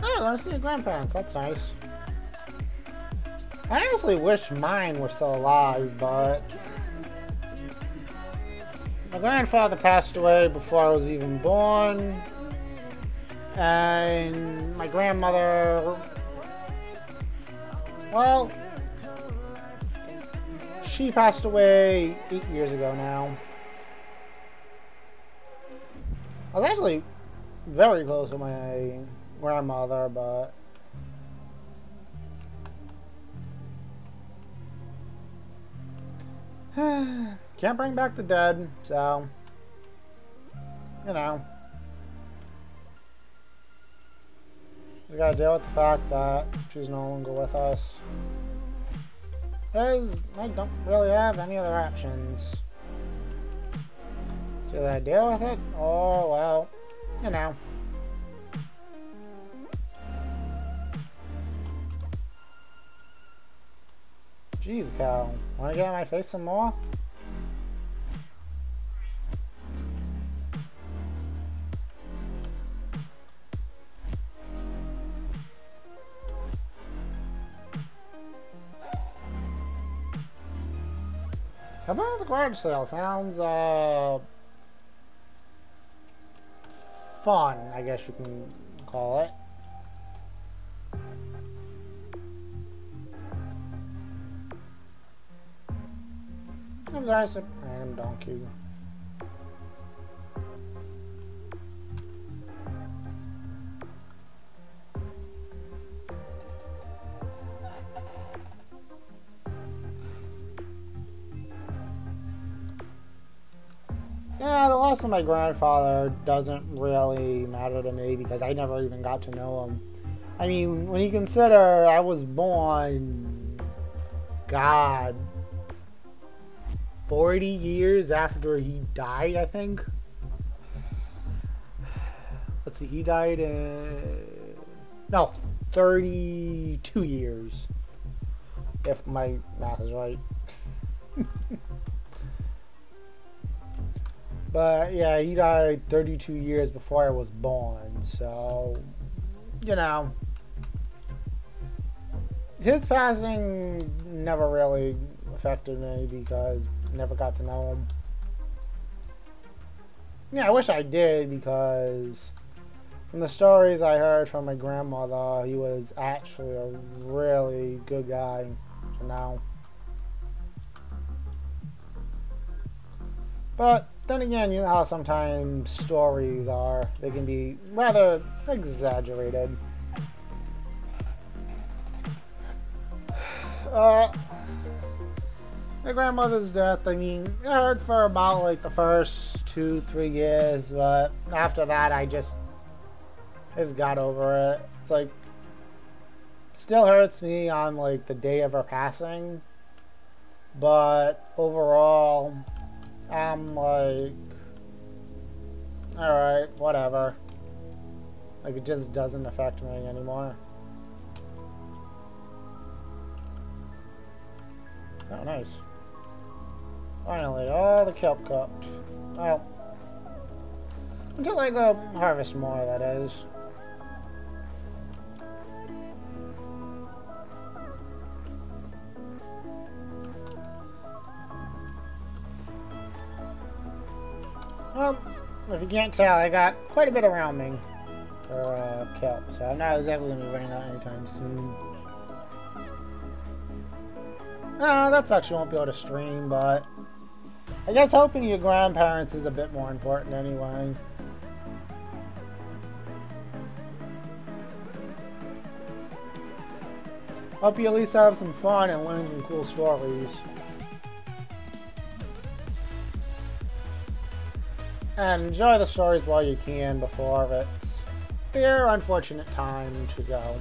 Oh, I want to see your grandparents. That's nice. I honestly wish mine were still alive, but my grandfather passed away before I was even born, and my grandmother, well, she passed away 8 years ago now. I was actually very close with my grandmother, but can't bring back the dead, so, you know. Just gotta deal with the fact that she's no longer with us. Because I don't really have any other options. So I deal with it, or, well, you know. Jeez, Cal. Wanna get in my face some more? How about the garage sale? Sounds, fun, I guess you can call it. And guys, a random donkey. Yeah, the loss of my grandfather doesn't really matter to me because I never even got to know him. I mean, when you consider I was born, God, 40 years after he died, I think. Let's see, he died in... No, 32 years. If my math is right. But yeah, he died 32 years before I was born, so, you know. His passing never really affected me because I never got to know him. Yeah, I wish I did because from the stories I heard from my grandmother, he was actually a really good guy to know. But then again, you know how sometimes stories are. They can be rather exaggerated. My grandmother's death, I mean, I heard for about like the first 2-3 years, but after that I just got over it. It's like, still hurts me on like the day of her passing, but overall, I'm like, alright, whatever. Like, it just doesn't affect me anymore. Oh, nice. Finally, all the kelp cooked. Well, until I go harvest more, that is. Well, if you can't tell, I got quite a bit around me for kelp, so I'm not exactly going to be running out anytime soon. That sucks, you won't be able to stream, but I guess helping your grandparents is a bit more important anyway. Hope you at least have some fun and learn some cool stories. And enjoy the stories while you can before it's their unfortunate time to go.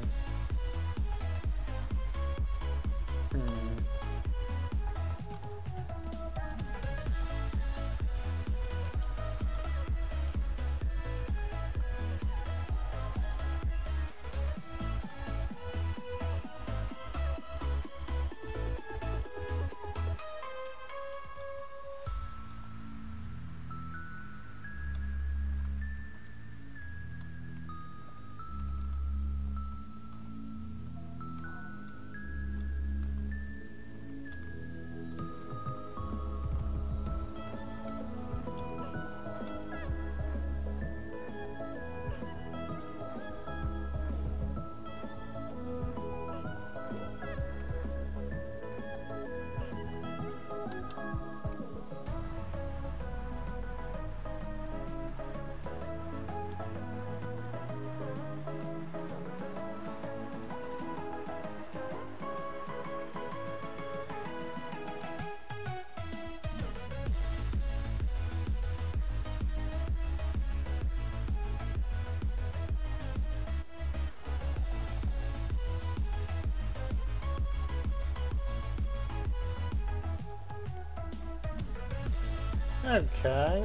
Okay.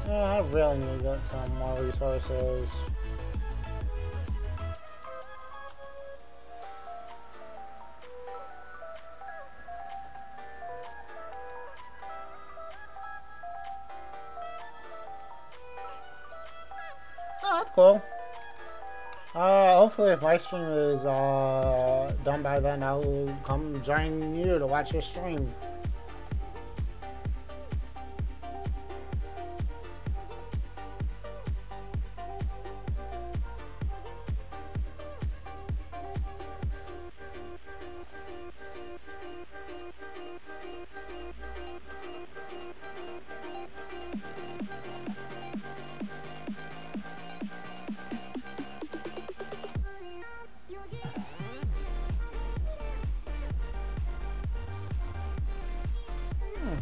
Yeah, I really need to get some more resources. Oh, that's cool. Hopefully if my stream is done by then, I'll come join you to watch your stream.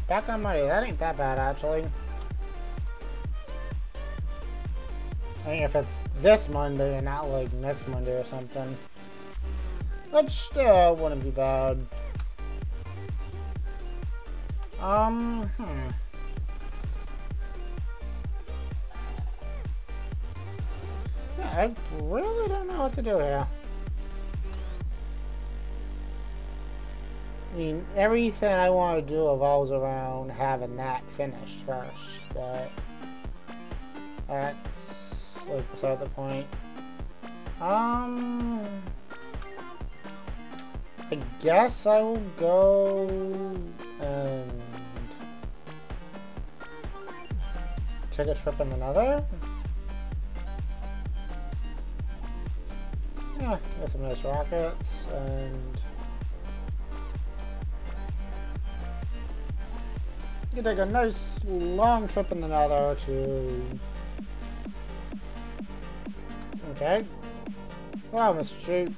Back on money, that ain't that bad actually. I mean, if it's this Monday and not like next Monday or something, which still wouldn't be bad. Yeah, I really don't know what to do here. I mean, everything I want to do revolves around having that finished first, but that's like beside the point. I guess I will go and take a trip in another. Yeah, get some nice rockets and you can take a nice long trip in the nether to... Okay. Wow, Mr. Sheep.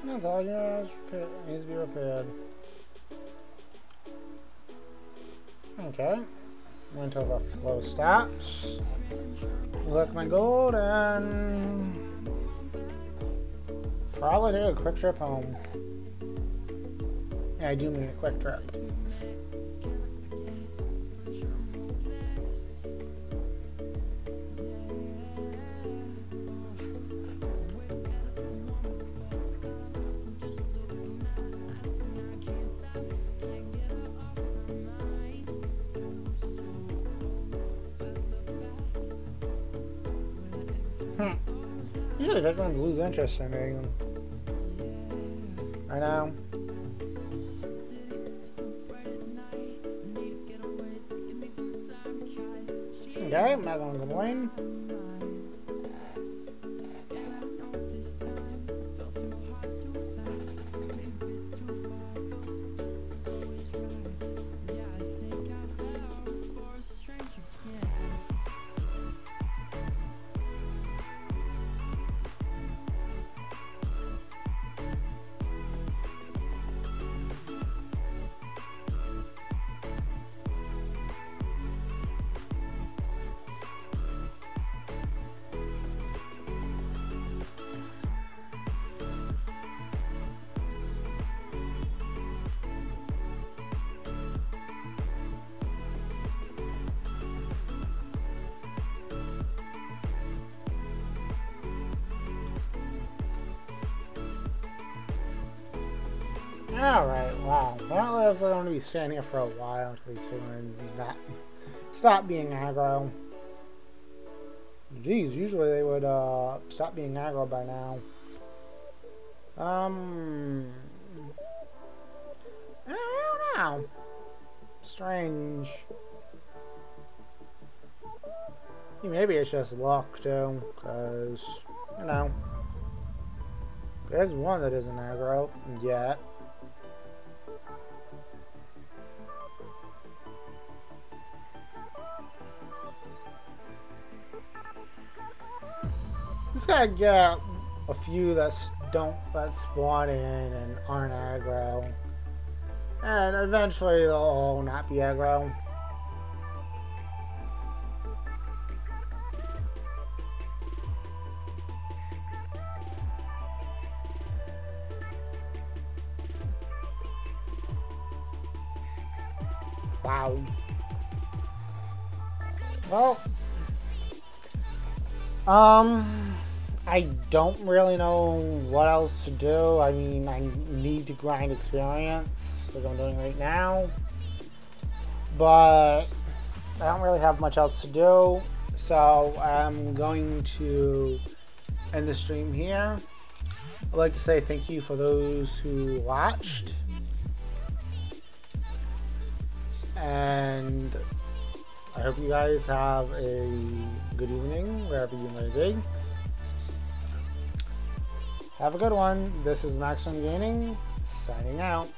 That's all yours. Needs to be repaired. Okay. Until the flow stops. Look my gold and probably do a quick trip home. Yeah, I do mean a quick trip. Usually Vikings lose interest in me. I know. Okay, I'm not gonna complain. Alright, wow. Apparently I was going to be staying here for a while until these humans stop being aggro. Geez, usually they would stop being aggro by now. I don't know. Strange. Maybe it's just luck too, because, you know, there's one that isn't aggro yet. Just gotta get a few that spawn in and aren't aggro, and eventually they'll all not be aggro. Wow. Well, I don't really know what else to do. I mean, I need to grind experience, like I'm doing right now. But I don't really have much else to do. So I'm going to end the stream here. I'd like to say thank you for those who watched. And I hope you guys have a good evening, wherever you may be. Have a good one. This is Maximum Gaming, signing out.